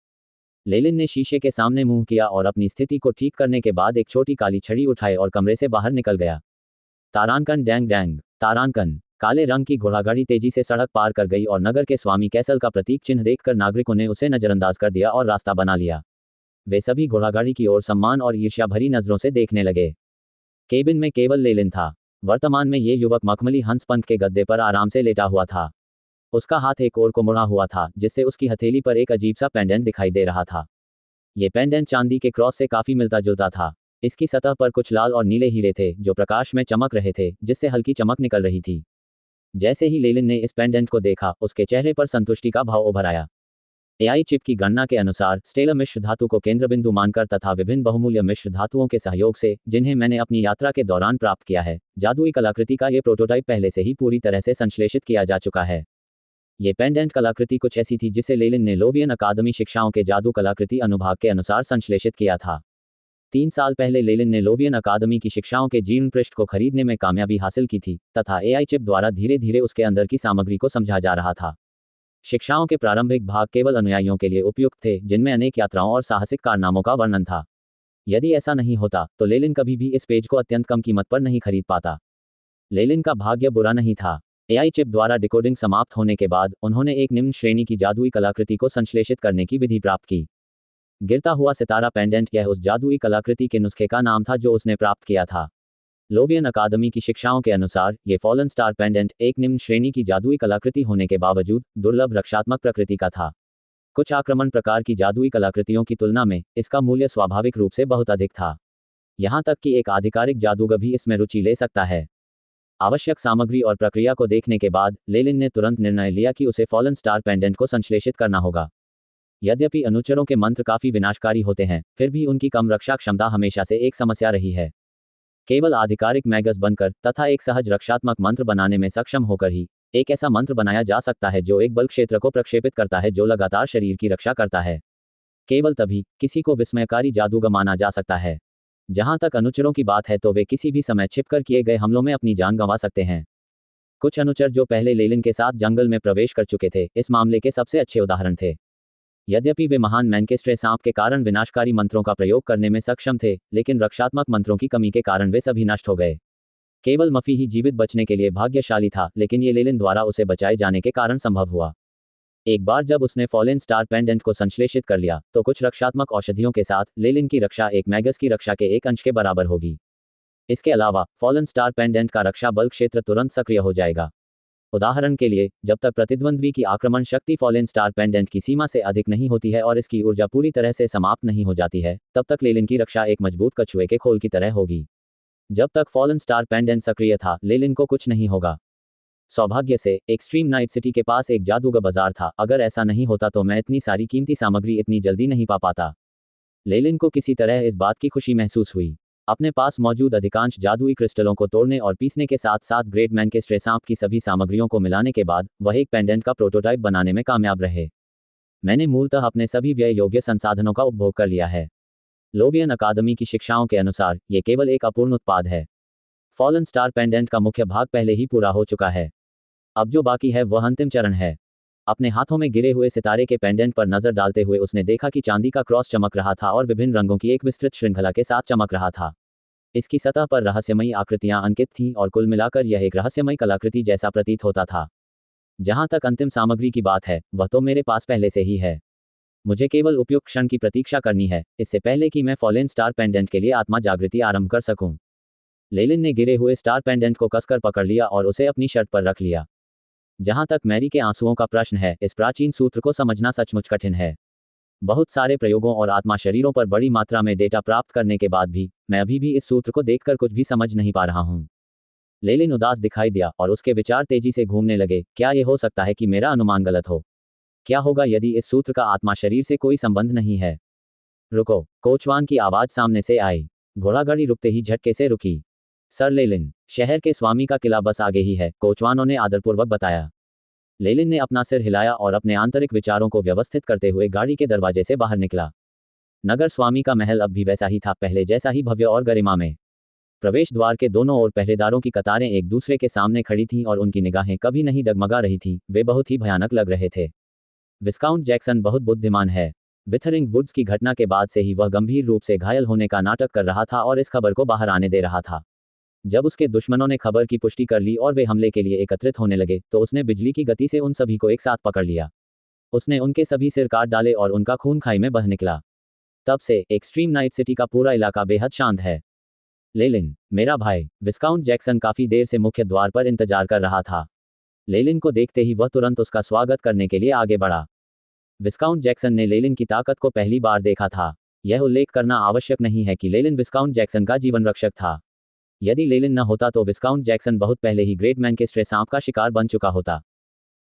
लेलिन ने शीशे के सामने मुंह किया और अपनी स्थिति को ठीक करने के बाद एक छोटी काली छड़ी उठाई और कमरे से बाहर निकल गया। तारांकन डैंग डैंग, तारांकन। काले रंग की घोड़ागाड़ी तेजी से सड़क पार कर गई और नगर के स्वामी कैसल का प्रतीक चिन्ह देखकर नागरिकों ने उसे नजरअंदाज कर दिया और रास्ता बना लिया। वे सभी घोड़ागाड़ी की ओर सम्मान और ईर्ष्या भरी नजरों से देखने लगे। केबिन में केवल लेलिन था। वर्तमान में ये युवक मखमली हंसपंख के गद्दे पर आराम से लेटा हुआ था। उसका हाथ एक ओर को मुड़ा हुआ था, जिससे उसकी हथेली पर एक अजीब सा पेंडेंट दिखाई दे रहा था। ये पेंडेंट चांदी के क्रॉस से काफी मिलता जुलता था। इसकी सतह पर कुछ लाल और नीले हीरे थे जो प्रकाश में चमक रहे थे, जिससे हल्की चमक निकल रही थी। जैसे ही लेलिन ने इस पेंडेंट को देखा, उसके चेहरे पर संतुष्टि का भाव उभर आया। एआई चिप की गणना के अनुसार स्टेलर मिश्र धातु को केंद्र बिंदु मानकर तथा विभिन्न बहुमूल्य मिश्र धातुओं के सहयोग से, जिन्हें मैंने अपनी यात्रा के दौरान प्राप्त किया है, जादुई कलाकृति का ये प्रोटोटाइप पहले से ही पूरी तरह से संश्लेषित किया जा चुका है। ये पेंडेंट कलाकृति कुछ ऐसी थी जिसे लेलिन ने लोवियन अकादमी शिक्षाओं के जादू कलाकृति अनुभाग के अनुसार संश्लेषित किया था। 3 साल पहले लेलिन ने लोवियन अकादमी की शिक्षाओं के जीर्ण पृष्ठ को खरीदने में कामयाबी हासिल की थी तथा एआई चिप द्वारा धीरे धीरे उसके अंदर की सामग्री को समझा जा रहा था। शिक्षाओं के प्रारंभिक भाग केवल अनुयायियों के लिए उपयुक्त थे, जिनमें अनेक यात्राओं और साहसिक कारनामों का वर्णन था। यदि ऐसा नहीं होता तो लेलिन कभी भी इस पेज को अत्यंत कम कीमत पर नहीं खरीद पाता। लेलिन का भाग्य बुरा नहीं था। एआई चिप द्वारा डिकोडिंग समाप्त होने के बाद उन्होंने एक निम्न श्रेणी की जादुई कलाकृति को संश्लेषित करने की विधि प्राप्त की। गिरता हुआ सितारा पेंडेंट, यह उस जादुई कलाकृति के नुस्खे का नाम था जो उसने प्राप्त किया था। लोवियन अकादमी की शिक्षाओं के अनुसार ये फॉलन स्टार पेंडेंट एक निम्न श्रेणी की जादुई कलाकृति होने के बावजूद दुर्लभ रक्षात्मक प्रकृति का था। कुछ आक्रमण प्रकार की जादुई कलाकृतियों की तुलना में इसका मूल्य स्वाभाविक रूप से बहुत अधिक था। यहाँ तक कि एक आधिकारिक जादूगर भी इसमें रुचि ले सकता है। आवश्यक सामग्री और प्रक्रिया को देखने के बाद लेलिन ने तुरंत निर्णय लिया कि उसे फॉलन स्टार पेंडेंट को संश्लेषित करना होगा। यद्यपि अनुचरों के मंत्र काफी विनाशकारी होते हैं, फिर भी उनकी कम रक्षा क्षमता हमेशा से एक समस्या रही है। केवल आधिकारिक मैगस बनकर तथा एक सहज रक्षात्मक मंत्र बनाने में सक्षम होकर ही एक ऐसा मंत्र बनाया जा सकता है जो एक बल क्षेत्र को प्रक्षेपित करता है जो लगातार शरीर की रक्षा करता है। केवल तभी किसी को विस्मयकारी जादूगर माना जा सकता है। जहां तक अनुचरों की बात है तो वे किसी भी समय छिपकर किए गए हमलों में अपनी जान गंवा सकते हैं। कुछ अनुचर जो पहले लेलिन के साथ जंगल में प्रवेश कर चुके थे, इस मामले के सबसे अच्छे उदाहरण थे। यद्यपि वे महान मैनकेस्ट्रे सांप के कारण विनाशकारी मंत्रों का प्रयोग करने में सक्षम थे, लेकिन रक्षात्मक मंत्रों की कमी के कारण वे सभी नष्ट हो गए। केवल मफी ही जीवित बचने के लिए भाग्यशाली था, लेकिन ये लेलिन द्वारा उसे बचाए जाने के कारण संभव हुआ। एक बार जब उसने फॉलन स्टार पेंडेंट को संश्लेषित कर लिया तो कुछ रक्षात्मक औषधियों के साथ लेलिन की रक्षा एक मैगस की रक्षा के एक अंश के बराबर होगी। इसके अलावा फॉलन स्टार पेंडेंट का रक्षा बल क्षेत्र तुरंत सक्रिय हो जाएगा। उदाहरण के लिए, जब तक प्रतिद्वंद्वी की आक्रमण शक्ति फॉलन स्टार पेंडेंट की सीमा से अधिक नहीं होती है और इसकी ऊर्जा पूरी तरह से समाप्त नहीं हो जाती है, तब तक लेलिन की रक्षा एक मजबूत कछुए के खोल की तरह होगी। जब तक फॉलन स्टार पेंडेंट सक्रिय था, लेलिन को कुछ नहीं होगा। सौभाग्य से एक्सट्रीम नाइट सिटी के पास एक जादूगर बाजार था। अगर ऐसा नहीं होता तो मैं इतनी सारी कीमती सामग्री इतनी जल्दी नहीं पा पाता। लेलिन को किसी तरह इस बात की खुशी महसूस हुई। अपने पास मौजूद अधिकांश जादुई क्रिस्टलों को तोड़ने और पीसने के साथ साथ ग्रेट मैनकेस्ट्रे सांप की सभी सामग्रियों को मिलाने के बाद वह एक पेंडेंट का प्रोटोटाइप बनाने में कामयाब रहे। मैंने मूलतः अपने सभी व्यय योग्य संसाधनों का उपभोग कर लिया है। लोवियन अकादमी की शिक्षाओं के अनुसार यह केवल एक अपूर्ण उत्पाद है। फॉलन स्टार पेंडेंट का मुख्य भाग पहले ही पूरा हो चुका है। अब जो बाकी है वह अंतिम चरण है। अपने हाथों में गिरे हुए सितारे के पेंडेंट पर नजर डालते हुए उसने देखा कि चांदी का क्रॉस चमक रहा था और विभिन्न रंगों की एक विस्तृत श्रृंखला के साथ चमक रहा था। इसकी सतह पर रहस्यमयी आकृतियां अंकित थीं और कुल मिलाकर यह एक रहस्यमयी कलाकृति जैसा प्रतीत होता था। जहां तक अंतिम सामग्री की बात है, वह तो मेरे पास पहले से ही है। मुझे केवल उपयुक्त क्षण की प्रतीक्षा करनी है, इससे पहले कि मैं फॉलन स्टार पेंडेंट के लिए आत्मा जागृति आरंभ कर सकूं। लेलिन ने गिरे हुए स्टार पेंडेंट को कसकर पकड़ लिया और उसे अपनी शर्ट पर रख लिया। जहां तक मैरी के आंसुओं का प्रश्न है, इस प्राचीन सूत्र को समझना सचमुच कठिन है। बहुत सारे प्रयोगों और आत्मा शरीरों पर बड़ी मात्रा में डेटा प्राप्त करने के बाद भी मैं अभी भी इस सूत्र को देखकर कुछ भी समझ नहीं पा रहा हूं। लेलिन उदास दिखाई दिया और उसके विचार तेजी से घूमने लगे। क्या यह हो सकता है कि मेरा अनुमान गलत हो? क्या होगा यदि इस सूत्र का आत्मा शरीर से कोई संबंध नहीं है? रुको, कोचवान की आवाज सामने से आई। घोड़ागाड़ी रुकते ही झटके से रुकी। सर लेलिन, शहर के स्वामी का किला बस आगे ही है, कोचवानों ने आदरपूर्वक बताया। लेलिन ने अपना सिर हिलाया और अपने आंतरिक विचारों को व्यवस्थित करते हुए गाड़ी के दरवाजे से बाहर निकला। नगर स्वामी का महल अब भी वैसा ही था, पहले जैसा ही भव्य और गरिमा में। प्रवेश द्वार के दोनों ओर पहरेदारों की कतारें एक दूसरे के सामने खड़ी थीं और उनकी निगाहें कभी नहीं डगमगा रही थीं, वे बहुत ही भयानक लग रहे थे। विस्काउंट जैक्सन बहुत बुद्धिमान है। विथरिंग वुड्स की घटना के बाद से ही वह गंभीर रूप से घायल होने का नाटक कर रहा था और इस खबर को बाहर आने दे रहा था। जब उसके दुश्मनों ने खबर की पुष्टि कर ली और वे हमले के लिए एकत्रित होने लगे, तो उसने बिजली की गति से उन सभी को एक साथ पकड़ लिया। उसने उनके सभी सिर काट डाले और उनका खून खाई में बह निकला। तब से एक्सट्रीम नाइट सिटी का पूरा इलाका बेहद शांत है। लेलिन, मेरा भाई। विस्काउंट जैक्सन काफी देर से मुख्य द्वार पर इंतजार कर रहा था। लेलिन को देखते ही वह तुरंत उसका स्वागत करने के लिए आगे बढ़ा। विस्काउंट जैक्सन ने लेलिन की ताकत को पहली बार देखा था। यह उल्लेख करना आवश्यक नहीं है कि लेलिन विस्काउंट जैक्सन का जीवन रक्षक था। यदि लेलिन न होता तो विस्काउंट जैक्सन बहुत पहले ही ग्रेट मैन के स्ट्रे सांप का शिकार बन चुका होता।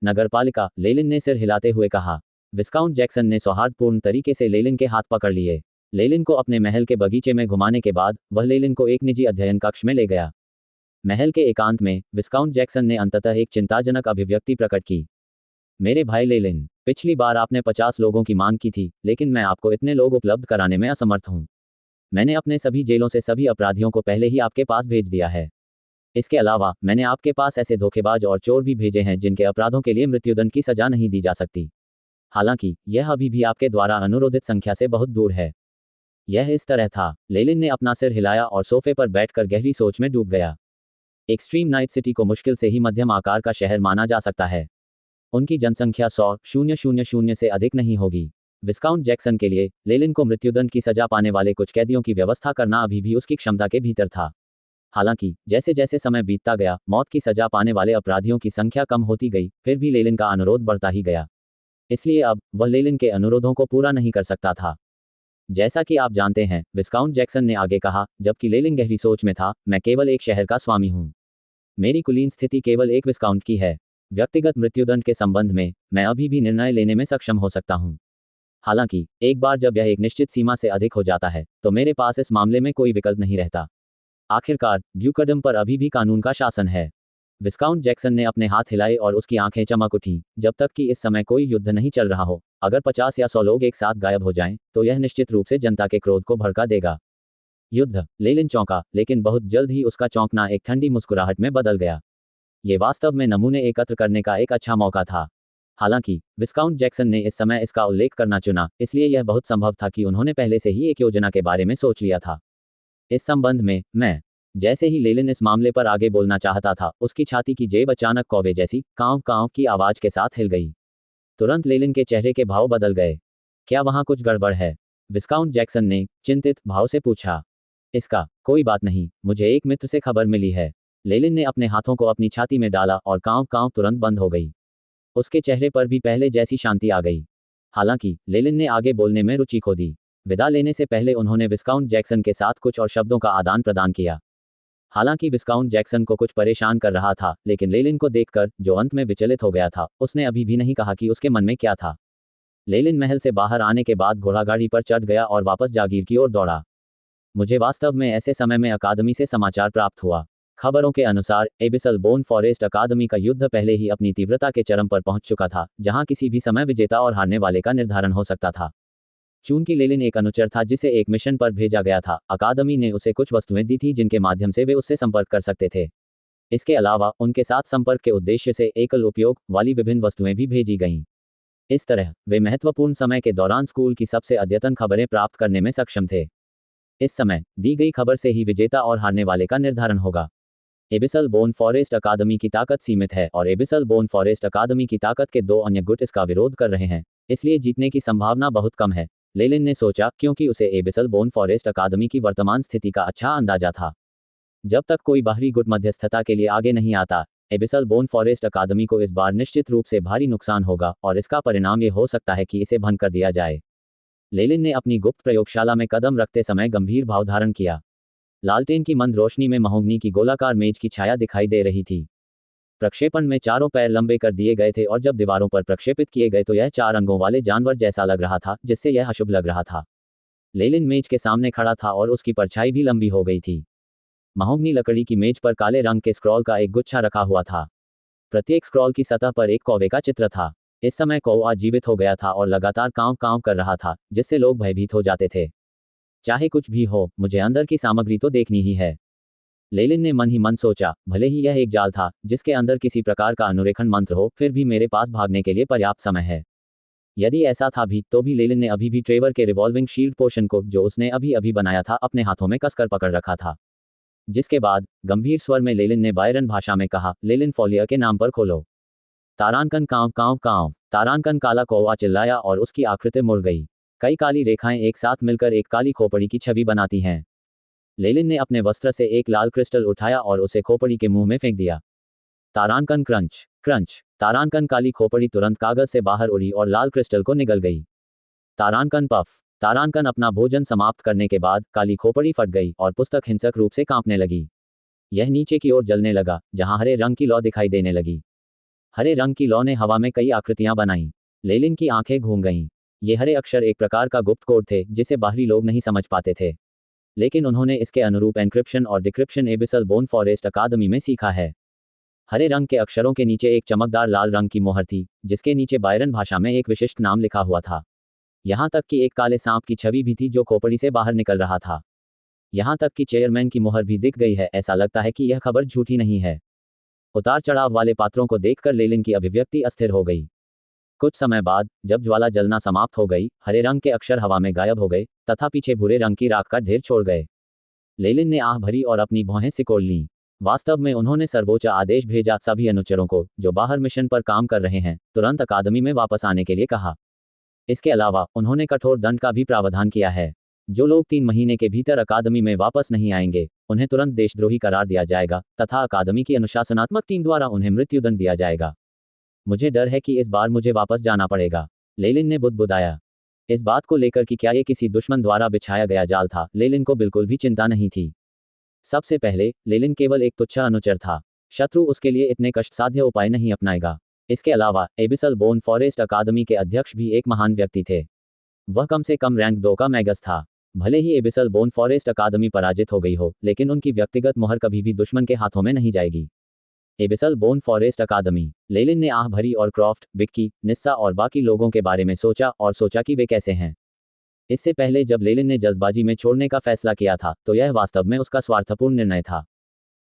नगरपालिका, लेलिन ने सिर हिलाते हुए कहा। विस्काउंट जैक्सन ने सौहार्दपूर्ण तरीके से लेलिन के हाथ पकड़ लिए। लेलिन को अपने महल के बगीचे में घुमाने के बाद वह लेलिन को एक निजी अध्ययन कक्ष में ले गया। महल के एकांत में विस्काउंट जैक्सन ने अंततः एक चिंताजनक अभिव्यक्ति प्रकट की। मेरे भाई लेलिन, पिछली बार आपने 50 लोगों की मांग की थी, लेकिन मैं आपको इतने लोग उपलब्ध कराने में असमर्थ हूं। मैंने अपने सभी जेलों से सभी अपराधियों को पहले ही आपके पास भेज दिया है। इसके अलावा मैंने आपके पास ऐसे धोखेबाज और चोर भी भेजे हैं जिनके अपराधों के लिए मृत्युदंड की सजा नहीं दी जा सकती। हालांकि यह अभी भी आपके द्वारा अनुरोधित संख्या से बहुत दूर है। यह इस तरह था। लेलिन ने अपना सिर हिलाया और सोफे पर बैठकर गहरी सोच में डूब गया। एक्सट्रीम नाइट सिटी को मुश्किल से ही मध्यम आकार का शहर माना जा सकता है। उनकी जनसंख्या 100,000 से अधिक नहीं होगी। विस्काउंट जैक्सन के लिए लेलिन को मृत्युदंड की सजा पाने वाले कुछ कैदियों की व्यवस्था करना अभी भी उसकी क्षमता के भीतर था। हालांकि जैसे जैसे समय बीतता गया, मौत की सजा पाने वाले अपराधियों की संख्या कम होती गई, फिर भी लेलिन का अनुरोध बढ़ता ही गया। इसलिए अब वह लेलिन के अनुरोधों को पूरा नहीं कर सकता था। जैसा कि आप जानते हैं, विस्काउंट जैक्सन ने आगे कहा, जबकि लेलिन गहरी सोच में था, मैं केवल एक शहर का स्वामी हूं। मेरी कुलीन स्थिति केवल एक विस्काउंट की है। व्यक्तिगत मृत्युदंड के संबंध में मैं अभी भी निर्णय लेने में सक्षम हो सकता हूं। हालांकि एक बार जब यह एक निश्चित सीमा से अधिक हो जाता है, तो मेरे पास इस मामले में कोई विकल्प नहीं रहता। आखिरकार ड्यूकडम पर अभी भी कानून का शासन है। विस्काउंट जैक्सन ने अपने हाथ हिलाए और उसकी आंखें चमक उठीं। जब तक कि इस समय कोई युद्ध नहीं चल रहा हो, अगर 50 या 100 लोग एक साथ गायब हो जाएं, तो यह निश्चित रूप से जनता के क्रोध को भड़का देगा। युद्ध। लेलिन चौंका, लेकिन बहुत जल्द ही उसका चौंकना एक ठंडी मुस्कुराहट में बदल गया। ये वास्तव में नमूने एकत्र करने का एक अच्छा मौका था। हालांकि विस्काउंट जैक्सन ने इस समय इसका उल्लेख करना चुना, इसलिए यह बहुत संभव था कि उन्होंने पहले से ही एक योजना के बारे में सोच लिया था। इस संबंध में मैं जैसे ही लेलिन इस मामले पर आगे बोलना चाहता था, उसकी छाती की जेब अचानक कौवे जैसी कांव कांव की आवाज के साथ हिल गई। तुरंत लेलिन के चेहरे के भाव बदल गए। क्या वहां कुछ गड़बड़ है? विस्काउंट जैक्सन ने चिंतित भाव से पूछा। इसका कोई बात नहीं, मुझे एक मित्र से खबर मिली है। लेलिन ने अपने हाथों को अपनी छाती में डाला और कांव कांव तुरंत बंद हो गई। उसके चेहरे पर भी पहले जैसी शांति आ गई। हालांकि लेलिन ने आगे बोलने में रुचि खो दी। विदा लेने से पहले उन्होंने विस्काउंट जैक्सन के साथ कुछ और शब्दों का आदान प्रदान किया। हालांकि विस्काउंट जैक्सन को कुछ परेशान कर रहा था, लेकिन लेलिन को देखकर, जो अंत में विचलित हो गया था, उसने अभी भी नहीं कहा कि उसके मन में क्या था। लेलिन महल से बाहर आने के बाद घोड़ागाड़ी पर चढ़ गया और वापस जागीर की ओर दौड़ा। मुझे वास्तव में ऐसे समय में अकादमी से समाचार प्राप्त हुआ। खबरों के अनुसार एबिसल बोन फॉरेस्ट अकादमी का युद्ध पहले ही अपनी तीव्रता के चरम पर पहुंच चुका था, जहां किसी भी समय विजेता और हारने वाले का निर्धारण हो सकता था। चूंकि लेलिन एक अनुचर था जिसे एक मिशन पर भेजा गया था, अकादमी ने उसे कुछ वस्तुएं दी थी जिनके माध्यम से वे उससे संपर्क कर सकते थे। इसके अलावा उनके साथ संपर्क के उद्देश्य से एकल उपयोग वाली विभिन्न वस्तुएं भी भेजी गईं। इस तरह वे महत्वपूर्ण समय के दौरान स्कूल की सबसे अद्यतन खबरें प्राप्त करने में सक्षम थे। इस समय दी गई खबर से ही विजेता और हारने वाले का निर्धारण होगा। एबिसल बोन फॉरेस्ट अकादमी की ताकत सीमित है और एबिसल बोन फॉरेस्ट अकादमी की ताकत के 2 अन्य गुट इसका विरोध कर रहे हैं, इसलिए जीतने की संभावना बहुत कम है। लेलिन ने सोचा, क्योंकि उसे एबिसल बोन फॉरेस्ट अकादमी की वर्तमान स्थिति का अच्छा अंदाजा था। जब तक कोई बाहरी गुट मध्यस्थता के लिए आगे नहीं आता, एबिसल बोन फॉरेस्ट अकादमी को इस बार निश्चित रूप से भारी नुकसान होगा और इसका परिणाम ये हो सकता है कि इसे भंग कर दिया जाए। लेलिन ने अपनी गुप्त प्रयोगशाला में कदम रखते समय गंभीर भाव धारण किया। लालटेन की मंद रोशनी में महोगनी की गोलाकार मेज की छाया दिखाई दे रही थी। प्रक्षेपण में चारों पैर लंबे कर दिए गए थे और जब दीवारों पर प्रक्षेपित किए गए तो यह 4 अंगों वाले जानवर जैसा लग रहा था, जिससे यह अशुभ लग रहा था। लेलिन मेज के सामने खड़ा था और उसकी परछाई भी लंबी हो गई थी। महोगनी लकड़ी की मेज पर काले रंग के स्क्रॉल का एक गुच्छा रखा हुआ था। प्रत्येक स्क्रॉल की सतह पर एक कौवे का चित्र था। इस समय कौवा जीवित हो गया था और लगातार कांव कांव कर रहा था, जिससे लोग भयभीत हो जाते थे। चाहे कुछ भी हो, मुझे अंदर की सामग्री तो देखनी ही है। लेलिन ने मन ही मन सोचा, भले ही यह एक जाल था जिसके अंदर किसी प्रकार का अनुरेखण मंत्र हो, फिर भी मेरे पास भागने के लिए पर्याप्त समय है। यदि ऐसा था भी, तो भी लेलिन ने अभी भी ट्रेवर के रिवॉल्विंग शील्ड पोशन को, जो उसने अभी अभी बनाया था, अपने हाथों में कसकर पकड़ रखा था। जिसके बाद गंभीर स्वर में लेलिन ने बायरन भाषा में कहा, लेलिन फॉलियर के नाम पर खोलो। तारांकन कांव कांव कांव। तारांकन काला कौवा चिल्लाया और उसकी आकृति मुड़ गई। कई काली रेखाएं एक साथ मिलकर एक काली खोपड़ी की छवि बनाती हैं। लेलिन ने अपने वस्त्र से एक लाल क्रिस्टल उठाया और उसे खोपड़ी के मुंह में फेंक दिया। तारांकन क्रंच क्रंच। तारांकन काली खोपड़ी तुरंत कागज से बाहर उड़ी और लाल क्रिस्टल को निगल गई। तारांकन पफ। तारांकन अपना भोजन समाप्त करने के बाद काली खोपड़ी फट गई और पुस्तक हिंसक रूप से कांपने लगी। यह नीचे की ओर जलने लगा, जहां हरे रंग की लौ दिखाई देने लगी। हरे रंग की लौ ने हवा में कई आकृतियां बनाई। लेलिन की आंखें घूम गईं। ये हरे अक्षर एक प्रकार का गुप्त कोड थे जिसे बाहरी लोग नहीं समझ पाते थे, लेकिन उन्होंने इसके अनुरूप एन्क्रिप्शन और डिक्रिप्शन एबिसल बोन फॉरेस्ट अकादमी में सीखा है। हरे रंग के अक्षरों के नीचे एक चमकदार लाल रंग की मोहर थी, जिसके नीचे बायरन भाषा में एक विशिष्ट नाम लिखा हुआ था। यहां तक कि एक काले सांप की छवि भी थी जो खोपड़ी से बाहर निकल रहा था। यहां तक कि चेयरमैन की मोहर भी दिख गई है। ऐसा लगता है कि यह खबर झूठी नहीं है। उतार चढ़ाव वाले पात्रों को देखकर लेलिन की अभिव्यक्ति अस्थिर हो गई। कुछ समय बाद, जब ज्वाला जलना समाप्त हो गई, हरे रंग के अक्षर हवा में गायब हो गए तथा पीछे भूरे रंग की राख का ढेर छोड़ गए। लेलिन ने आह भरी और अपनी भौहें सिकोड़ लीं। वास्तव में उन्होंने सर्वोच्च आदेश भेजा, सभी अनुचरों को जो बाहर मिशन पर काम कर रहे हैं, तुरंत अकादमी में वापस आने के लिए कहा। इसके अलावा उन्होंने कठोर दंड का भी प्रावधान किया है। जो लोग 3 महीने के भीतर अकादमी में वापस नहीं आएंगे, उन्हें तुरंत देशद्रोही करार दिया जाएगा तथा अकादमी की अनुशासनात्मक टीम द्वारा उन्हें मृत्युदंड दिया जाएगा। मुझे डर है कि इस बार मुझे वापस जाना पड़ेगा, लेलिन ने बुदबुदाया। इस बात को लेकर कि क्या ये किसी दुश्मन द्वारा बिछाया गया जाल था, लेलिन को बिल्कुल भी चिंता नहीं थी। सबसे पहले, लेलिन केवल एक तुच्छ अनुचर था। शत्रु उसके लिए इतने कष्टसाध्य उपाय नहीं अपनाएगा। इसके अलावा एबिसल बोन फॉरेस्ट अकादमी के अध्यक्ष भी एक महान व्यक्ति थे। वह कम से कम रैंक 2 का मैगस था। भले ही एबिसल बोन फॉरेस्ट अकादमी पराजित हो गई हो, लेकिन उनकी व्यक्तिगत मोहर कभी भी दुश्मन के हाथों में नहीं जाएगी। एबिसल बोन फॉरेस्ट अकादमी। लेलिन ने आह भरी और क्रॉफ्ट, विक्की, निस्सा और बाकी लोगों के बारे में सोचा और सोचा कि वे कैसे हैं। इससे पहले जब लेलिन ने जल्दबाजी में छोड़ने का फैसला किया था, तो यह वास्तव में उसका स्वार्थपूर्ण निर्णय था।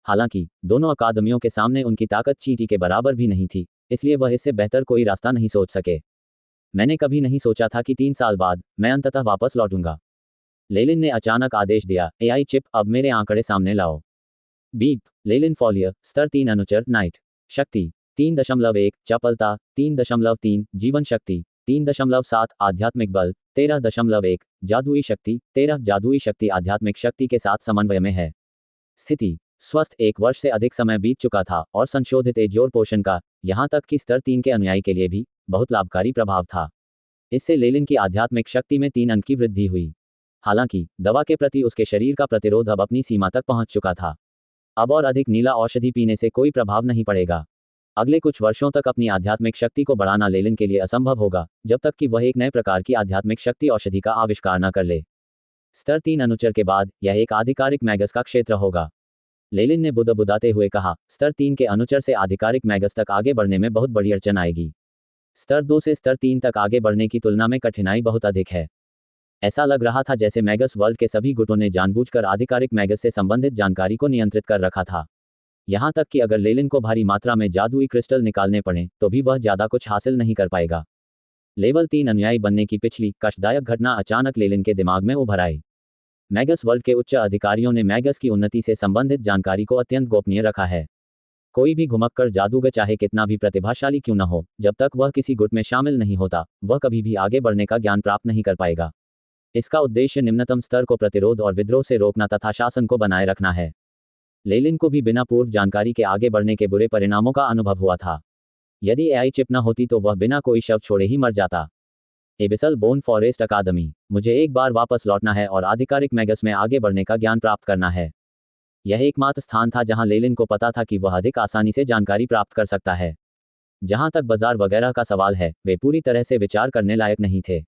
हालांकि दोनों अकादमियों के सामने उनकी ताकत चींटी के बराबर भी नहीं थी, इसलिए वह इससे बेहतर कोई रास्ता नहीं सोच सके। मैंने कभी नहीं सोचा था कि 3 साल बाद मैं अंततः वापस लौटूंगा। लेलिन ने अचानक आदेश दिया, एआई चिप, अब मेरे आंकड़े सामने लाओ। बीप। लेलिन फॉलियर, स्तर 3 अनुचर, नाइट। शक्ति 3.1, चपलता 3.3, जीवन शक्ति 3.7, आध्यात्मिक बल 13.1, जादुई शक्ति 13, जादुई शक्ति आध्यात्मिक शक्ति के साथ समन्वय में है। स्थिति स्वस्थ 1 वर्ष से अधिक समय बीत चुका था और संशोधित एजोर पोषण का, यहां तक कि स्तर 3 के अनुयायी के लिए भी, बहुत लाभकारी प्रभाव था। इससे लेलिन की आध्यात्मिक शक्ति में 3 अंक की वृद्धि हुई। हालांकि दवा के प्रति उसके शरीर का प्रतिरोध अब अपनी सीमा तक पहुंच चुका था। अब और अधिक नीला औषधि पीने से कोई प्रभाव नहीं पड़ेगा। अगले कुछ वर्षों तक अपनी आध्यात्मिक शक्ति को बढ़ाना लेलिन के लिए असंभव होगा, जब तक कि वह एक नए प्रकार की आध्यात्मिक शक्ति औषधि का आविष्कार न कर ले। स्तर 3 अनुचर के बाद यह एक आधिकारिक मैगस का क्षेत्र होगा, लेलिन ने बुदबुदाते हुए कहा। स्तर 3 के अनुचर से आधिकारिक मैगस तक आगे बढ़ने में बहुत बड़ी अड़चन आएगी। स्तर 2 से स्तर 3 तक आगे बढ़ने की तुलना में कठिनाई बहुत अधिक है। ऐसा लग रहा था जैसे मैगस वर्ल्ड के सभी गुटों ने जानबूझकर आधिकारिक मैगस से संबंधित जानकारी को नियंत्रित कर रखा था। यहां तक कि अगर लेलिन को भारी मात्रा में जादुई क्रिस्टल निकालने पड़े, तो भी वह ज्यादा कुछ हासिल नहीं कर पाएगा। लेवल 3 अनुयायी बनने की पिछली कष्टदायक घटना अचानक लेलिन के दिमाग में उभर आई। मैगस वर्ल्ड के उच्च अधिकारियों ने मैगस की उन्नति से संबंधित जानकारी को अत्यंत गोपनीय रखा है। कोई भी घुमक्कड़ जादूगर चाहे कितना भी प्रतिभाशाली क्यों न हो, जब तक वह किसी गुट में शामिल नहीं होता, वह कभी भी आगे बढ़ने का ज्ञान प्राप्त नहीं कर पाएगा। इसका उद्देश्य निम्नतम स्तर को प्रतिरोध और विद्रोह से रोकना तथा शासन को बनाए रखना है। लेलिन को भी बिना पूर्व जानकारी के आगे बढ़ने के बुरे परिणामों का अनुभव हुआ था। यदि एआई चिप न होती तो वह बिना कोई शव छोड़े ही मर जाता। एबिसल बोन फॉरेस्ट अकादमी। मुझे एक बार वापस लौटना है और आधिकारिक मैगस में आगे बढ़ने का ज्ञान प्राप्त करना है। यह एकमात्र स्थान था जहां लेलिन को पता था कि वह अधिक आसानी से जानकारी प्राप्त कर सकता है। जहां तक बाजार वगैरह का सवाल है, वे पूरी तरह से विचार करने लायक नहीं थे।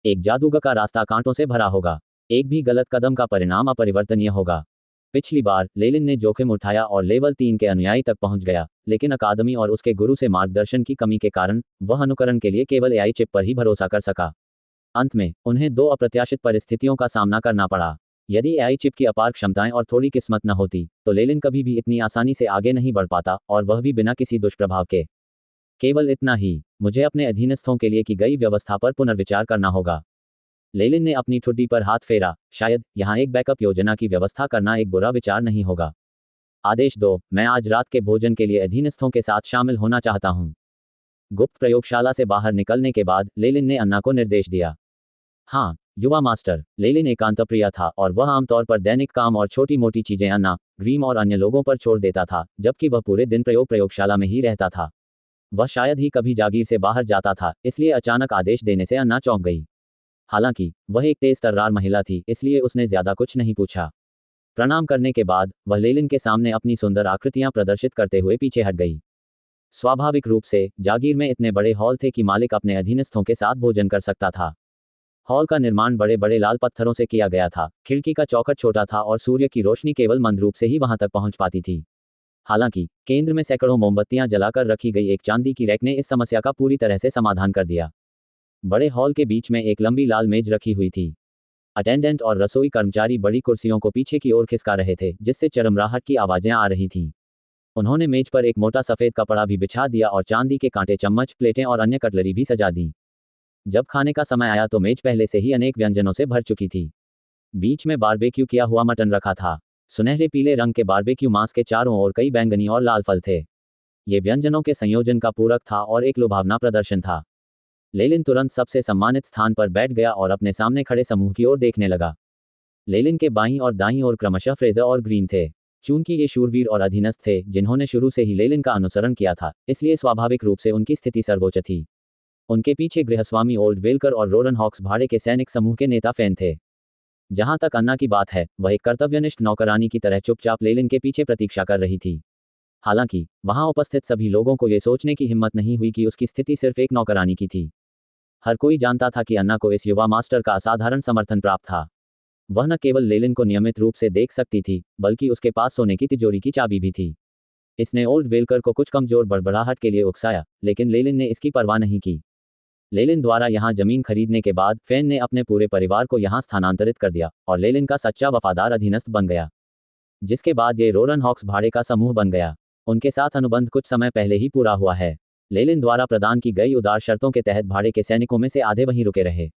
एक जादूगर का रास्ता कांटों से भरा होगा। एक भी गलत कदम का परिणाम अपरिवर्तनीय होगा। पिछली बार लेलिन ने जोखिम उठाया और लेवल 3 के अनुयायी तक पहुंच गया, लेकिन अकादमी और उसके गुरु से मार्गदर्शन की कमी के कारण वह अनुकरण के लिए केवल एआई चिप पर ही भरोसा कर सका। अंत में उन्हें 2 अप्रत्याशित परिस्थितियों का सामना करना पड़ा। यदि एआई चिप की अपार क्षमताएं और थोड़ी किस्मत न होती, तो लेलिन कभी भी इतनी आसानी से आगे नहीं बढ़ पाता, और वह भी बिना किसी दुष्प्रभाव के। केवल इतना ही, मुझे अपने अधीनस्थों के लिए की गई व्यवस्था पर पुनर्विचार करना होगा। लेलिन ने अपनी ठुड्डी पर हाथ फेरा। शायद यहाँ एक बैकअप योजना की व्यवस्था करना एक बुरा विचार नहीं होगा। आदेश दो, मैं आज रात के भोजन के लिए अधीनस्थों के साथ शामिल होना चाहता हूँ। गुप्त प्रयोगशाला से बाहर निकलने के बाद लेलिन ने अन्ना को निर्देश दिया। हाँ युवा मास्टर। लेलिन एकांतप्रिय था और वह आमतौर पर दैनिक काम और छोटी मोटी चीजें अन्ना, ग्रीम और अन्य लोगों पर छोड़ देता था, जबकि वह पूरे दिन प्रयोगशाला में ही रहता था। वह शायद ही कभी जागीर से बाहर जाता था, इसलिए अचानक आदेश देने से अन्ना चौंक गई। हालांकि वह एक तेज तर्रार महिला थी, इसलिए उसने ज्यादा कुछ नहीं पूछा। प्रणाम करने के बाद वह लेलिन के सामने अपनी सुंदर आकृतियां प्रदर्शित करते हुए पीछे हट गई। स्वाभाविक रूप से जागीर में इतने बड़े हॉल थे कि मालिक अपने अधीनस्थों के साथ भोजन कर सकता था। हॉल का निर्माण बड़े बड़े लाल पत्थरों से किया गया था, खिड़की का चौखट छोटा था और सूर्य की रोशनी केवल मंद रूप से ही वहां तक पहुंच पाती थी। हालांकि केंद्र में सैकड़ों मोमबत्तियां जलाकर रखी गई एक चांदी की रैक ने इस समस्या का पूरी तरह से समाधान कर दिया। बड़े हॉल के बीच में एक लंबी लाल मेज रखी हुई थी। अटेंडेंट और रसोई कर्मचारी बड़ी कुर्सियों को पीछे की ओर खिसका रहे थे, जिससे चरमराहट की आवाजें आ रही थीं। उन्होंने मेज पर एक मोटा सफेद कपड़ा भी बिछा दिया और चांदी के कांटे, चम्मच, प्लेटें और अन्य कटलरी भी सजा दी। जब खाने का समय आया तो मेज पहले से ही अनेक व्यंजनों से भर चुकी थी। बीच में बारबेक्यू किया हुआ मटन रखा था। सुनहरे पीले रंग के बारबेक्यू मांस के चारों ओर कई बैंगनी और लाल फल थे। ये व्यंजनों के संयोजन का पूरक था और एक लुभावना प्रदर्शन था। लेलिन तुरंत सबसे सम्मानित स्थान पर बैठ गया और अपने सामने खड़े समूह की ओर देखने लगा। लेलिन के बाईं और दाईं ओर क्रमशः फ्रेजर और ग्रीन थे। चूंकि ये शूरवीर और अधीनस्थ थे जिन्होंने शुरू से ही लेलिन का अनुसरण किया था, इसलिए स्वाभाविक रूप से उनकी स्थिति सर्वोच्च थी। उनके पीछे गृहस्वामी ओल्ड वेलकर और रोरन हॉक्स भाड़े के सैनिक समूह के नेता फैन थे। जहां तक अन्ना की बात है, वह एक कर्तव्यनिष्ठ नौकरानी की तरह चुपचाप लेलिन के पीछे प्रतीक्षा कर रही थी। हालांकि वहां उपस्थित सभी लोगों को यह सोचने की हिम्मत नहीं हुई कि उसकी स्थिति सिर्फ एक नौकरानी की थी। हर कोई जानता था कि अन्ना को इस युवा मास्टर का असाधारण समर्थन प्राप्त था। वह न केवल लेलिन को नियमित रूप से देख सकती थी, बल्कि उसके पास सोने की तिजोरी की चाबी भी थी। इसने ओल्ड वेलकर को कुछ कमजोर बड़बड़ाहट के लिए उकसाया, लेकिन लेलिन ने इसकी परवाह नहीं की। लेलिन द्वारा यहां जमीन खरीदने के बाद फैन ने अपने पूरे परिवार को यहां स्थानांतरित कर दिया और लेलिन का सच्चा वफादार अधीनस्थ बन गया। जिसके बाद ये रोरन हॉक्स भाड़े का समूह बन गया। उनके साथ अनुबंध कुछ समय पहले ही पूरा हुआ है। लेलिन द्वारा प्रदान की गई उदार शर्तों के तहत भाड़े के सैनिकों में से आधे वहीं रुके रहे।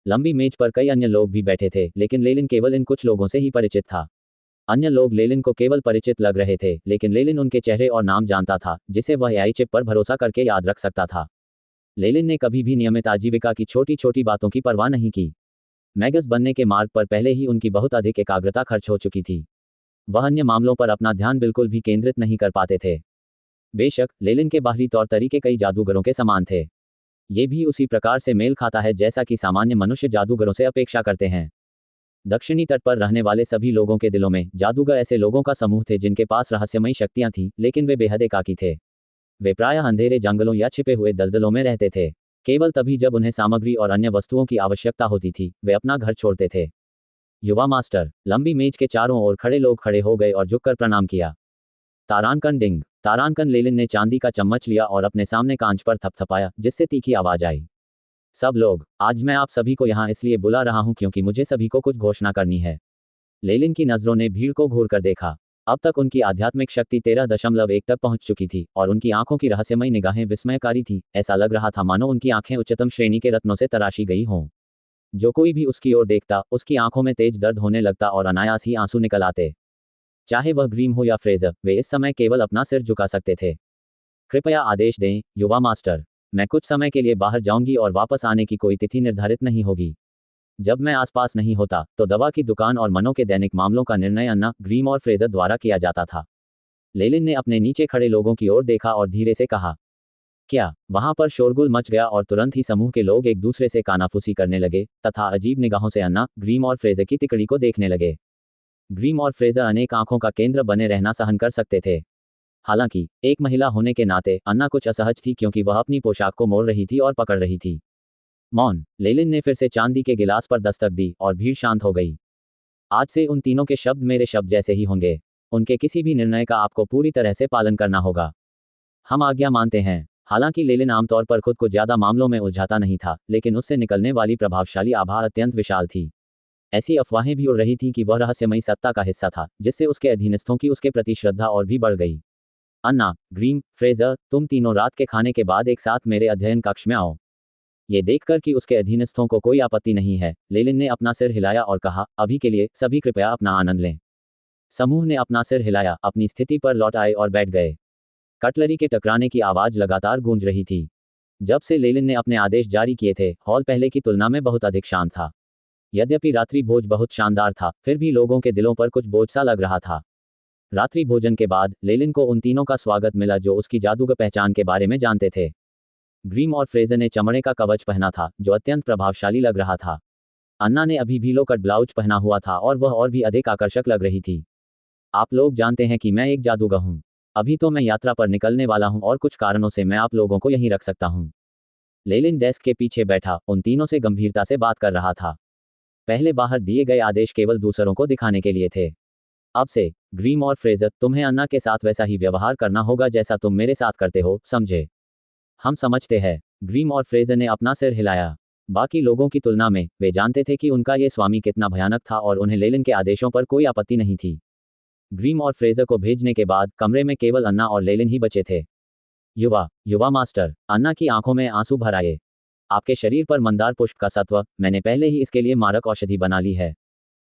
लंबी मेज पर कई अन्य लोग भी बैठे थे, लेकिन लेलिन केवल इन कुछ लोगों से ही परिचित था। अन्य लोग लेलिन को केवल परिचित लग रहे थे, लेकिन लेलिन उनके चेहरे और नाम जानता था, जिसे वह एआई चिप पर भरोसा करके याद रख सकता था। लेलिन ने कभी भी नियमित आजीविका की छोटी छोटी बातों की परवाह नहीं की। मैगस बनने के मार्ग पर पहले ही उनकी बहुत अधिक एकाग्रता खर्च हो चुकी थी। वह अन्य मामलों पर अपना ध्यान बिल्कुल भी केंद्रित नहीं कर पाते थे। बेशक लेलिन के बाहरी तौर तरीके कई जादूगरों के समान थे। ये भी उसी प्रकार से मेल खाता है जैसा कि सामान्य मनुष्य जादूगरों से अपेक्षा करते हैं। दक्षिणी तट पर रहने वाले सभी लोगों के दिलों में जादूगर ऐसे लोगों का समूह थे जिनके पास रहस्यमयी शक्तियां थीं, लेकिन वे बेहद एकाकी थे। वे प्रायः अंधेरे जंगलों या छिपे हुए दलदलों में रहते थे। केवल तभी जब उन्हें सामग्री और अन्य वस्तुओं की आवश्यकता होती थी, वे अपना घर छोड़ते थे। युवा मास्टर। लंबी मेज के चारों ओर खड़े लोग खड़े हो गए और झुककर प्रणाम किया। तारांकन डिंग। तारांकन। लेलिन ने चांदी का चम्मच लिया और अपने सामने कांच पर थपथपाया, जिससे तीखी आवाज आई। सब लोग, आज मैं आप सभी को यहाँ इसलिए बुला रहा हूँ क्योंकि मुझे सभी को कुछ घोषणा करनी है। लेलिन की नजरों ने भीड़ को घूर कर देखा। अब तक उनकी आध्यात्मिक शक्ति 13.1 तक पहुंच चुकी थी और उनकी आंखों की रहस्यमयी निगाहें विस्मयकारी थी। ऐसा लग रहा था मानो उनकी आंखें उच्चतम श्रेणी के रत्नों से तराशी गई हों। जो कोई भी उसकी ओर देखता, उसकी आंखों में तेज दर्द होने लगता और अनायास ही आंसू निकल आते। चाहे वह ग्रीम हो या फ्रेजर, वे इस समय केवल अपना सिर झुका सकते थे। कृपया आदेश दें, युवा मास्टर। मैं कुछ समय के लिए बाहर जाऊंगी और वापस आने की कोई तिथि निर्धारित नहीं होगी। जब मैं आसपास नहीं होता, तो दवा की दुकान और मनो के दैनिक मामलों का निर्णय अन्ना, ग्रीम और फ्रेजर द्वारा किया जाता था। लेलिन ने अपने नीचे खड़े लोगों की ओर देखा और धीरे से कहा, क्या? वहां पर शोरगुल मच गया और तुरंत ही समूह के लोग एक दूसरे से कानाफूसी करने लगे तथा अजीब निगाहों से अन्ना, ग्रीम और फ्रेजर की तिकड़ी को देखने लगे। ग्रीम और फ्रेजर अनेक आंखों का केंद्र बने रहना सहन कर सकते थे। हालांकि एक महिला होने के नाते अन्ना कुछ असहज थी क्योंकि वह अपनी पोशाक को मोड़ रही थी और पकड़ रही थी। मौन। लेलिन ने फिर से चांदी के गिलास पर दस्तक दी और भीड़ शांत हो गई। आज से उन तीनों के शब्द मेरे शब्द जैसे ही होंगे। उनके किसी भी निर्णय का आपको पूरी तरह से पालन करना होगा। हम आज्ञा मानते हैं। हालांकि लेलिन आमतौर पर खुद को ज्यादा मामलों में उलझाता नहीं था, लेकिन उससे निकलने वाली प्रभावशाली आभा अत्यंत विशाल थी। ऐसी अफवाहें भी उड़ रही थीं कि वह रहस्यमयी सत्ता का हिस्सा था, जिससे उसके अधीनस्थों की उसके प्रति श्रद्धा और भी बढ़ गई। अन्ना, ग्रीम, फ्रेजर, तुम तीनों रात के खाने के बाद एक साथ मेरे अध्ययन कक्ष में आओ। ये देखकर कि उसके अधीनस्थों को कोई आपत्ति नहीं है, लेलिन ने अपना सिर हिलाया और कहा, अभी के लिए सभी कृपया अपना आनंद लें। समूह ने अपना सिर हिलाया, अपनी स्थिति पर लौट आए और बैठ गए। कटलरी के टकराने की आवाज लगातार गूंज रही थी। जब से लेलिन ने अपने आदेश जारी किए थे, हॉल पहले की तुलना में बहुत अधिक शांत था। यद्यपि रात्रि भोज बहुत शानदार था, फिर भी लोगों के दिलों पर कुछ बोझ सा लग रहा था। रात्रि भोजन के बाद लेलिन को उन तीनों का स्वागत मिला जो उसकी जादूगर पहचान के बारे में जानते थे। ग्रीम और फ्रेजर ने चमड़े का कवच पहना था, जो अत्यंत प्रभावशाली लग रहा था। अन्ना ने अभी भी लो कट ब्लाउज पहना हुआ था और वह और भी अधिक आकर्षक लग रही थी। आप लोग जानते हैं कि मैं एक जादूगर हूँ। अभी तो मैं यात्रा पर निकलने वाला हूँ और कुछ कारणों से मैं आप लोगों को यहीं रख सकता हूँ। लेलिन डेस्क के पीछे बैठा उन तीनों से गंभीरता से बात कर रहा था। पहले बाहर दिए गए आदेश केवल दूसरों को दिखाने के लिए थे। अब से, ग्रीम और फ्रेजर, तुम्हें अन्ना के साथ वैसा ही व्यवहार करना होगा जैसा तुम मेरे साथ करते हो, समझे? हम समझते हैं। ग्रीम और फ्रेजर ने अपना सिर हिलाया। बाकी लोगों की तुलना में वे जानते थे कि उनका ये स्वामी कितना भयानक था और उन्हें लेलिन के आदेशों पर कोई आपत्ति नहीं थी। ग्रीम और फ्रेजर को भेजने के बाद कमरे में केवल अन्ना और लेलिन ही बचे थे। युवा मास्टर, अन्ना की आंखों में आंसू भर आए। आपके शरीर पर मंदार पुष्प का सत्व, मैंने पहले ही इसके लिए मारक औषधि बना ली है।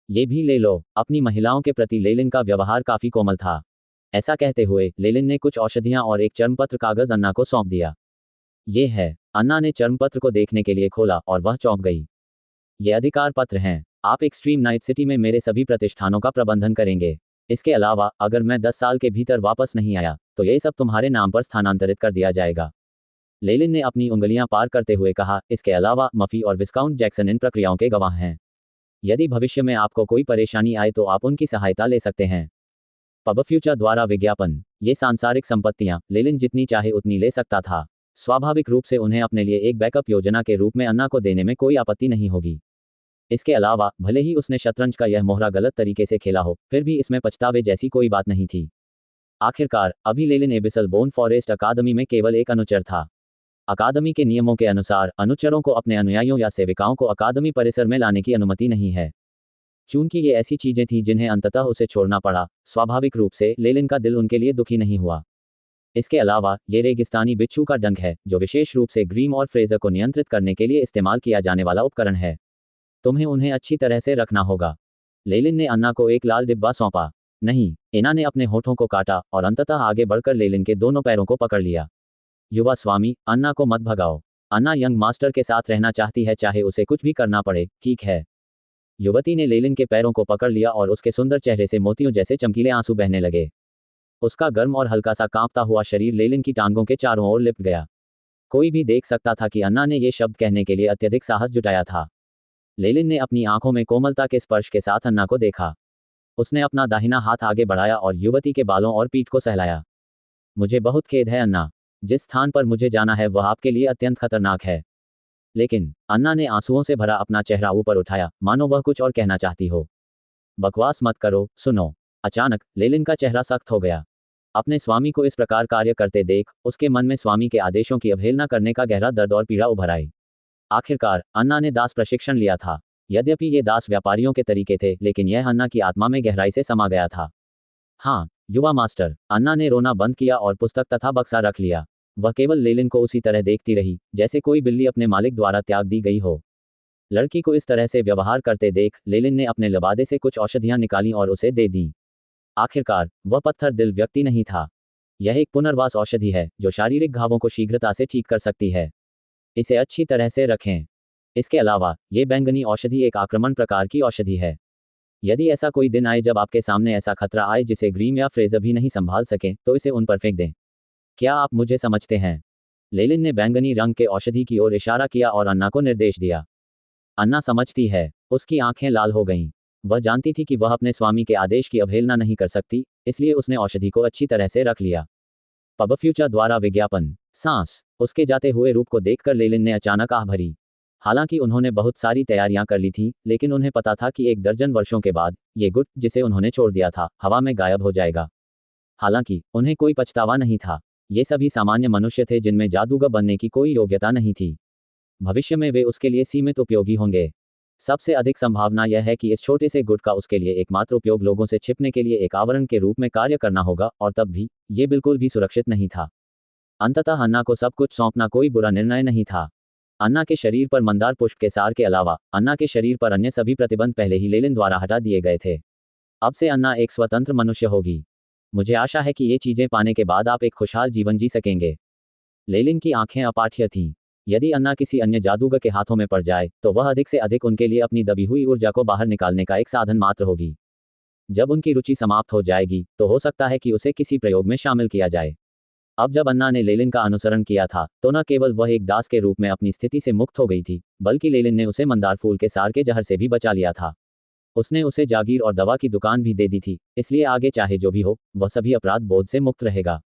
ये भी ले लो। अपनी महिलाओं के प्रति लेलिन का व्यवहार काफी कोमल था। ऐसा कहते हुए लेलिन ने कुछ औषधियां और एक चर्मपत्र कागज अन्ना को सौंप दिया। ये है। अन्ना ने चर्मपत्र को देखने के लिए खोला और वह चौंक गई। ये अधिकार पत्र हैं। आप एक्सट्रीम नाइट सिटी में मेरे सभी प्रतिष्ठानों का प्रबंधन करेंगे। इसके अलावा अगर मैं 10 साल के भीतर वापस नहीं आया तो ये सब तुम्हारे नाम पर स्थानांतरित कर दिया जाएगा। लेलिन ने अपनी उंगलियां पार करते हुए कहा, इसके अलावा मफी और विस्काउंट जैक्सन इन प्रक्रियाओं के गवाह हैं। यदि भविष्य में आपको कोई परेशानी आए तो आप उनकी सहायता ले सकते हैं। पब फ्यूचर द्वारा विज्ञापन। ये सांसारिक संपत्तियां लेलिन जितनी चाहे उतनी ले सकता था। स्वाभाविक रूप से उन्हें अपने लिए एक बैकअप योजना के रूप में अन्ना को देने में कोई आपत्ति नहीं होगी। इसके अलावा भले ही उसने शतरंज का यह मोहरा गलत तरीके से खेला हो, फिर भी इसमें पछतावे जैसी कोई बात नहीं थी। आखिरकार अभी लेलिन एबिसल बोन फॉरेस्ट अकादमी में केवल एक अनुचर था। अकादमी के नियमों के अनुसार अनुचरों को अपने अनुयायियों या सेविकाओं को अकादमी परिसर में लाने की अनुमति नहीं है। चूंकि ये ऐसी चीजें थीं जिन्हें अंततः उसे छोड़ना पड़ा, स्वाभाविक रूप से लेलिन का दिल उनके लिए दुखी नहीं हुआ। इसके अलावा ये रेगिस्तानी बिच्छू का डंक है, जो विशेष रूप से ग्रीम और फ्रेजर को नियंत्रित करने के लिए इस्तेमाल किया जाने वाला उपकरण है। तुम्हें उन्हें अच्छी तरह से रखना होगा। लेलिन ने अन्ना को एक लाल डिब्बा सौंपा। नहीं, एना ने अपने होठों को काटा और अंततः आगे बढ़कर लेलिन के दोनों पैरों को पकड़ लिया। युवा स्वामी, अन्ना को मत भगाओ। अन्ना यंग मास्टर के साथ रहना चाहती है, चाहे उसे कुछ भी करना पड़े, ठीक है? युवती ने लेलिन के पैरों को पकड़ लिया और उसके सुंदर चेहरे से मोतियों जैसे चमकीले आंसू बहने लगे। उसका गर्म और हल्का सा कांपता हुआ शरीर लेलिन की टांगों के चारों ओर लिपट गया। कोई भी देख सकता था कि अन्ना ने ये शब्द कहने के लिए अत्यधिक साहस जुटाया था। लेलिन ने अपनी आंखों में कोमलता के स्पर्श के साथ अन्ना को देखा। उसने अपना दाहिना हाथ आगे बढ़ाया और युवती के बालों और पीठ को सहलाया। मुझे बहुत खेद है अन्ना, जिस स्थान पर मुझे जाना है वह आपके लिए अत्यंत खतरनाक है। लेकिन अन्ना ने आंसुओं से भरा अपना चेहरा ऊपर उठाया, मानो वह कुछ और कहना चाहती हो। बकवास मत करो, सुनो। अचानक लेलिन का चेहरा सख्त हो गया। अपने स्वामी को इस प्रकार कार्य करते देख उसके मन में स्वामी के आदेशों की अवहेलना करने का गहरा दर्द और पीड़ा उभर आई। आखिरकार अन्ना ने दास प्रशिक्षण लिया था। यद्यपि ये दास व्यापारियों के तरीके थे, लेकिन यह अन्ना की आत्मा में गहराई से समा गया था। हाँ, युवा मास्टर। अन्ना ने रोना बंद किया और पुस्तक तथा बक्सा रख लिया। वह केवल लेलिन को उसी तरह देखती रही जैसे कोई बिल्ली अपने मालिक द्वारा त्याग दी गई हो। लड़की को इस तरह से व्यवहार करते देख लेलिन ने अपने लबादे से कुछ औषधियां निकाली और उसे दे दी। आखिरकार वह पत्थर दिल व्यक्ति नहीं था। यह एक पुनर्वास औषधि है जो शारीरिक घावों को शीघ्रता से ठीक कर सकती है। इसे अच्छी तरह से रखें। इसके अलावा ये बैंगनी औषधि एक आक्रमण प्रकार की औषधि है। यदि ऐसा कोई दिन आए जब आपके सामने ऐसा खतरा आए जिसे ग्रीम या फ्रेजर भी नहीं संभाल सकें, तो इसे उन पर फेंक दें। क्या आप मुझे समझते हैं? लेलिन ने बैंगनी रंग के औषधि की ओर इशारा किया और अन्ना को निर्देश दिया। अन्ना समझती है। उसकी आंखें लाल हो गईं। वह जानती थी कि वह अपने स्वामी के आदेश की अवहेलना नहीं कर सकती, इसलिए उसने औषधि को अच्छी तरह से रख लिया। पब फ्यूचर द्वारा विज्ञापन। सांस। उसके जाते हुए रूप को देखकर लेलिन ने अचानक आह भरी। हालांकि उन्होंने बहुत सारी तैयारियां कर ली थी, लेकिन उन्हें पता था कि 1 दर्जन वर्षों के बाद ये गुट जिसे उन्होंने छोड़ दिया था हवा में गायब हो जाएगा। हालांकि उन्हें कोई पछतावा नहीं था। ये सभी सामान्य मनुष्य थे जिनमें जादूगर बनने की कोई योग्यता नहीं थी। भविष्य में वे उसके लिए सीमित उपयोगी होंगे। सबसे अधिक संभावना यह है कि इस छोटे से गुट का उसके लिए एकमात्र उपयोग लोगों से छिपने के लिए एक आवरण के रूप में कार्य करना होगा, और तब भी ये बिल्कुल भी सुरक्षित नहीं था। अंततः अन्ना को सब कुछ सौंपना कोई बुरा निर्णय नहीं था। अन्ना के शरीर पर मंदार पुष्प के सार के अलावा अन्ना के शरीर पर अन्य सभी प्रतिबंध पहले ही लेलिन द्वारा हटा दिए गए थे। अब से अन्ना एक स्वतंत्र मनुष्य होगी। मुझे आशा है कि ये चीजें पाने के बाद आप एक खुशहाल जीवन जी सकेंगे। लेलिन की आंखें अपाठ्य थीं। यदि अन्ना किसी अन्य जादूगर के हाथों में पड़ जाए तो वह अधिक से अधिक उनके लिए अपनी दबी हुई ऊर्जा को बाहर निकालने का एक साधन मात्र होगी। जब उनकी रुचि समाप्त हो जाएगी तो हो सकता है कि उसे किसी प्रयोग में शामिल किया जाए। अब जब अन्ना ने लेलिन का अनुसरण किया था तो न केवल वह एक दास के रूप में अपनी स्थिति से मुक्त हो गई थी, बल्कि लेलिन ने उसे मंदार फूल के सार के जहर से भी बचा लिया था। उसने उसे जागीर और दवा की दुकान भी दे दी थी, इसलिए आगे चाहे जो भी हो वह सभी अपराध बोध से मुक्त रहेगा।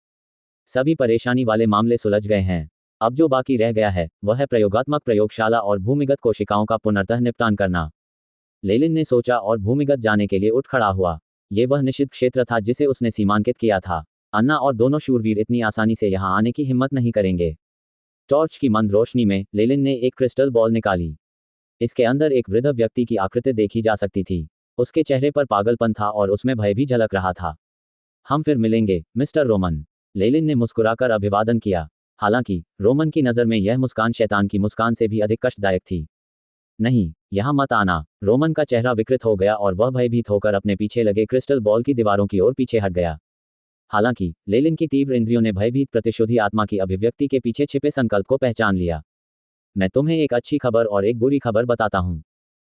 सभी परेशानी वाले मामले सुलझ गए हैं। अब जो बाकी रह गया है वह है प्रयोगात्मक प्रयोगशाला और भूमिगत कोशिकाओं का पुनर्तः निपटान करना। लेलिन ने सोचा और भूमिगत जाने के लिए उठ खड़ा हुआ। ये वह निषिद्ध क्षेत्र था जिसे उसने सीमांकित किया था। अन्ना और दोनों शूरवीर इतनी आसानी से यहाँ आने की हिम्मत नहीं करेंगे। टॉर्च की मंद रोशनी में लेलिन ने एक क्रिस्टल बॉल निकाली। इसके अंदर एक वृद्ध व्यक्ति की आकृति देखी जा सकती थी। उसके चेहरे पर पागलपन था और उसमें भय भी झलक रहा था। हम फिर मिलेंगे मिस्टर रोमन, लेलिन ने मुस्कुराकर अभिवादन किया। हालांकि रोमन की नज़र में यह मुस्कान शैतान की मुस्कान से भी अधिक कष्टदायक थी। नहीं, यहाँ मत आना। रोमन का चेहरा विकृत हो गया और वह भयभीत होकर अपने पीछे लगे क्रिस्टल बॉल की दीवारों की ओर पीछे हट गया। हालांकि लेलिन की तीव्र इंद्रियों ने भयभीत प्रतिशोधी आत्मा की अभिव्यक्ति के पीछे छिपे संकल्प को पहचान लिया। मैं तुम्हें एक अच्छी खबर और एक बुरी खबर बताता हूँ।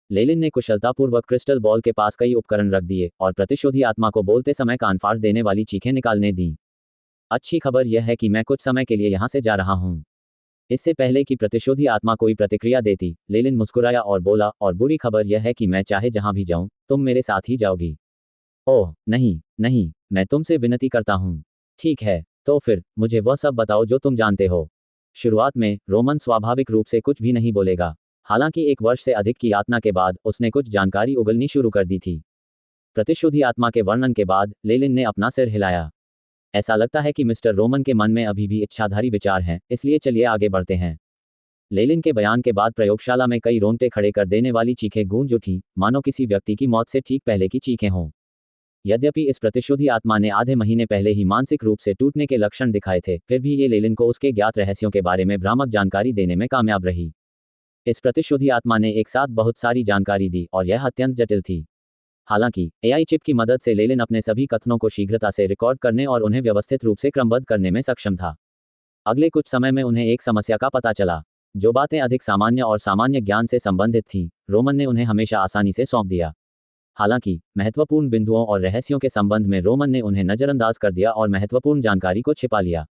लेलिन ने कुशलतापूर्वक क्रिस्टल बॉल के पास कई उपकरण रख दिए और प्रतिशोधी आत्मा को बोलते समय कान फाड़ देने वाली चीखें निकालने दी। अच्छी खबर यह है कि मैं कुछ समय के लिए यहाँ से जा रहा हूँ। इससे पहले कि प्रतिशोधी आत्मा कोई प्रतिक्रिया देती, लेलिन मुस्कुराया और बोला, और बुरी खबर यह है कि मैं चाहे जहाँ भी जाऊँ तुम मेरे साथ ही जाओगी। ओह नहीं नहीं, मैं तुमसे विनती करता हूँ। ठीक है, तो फिर मुझे वह सब बताओ जो तुम जानते हो। शुरुआत में रोमन स्वाभाविक रूप से कुछ भी नहीं बोलेगा। हालांकि 1 वर्ष से अधिक की यातना के बाद उसने कुछ जानकारी उगलनी शुरू कर दी थी। प्रतिशोधी आत्मा के वर्णन के बाद लेलिन ने अपना सिर हिलाया। ऐसा लगता है कि मिस्टर रोमन के मन में अभी भी इच्छाधारी विचार हैं, इसलिए चलिए आगे बढ़ते हैं। लेलिन के बयान के बाद प्रयोगशाला में कई रोंगटे खड़े कर देने वाली चीखें गूंज उठीं, मानो किसी व्यक्ति की मौत से ठीक पहले की चीखें हों। यद्यपि इस प्रतिशोधी आत्मा ने आधे महीने पहले ही मानसिक रूप से टूटने के लक्षण दिखाए थे, फिर भी ये लेलिन को उसके ज्ञात रहस्यों के बारे में भ्रामक जानकारी देने में कामयाब रही। इस प्रतिशोधी आत्मा ने एक साथ बहुत सारी जानकारी दी और यह अत्यंत जटिल थी। हालांकि एआई चिप की मदद से लेलिन अपने सभी कथनों को शीघ्रता से रिकॉर्ड करने और उन्हें व्यवस्थित रूप से क्रमबद्ध करने में सक्षम था। अगले कुछ समय में उन्हें एक समस्या का पता चला। जो बातें अधिक सामान्य और सामान्य ज्ञान से संबंधित थीं, रोमन ने उन्हें हमेशा आसानी से सौंप दिया। हालांकि महत्वपूर्ण बिंदुओं और रहस्यों के संबंध में रोमन ने उन्हें नजरअंदाज कर दिया और महत्वपूर्ण जानकारी को छिपा लिया।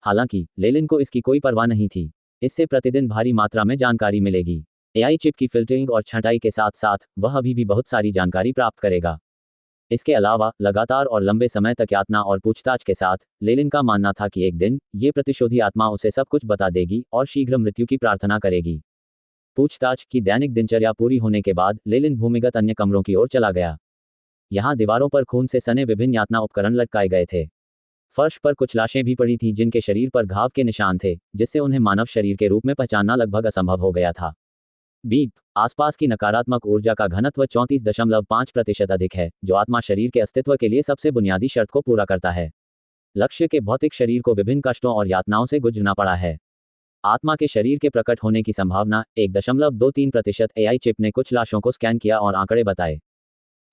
हालांकि लेलिन को इसकी कोई परवाह नहीं थी। इससे प्रतिदिन भारी मात्रा में जानकारी मिलेगी। एआई चिप की फिल्टरिंग और छंटाई के साथ साथ वह अभी भी बहुत सारी जानकारी प्राप्त करेगा। इसके अलावा लगातार और लंबे समय तक यातना और पूछताछ के साथ लेलिन का मानना था कि एक दिन ये प्रतिशोधी आत्मा उसे सब कुछ बता देगी और शीघ्र मृत्यु की प्रार्थना करेगी। पूछताछ की दैनिक दिनचर्या पूरी होने के बाद लेलिन भूमिगत अन्य कमरों की ओर चला गया। यहाँ दीवारों पर खून से सने विभिन्न यातना उपकरण लटकाए गए थे। फर्श पर कुछ लाशें भी पड़ी थीं जिनके शरीर पर घाव के निशान थे, जिससे उन्हें मानव शरीर के रूप में पहचानना लगभग असंभव हो गया था। बीप, आसपास की नकारात्मक ऊर्जा का घनत्व 34.5% अधिक है, जो आत्मा शरीर के अस्तित्व के लिए सबसे बुनियादी शर्त को पूरा करता है। लक्ष्य के भौतिक शरीर को विभिन्न कष्टों और यातनाओं से गुजरना पड़ा है। आत्मा के शरीर के प्रकट होने की संभावना 1.23%। एआई चिप ने कुछ लाशों को स्कैन किया और आंकड़े बताए।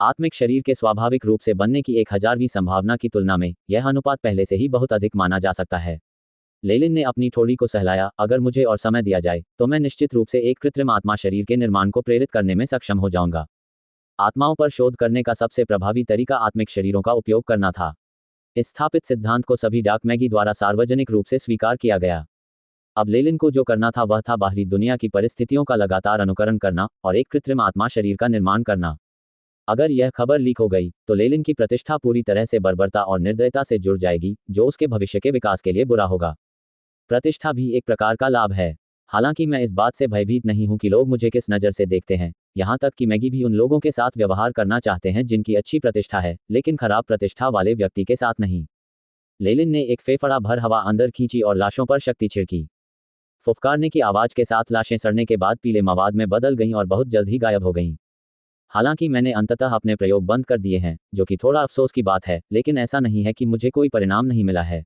आत्मिक शरीर के स्वाभाविक रूप से बनने की 1000वीं संभावना की तुलना में यह अनुपात पहले से ही बहुत अधिक माना जा सकता है। लेलिन ने अपनी ठोड़ी को सहलाया। अगर मुझे और समय दिया जाए तो मैं निश्चित रूप से एक कृत्रिम आत्मा शरीर के निर्माण को प्रेरित करने में सक्षम हो जाऊंगा। आत्माओं पर शोध करने का सबसे प्रभावी तरीका आत्मिक शरीरों का उपयोग करना था। इस स्थापित सिद्धांत को सभी डार्क मैगी द्वारा सार्वजनिक रूप से स्वीकार किया गया। अब लेलिन को जो करना था वह था बाहरी दुनिया की परिस्थितियों का लगातार अनुकरण करना और एक कृत्रिम आत्मा शरीर का निर्माण करना। अगर यह खबर लीक हो गई तो लेलिन की प्रतिष्ठा पूरी तरह से बर्बरता और निर्दयता से जुड़ जाएगी, जो उसके भविष्य के विकास के लिए बुरा होगा। प्रतिष्ठा भी एक प्रकार का लाभ है। हालांकि मैं इस बात से भयभीत नहीं हूं कि लोग मुझे किस नज़र से देखते हैं, यहाँ तक कि मैगी भी उन लोगों के साथ व्यवहार करना चाहते हैं जिनकी अच्छी प्रतिष्ठा है, लेकिन खराब प्रतिष्ठा वाले व्यक्ति के साथ नहीं। लेलिन ने एक फेफड़ा भर हवा अंदर खींची और लाशों पर शक्ति छिड़की। फुफकारने की आवाज़ के साथ लाशें सड़ने के बाद पीले मवाद में बदल गईं और बहुत जल्द ही गायब हो गईं। हालांकि मैंने अंततः अपने प्रयोग बंद कर दिए हैं, जो कि थोड़ा अफसोस की बात है, लेकिन ऐसा नहीं है कि मुझे कोई परिणाम नहीं मिला है।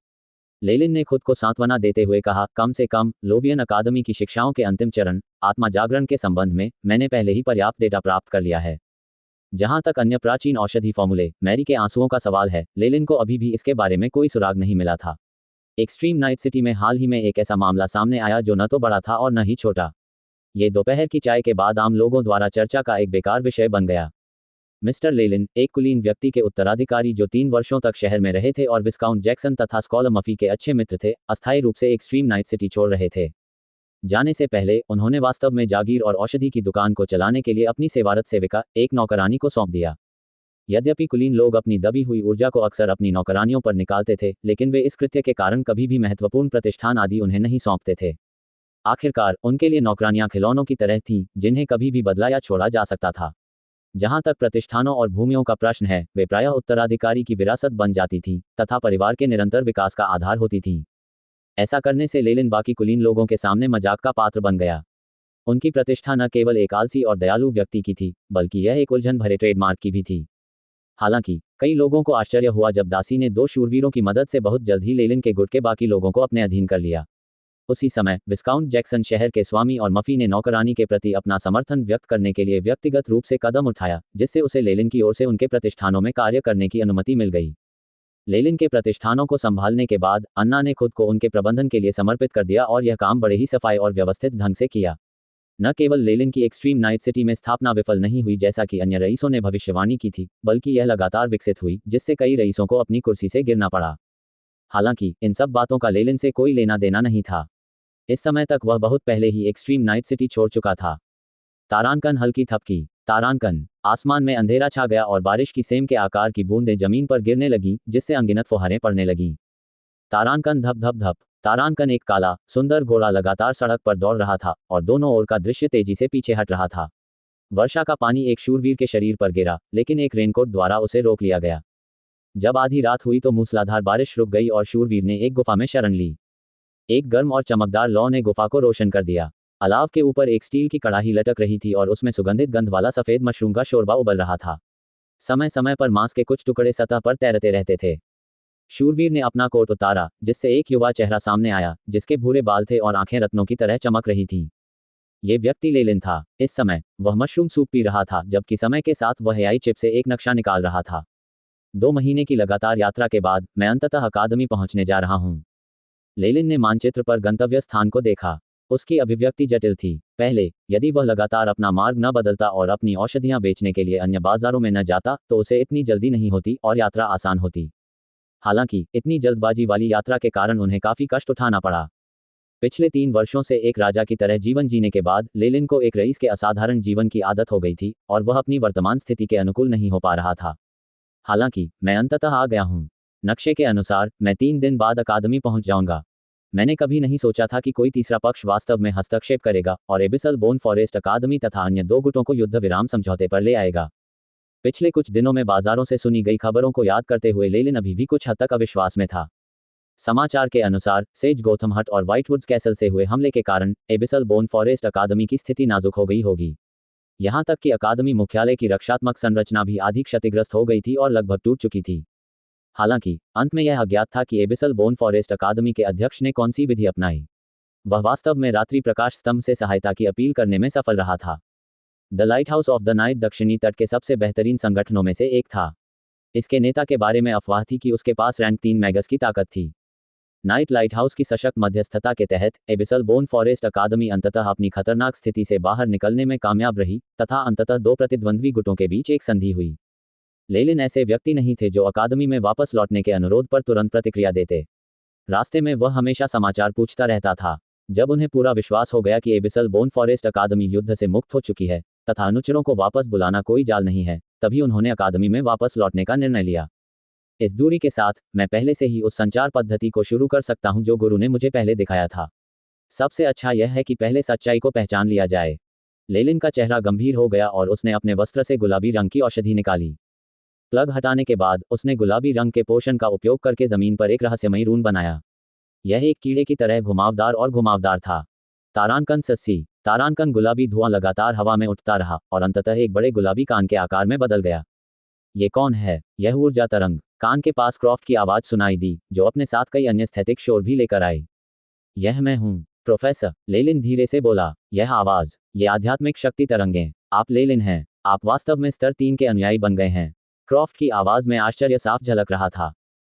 लेलिन ने खुद को सांत्वना देते हुए कहा, कम से कम लोवियन अकादमी की शिक्षाओं के अंतिम चरण आत्मा जागरण के संबंध में मैंने पहले ही पर्याप्त डेटा प्राप्त कर लिया है। जहां तक अन्य प्राचीन औषधि फॉर्मूले मैरी के आंसुओं का सवाल है, लेलिन को अभी भी इसके बारे में कोई सुराग नहीं मिला था। एक्सट्रीम नाइट सिटी में हाल ही में एक ऐसा मामला सामने आया जो न तो बड़ा था और न ही छोटा। ये दोपहर की चाय के बाद आम लोगों द्वारा चर्चा का एक बेकार विषय बन गया। मिस्टर लेलिन, एक कुलीन व्यक्ति के उत्तराधिकारी जो 3 वर्षों तक शहर में रहे थे और विस्काउंट जैक्सन तथा स्कॉलर मफी के अच्छे मित्र थे, अस्थायी रूप से एक्सट्रीम नाइट सिटी छोड़ रहे थे। जाने से पहले उन्होंने वास्तव में जागीर और औषधि की दुकान को चलाने के लिए अपनी सेवारत सेविका, एक नौकरानी को सौंप दिया। यद्यपि कुलीन लोग अपनी दबी हुई ऊर्जा को अक्सर अपनी नौकरानियों पर निकालते थे, लेकिन वे इस कृत्य के कारण कभी भी महत्वपूर्ण प्रतिष्ठान आदि उन्हें नहीं सौंपते थे। आखिरकार उनके लिए नौकरानियां खिलौनों की तरह थीं, जिन्हें कभी भी बदला या छोड़ा जा सकता था। जहां तक प्रतिष्ठानों और भूमियों का प्रश्न है, वे प्रायः उत्तराधिकारी की विरासत बन जाती थीं तथा परिवार के निरंतर विकास का आधार होती थीं। ऐसा करने से लेलिन बाकी कुलीन लोगों के सामने मजाक का पात्र बन गया। उनकी प्रतिष्ठा न केवल एक आलसी और दयालु व्यक्ति की थी, बल्कि यह एक उलझन भरे ट्रेडमार्क की भी थी। हालांकि कई लोगों को आश्चर्य हुआ जब दासी ने 2 शूरवीरों की मदद से बहुत जल्द ही लेलिन के गुट के बाकी लोगों को अपने अधीन कर लिया। उसी समय विस्काउंट जैक्सन शहर के स्वामी और मफी ने नौकरानी के प्रति अपना समर्थन व्यक्त करने के लिए व्यक्तिगत रूप से कदम उठाया, जिससे उसे लेलिन की ओर से उनके प्रतिष्ठानों में कार्य करने की अनुमति मिल गई। लेलिन के प्रतिष्ठानों को संभालने के बाद अन्ना ने खुद को उनके प्रबंधन के लिए समर्पित कर दिया और यह काम बड़े ही सफाई और व्यवस्थित ढंग से किया। न केवल लेलिन की एक्सट्रीम नाइट सिटी में स्थापना विफल नहीं हुई जैसा कि अन्य रईसों ने भविष्यवाणी की थी, बल्कि यह लगातार विकसित हुई, जिससे कई रईसों को अपनी कुर्सी से गिरना पड़ा। हालांकि इन सब बातों का लेलिन से कोई लेना देना नहीं था। इस समय तक वह बहुत पहले ही एक्सट्रीम नाइट सिटी छोड़ चुका था। तारांकन हल्की थपकी। तारांकन। आसमान में अंधेरा छा गया और बारिश की सेम के आकार की बूंदें जमीन पर गिरने लगीं, जिससे अनगिनत फुहारें पड़ने लगीं। तारांकन धप धप धप। तारांकन एक काला, सुंदर घोड़ा लगातार सड़क पर दौड़ रहा था और दोनों ओर का दृश्य तेजी से पीछे हट रहा था। वर्षा का पानी एक शूरवीर के शरीर पर गिरा, लेकिन एक रेनकोट द्वारा उसे रोक लिया गया। जब आधी रात हुई तो मूसलाधार बारिश रुक गई और शूरवीर ने एक गुफा में शरण ली। एक गर्म और चमकदार लौ ने गुफा को रोशन कर दिया। अलाव के ऊपर एक स्टील की कड़ाही लटक रही थी और उसमें सुगंधित गंध वाला सफेद मशरूम का शोरबा उबल रहा था। समय समय पर मांस के कुछ टुकड़े सतह पर तैरते रहते थे। शूरवीर ने अपना कोट उतारा, जिससे एक युवा चेहरा सामने आया, जिसके भूरे बाल थे और आंखें रत्नों की तरह चमक रही थीं। ये व्यक्ति लेलिन था। इस समय वह मशरूम सूप पी रहा था, जबकि समय के साथ वह एआई चिप से एक नक्शा निकाल रहा था। 2 महीने की लगातार यात्रा के बाद मैं अंततः अकादमी पहुंचने जा रहा हूं। लेलिन ने मानचित्र पर गंतव्य स्थान को देखा। उसकी अभिव्यक्ति जटिल थी। पहले, यदि वह लगातार अपना मार्ग न बदलता और अपनी औषधियां बेचने के लिए अन्य बाजारों में न जाता, तो उसे इतनी जल्दी नहीं होती और यात्रा आसान होती। हालांकि इतनी जल्दबाजी वाली यात्रा के कारण उन्हें काफी कष्ट उठाना पड़ा। पिछले 3 वर्षों से एक राजा की तरह जीवन जीने के बाद लेलिन को एक रईस के असाधारण जीवन की आदत हो गई थी और वह अपनी वर्तमान स्थिति के अनुकूल नहीं हो पा रहा था। हालांकि मैं अंततः आ गया हूं। नक्शे के अनुसार मैं 3 दिन बाद अकादमी पहुंच जाऊंगा। मैंने कभी नहीं सोचा था कि कोई तीसरा पक्ष वास्तव में हस्तक्षेप करेगा और एबिसल बोन फॉरेस्ट अकादमी तथा अन्य 2 गुटों को युद्ध विराम समझौते पर ले आएगा। पिछले कुछ दिनों में बाजारों से सुनी गई खबरों को याद करते हुए लेलिन अभी भी कुछ हद तक अविश्वास में था। समाचार के अनुसार सेज गोथम हट और व्हाइटवुड्स कैसल से हुए हमले के कारण एबिसल बोन फॉरेस्ट अकादमी की स्थिति नाजुक हो गई होगी। यहां तक कि अकादमी मुख्यालय की रक्षात्मक संरचना भी आधी क्षतिग्रस्त हो गई थी और लगभग टूट चुकी थी। हालांकि अंत में यह अज्ञात था कि एबिसल बोन फॉरेस्ट अकादमी के अध्यक्ष ने कौन सी विधि अपनाई। वह वास्तव में रात्रि प्रकाश स्तंभ से सहायता की अपील करने में सफल रहा था। The light house of the night दक्षिणी तट के सबसे बेहतरीन संगठनों में से एक था। इसके नेता के बारे में अफवाह थी कि उसके पास रैंक 3 मेगस की ताकत थी। नाइट लाइट हाउस की सशक्त मध्यस्थता के तहत एबिसल बोन फॉरेस्ट अकादमी अंततः अपनी खतरनाक स्थिति से बाहर निकलने में कामयाब रही तथा अंततः 2 प्रतिद्वंद्वी गुटों के बीच एक संधि हुई। लेलिन ऐसे व्यक्ति नहीं थे जो अकादमी में वापस लौटने के अनुरोध पर तुरंत प्रतिक्रिया देते। रास्ते में वह हमेशा समाचार पूछता रहता था। जब उन्हें पूरा विश्वास हो गया कि एबिसल बोन फॉरेस्ट अकादमी युद्ध से मुक्त हो चुकी है तथा अनुचरों को वापस बुलाना कोई जाल नहीं है, तभी उन्होंने अकादमी में वापस लौटने का निर्णय लिया। इस दूरी के साथ मैं पहले से ही उस संचार पद्धति को शुरू कर सकता हूं जो गुरु ने मुझे पहले दिखाया था। सबसे अच्छा यह है कि पहले सच्चाई को पहचान लिया जाए। लेलिन का चेहरा गंभीर हो गया और उसने अपने वस्त्र से गुलाबी रंग की औषधि निकाली। प्लग हटाने के बाद उसने गुलाबी रंग के पोषण का उपयोग करके जमीन पर एक रहस्यमयी रून बनाया। यह एक कीड़े की तरह घुमावदार था। तारांकन सस्सी। तारांकन गुलाबी धुआं लगातार हवा में उठता रहा और अंततः एक बड़े गुलाबी कान के आकार में बदल गया। ये कौन है? यह ऊर्जा तरंग। कान के पास क्रॉफ्ट की आवाज सुनाई दी, जो अपने साथ कई अन्य स्थैतिक शोर भी लेकर आई। यह मैं हूं, प्रोफेसर, लेलिन धीरे से बोला। यह आवाज, ये आध्यात्मिक शक्ति तरंगें। आप लेलिन हैं। आप वास्तव में स्तर 3 के अनुयायी बन गए हैं। क्रॉफ्ट की आवाज में आश्चर्य साफ झलक रहा था।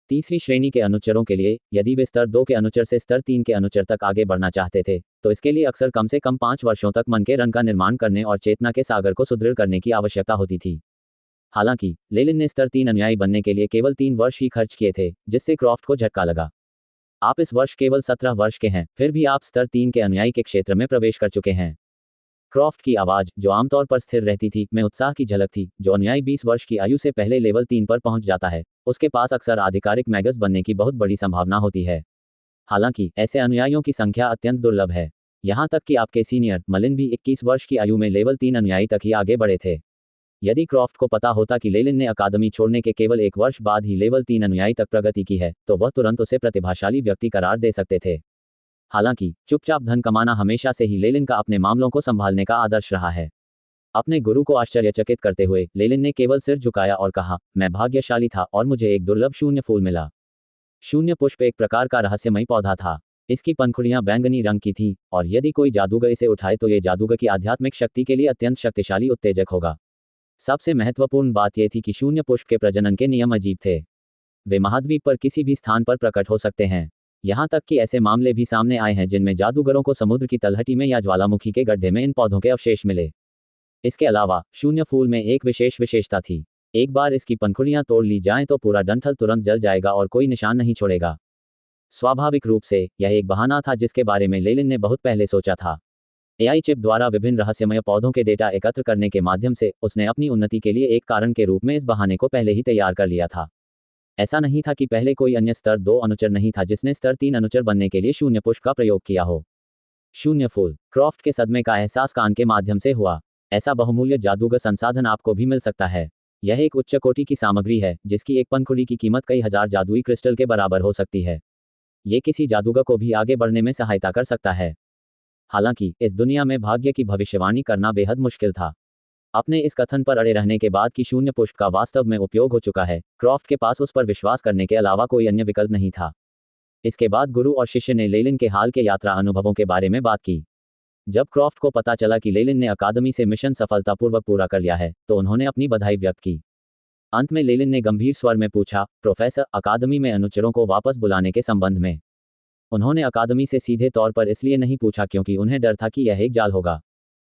तीसरी श्रेणी के अनुचरों के लिए, यदि वे स्तर 2 के अनुचर से स्तर 3 के अनुचर तक आगे बढ़ना चाहते थे, तो इसके लिए अक्सर कम से कम 5 वर्षों तक मन के रंग का निर्माण करने और चेतना के सागर को सुदृढ़ करने की आवश्यकता होती थी। हालांकि लेलिन ने स्तर 3 अनुयायी बनने के लिए केवल 3 वर्ष ही खर्च किए थे, जिससे क्रॉफ्ट को झटका लगा। आप इस वर्ष केवल 17 वर्ष के हैं, फिर भी आप स्तर 3 के अनुयायी के क्षेत्र में प्रवेश कर चुके हैं। क्रॉफ्ट की आवाज, जो आमतौर पर स्थिर रहती थी, में उत्साह की झलक थी। जो अनुयायी 20 वर्ष की आयु से पहले लेवल 3 पर पहुंच जाता है, उसके पास अक्सर आधिकारिक मैगस बनने की बहुत बड़ी संभावना होती है। हालांकि ऐसे अनुयायियों की संख्या अत्यंत दुर्लभ है। यहां तक कि आपके सीनियर मलिन भी 21 वर्ष की आयु में लेवल 3 अनुयायी तक ही आगे बढ़े थे। यदि क्रॉफ्ट को पता होता कि लेलिन ने अकादमी छोड़ने के केवल 1 वर्ष बाद ही लेवल 3 अनुयायी तक प्रगति की है, तो वह तुरंत उसे प्रतिभाशाली व्यक्ति करार दे सकते थे। हालांकि चुपचाप धन कमाना हमेशा से ही लेलिन का अपने मामलों को संभालने का आदर्श रहा है। अपने गुरु को आश्चर्यचकित करते हुए लेलिन ने केवल सिर झुकाया और कहा, मैं भाग्यशाली था और मुझे एक दुर्लभ शून्य फूल मिला। शून्य पुष्प एक प्रकार का रहस्यमयी पौधा था। इसकी पंखुड़ियां बैंगनी रंग की थीं, और यदि कोई जादूगर इसे उठाए तो ये जादूगर की आध्यात्मिक शक्ति के लिए अत्यंत शक्तिशाली उत्तेजक होगा। सबसे महत्वपूर्ण बात यह थी कि शून्य पुष्प के प्रजनन के नियम अजीब थे। वे महाद्वीप पर किसी भी स्थान पर प्रकट हो सकते हैं। यहां तक कि ऐसे मामले भी सामने आए हैं जिनमें जादूगरों को समुद्र की तलहटी में या ज्वालामुखी के गड्ढे में इन पौधों के अवशेष मिले। इसके अलावा शून्य फूल में एक विशेष विशेषता थी। एक बार इसकी पंखुड़ियां तोड़ ली जाएं तो पूरा डंठल तुरंत जल जाएगा और कोई निशान नहीं छोड़ेगा। स्वाभाविक रूप से यह एक बहाना था जिसके बारे में लेलिन ने बहुत पहले सोचा था। एआई चिप द्वारा विभिन्न रहस्यमय पौधों के डेटा एकत्र करने के माध्यम से उसने अपनी उन्नति के लिए एक कारण के रूप में इस बहाने को पहले ही तैयार कर लिया था। ऐसा नहीं था कि पहले कोई अन्य स्तर 2 अनुचर नहीं था जिसने स्तर 3 अनुचर बनने के लिए शून्य पुष्प का प्रयोग किया हो। शून्य फूल। क्रॉफ्ट के सदमे का एहसास कान के माध्यम से हुआ। ऐसा बहुमूल्य जादूगर संसाधन आपको भी मिल सकता है। यह एक उच्च कोटि की सामग्री है जिसकी एक पंखुड़ी की कीमत कई हजार जादुई क्रिस्टल के बराबर हो सकती है। ये किसी जादूगर को भी आगे बढ़ने में सहायता कर सकता है। हालांकि इस दुनिया में भाग्य की भविष्यवाणी करना बेहद मुश्किल था। अपने इस कथन पर अड़े रहने के बाद कि शून्य पुष्प का वास्तव में उपयोग हो चुका है, क्रॉफ्ट के पास उस पर विश्वास करने के अलावा कोई अन्य विकल्प नहीं था। इसके बाद गुरु और शिष्य ने लेलिन के हाल के यात्रा अनुभवों के बारे में बात की। जब क्रॉफ्ट को पता चला कि लेलिन ने अकादमी से मिशन सफलतापूर्वक पूरा कर लिया है, तो उन्होंने अपनी बधाई व्यक्त की। अंत में लेलिन ने गंभीर स्वर में पूछा, प्रोफेसर, अकादमी में अनुचरों को वापस बुलाने के संबंध में। उन्होंने अकादमी से सीधे तौर पर इसलिए नहीं पूछा क्योंकि उन्हें डर था कि यह एक जाल होगा।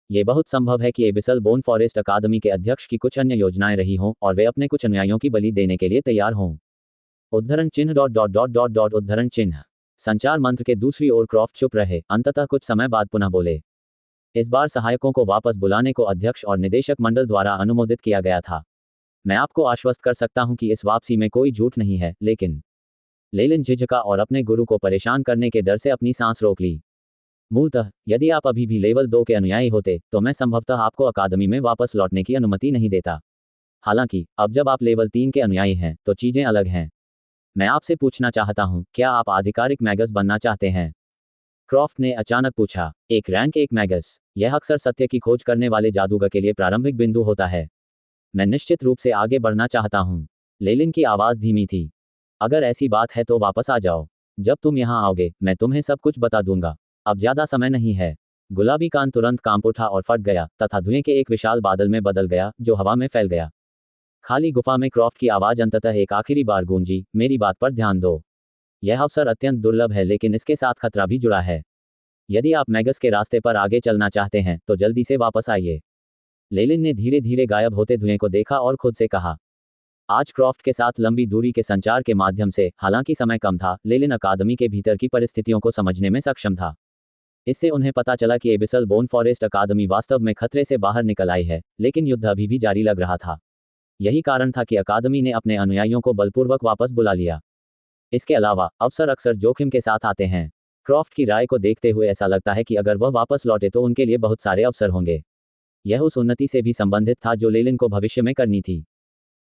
ये बहुत संभव है कि एबिसल बोन फॉरेस्ट अकादमी के अध्यक्ष की कुछ अन्य योजनाएं रही हों और वे अपने कुछ अनुयायियों की बलि देने के लिए तैयार हों। उद्धरण चिन्ह ... उद्धरण चिन्ह। संचार मंत्र के दूसरी ओर क्रॉफ्ट चुप रहे, अंततः कुछ समय बाद पुनः बोले। इस बार सहायकों को वापस बुलाने को अध्यक्ष और निदेशक मंडल द्वारा अनुमोदित किया गया था। मैं आपको आश्वस्त कर सकता हूं कि इस वापसी में कोई झूठ नहीं है, लेकिन लेलिन झिझका और अपने गुरु को परेशान करने के डर से अपनी सांस रोक ली। मूलतः यदि आप अभी भी लेवल 2 के अनुयायी होते तो मैं संभवतः आपको अकादमी में वापस लौटने की अनुमति नहीं देता। हालांकि अब जब आप लेवल 3 के अनुयायी हैं तो चीजें अलग हैं। मैं आपसे पूछना चाहता हूं, क्या आप आधिकारिक मैगस बनना चाहते हैं? क्रॉफ्ट ने अचानक पूछा। एक रैंक 1 मैगस। यह अक्सर सत्य की खोज करने वाले जादूगर के लिए प्रारंभिक बिंदु होता है। मैं निश्चित रूप से आगे बढ़ना चाहता हूं। लेलिन की आवाज धीमी थी। अगर ऐसी बात है तो वापस आ जाओ। जब तुम यहां आओगे मैं तुम्हें सब कुछ बता दूंगा। अब ज्यादा समय नहीं है। गुलाबी कान तुरंत कांप उठा और फट गया तथा धुएं के एक विशाल बादल में बदल गया जो हवा में फैल गया। खाली गुफा में क्रॉफ्ट की आवाज अंततः एक आखिरी बार गूंजी, मेरी बात पर ध्यान दो। यह अवसर अत्यंत दुर्लभ है लेकिन इसके साथ खतरा भी जुड़ा है। यदि आप मैगस के रास्ते पर आगे चलना चाहते हैं तो जल्दी से वापस आइए। लेलिन ने धीरे धीरे गायब होते धुएं को देखा और खुद से कहा। आज क्रॉफ्ट के साथ लंबी दूरी के संचार के माध्यम से, हालांकि समय कम था, लेलिन अकादमी के भीतर की परिस्थितियों को समझने में सक्षम था। इससे उन्हें पता चला कि एबिसल बोन फॉरेस्ट अकादमी वास्तव में खतरे से बाहर निकल आई है, लेकिन युद्ध अभी भी जारी लग रहा था। यही कारण था कि अकादमी ने अपने अनुयायियों को बलपूर्वक वापस बुला लिया। इसके अलावा अवसर अक्सर जोखिम के साथ आते हैं। क्रॉफ्ट की राय को देखते हुए ऐसा लगता है कि अगर वह वापस लौटे तो उनके लिए बहुत सारे अवसर होंगे। यह उस उन्नति से भी संबंधित था जो लेलिन को भविष्य में करनी थी।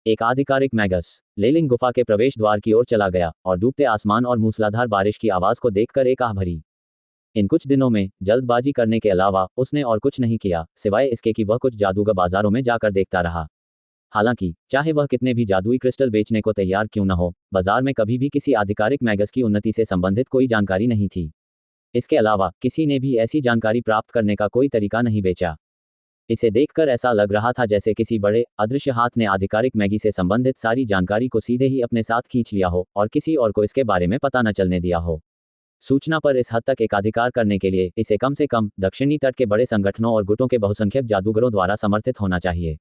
एक आधिकारिक मैगस लेलिन गुफा के प्रवेश द्वार की ओर चला गया और डूबते आसमान और मूसलाधार बारिश की आवाज को देखकर एक आह भरी। इन कुछ दिनों में जल्दबाजी करने के अलावा उसने और कुछ नहीं किया, सिवाय इसके कि वह कुछ जादूगर बाजारों में जाकर देखता रहा। हालांकि चाहे वह कितने भी जादुई क्रिस्टल बेचने को तैयार क्यों न हो, बाजार में कभी भी किसी आधिकारिक मैगस की उन्नति से संबंधित कोई जानकारी नहीं थी। इसके अलावा किसी ने भी ऐसी जानकारी प्राप्त करने का कोई तरीका नहीं बेचा। इसे देखकर ऐसा लग रहा था जैसे किसी बड़े अदृश्य हाथ ने आधिकारिक मैगी से संबंधित सारी जानकारी को सीधे ही अपने साथ खींच लिया हो और किसी और को इसके बारे में पता न चलने दिया हो। सूचना पर इस हद तक एकाधिकार करने के लिए इसे कम से कम दक्षिणी तट के बड़े संगठनों और गुटों के बहुसंख्यक जादूगरों द्वारा समर्थित होना चाहिए।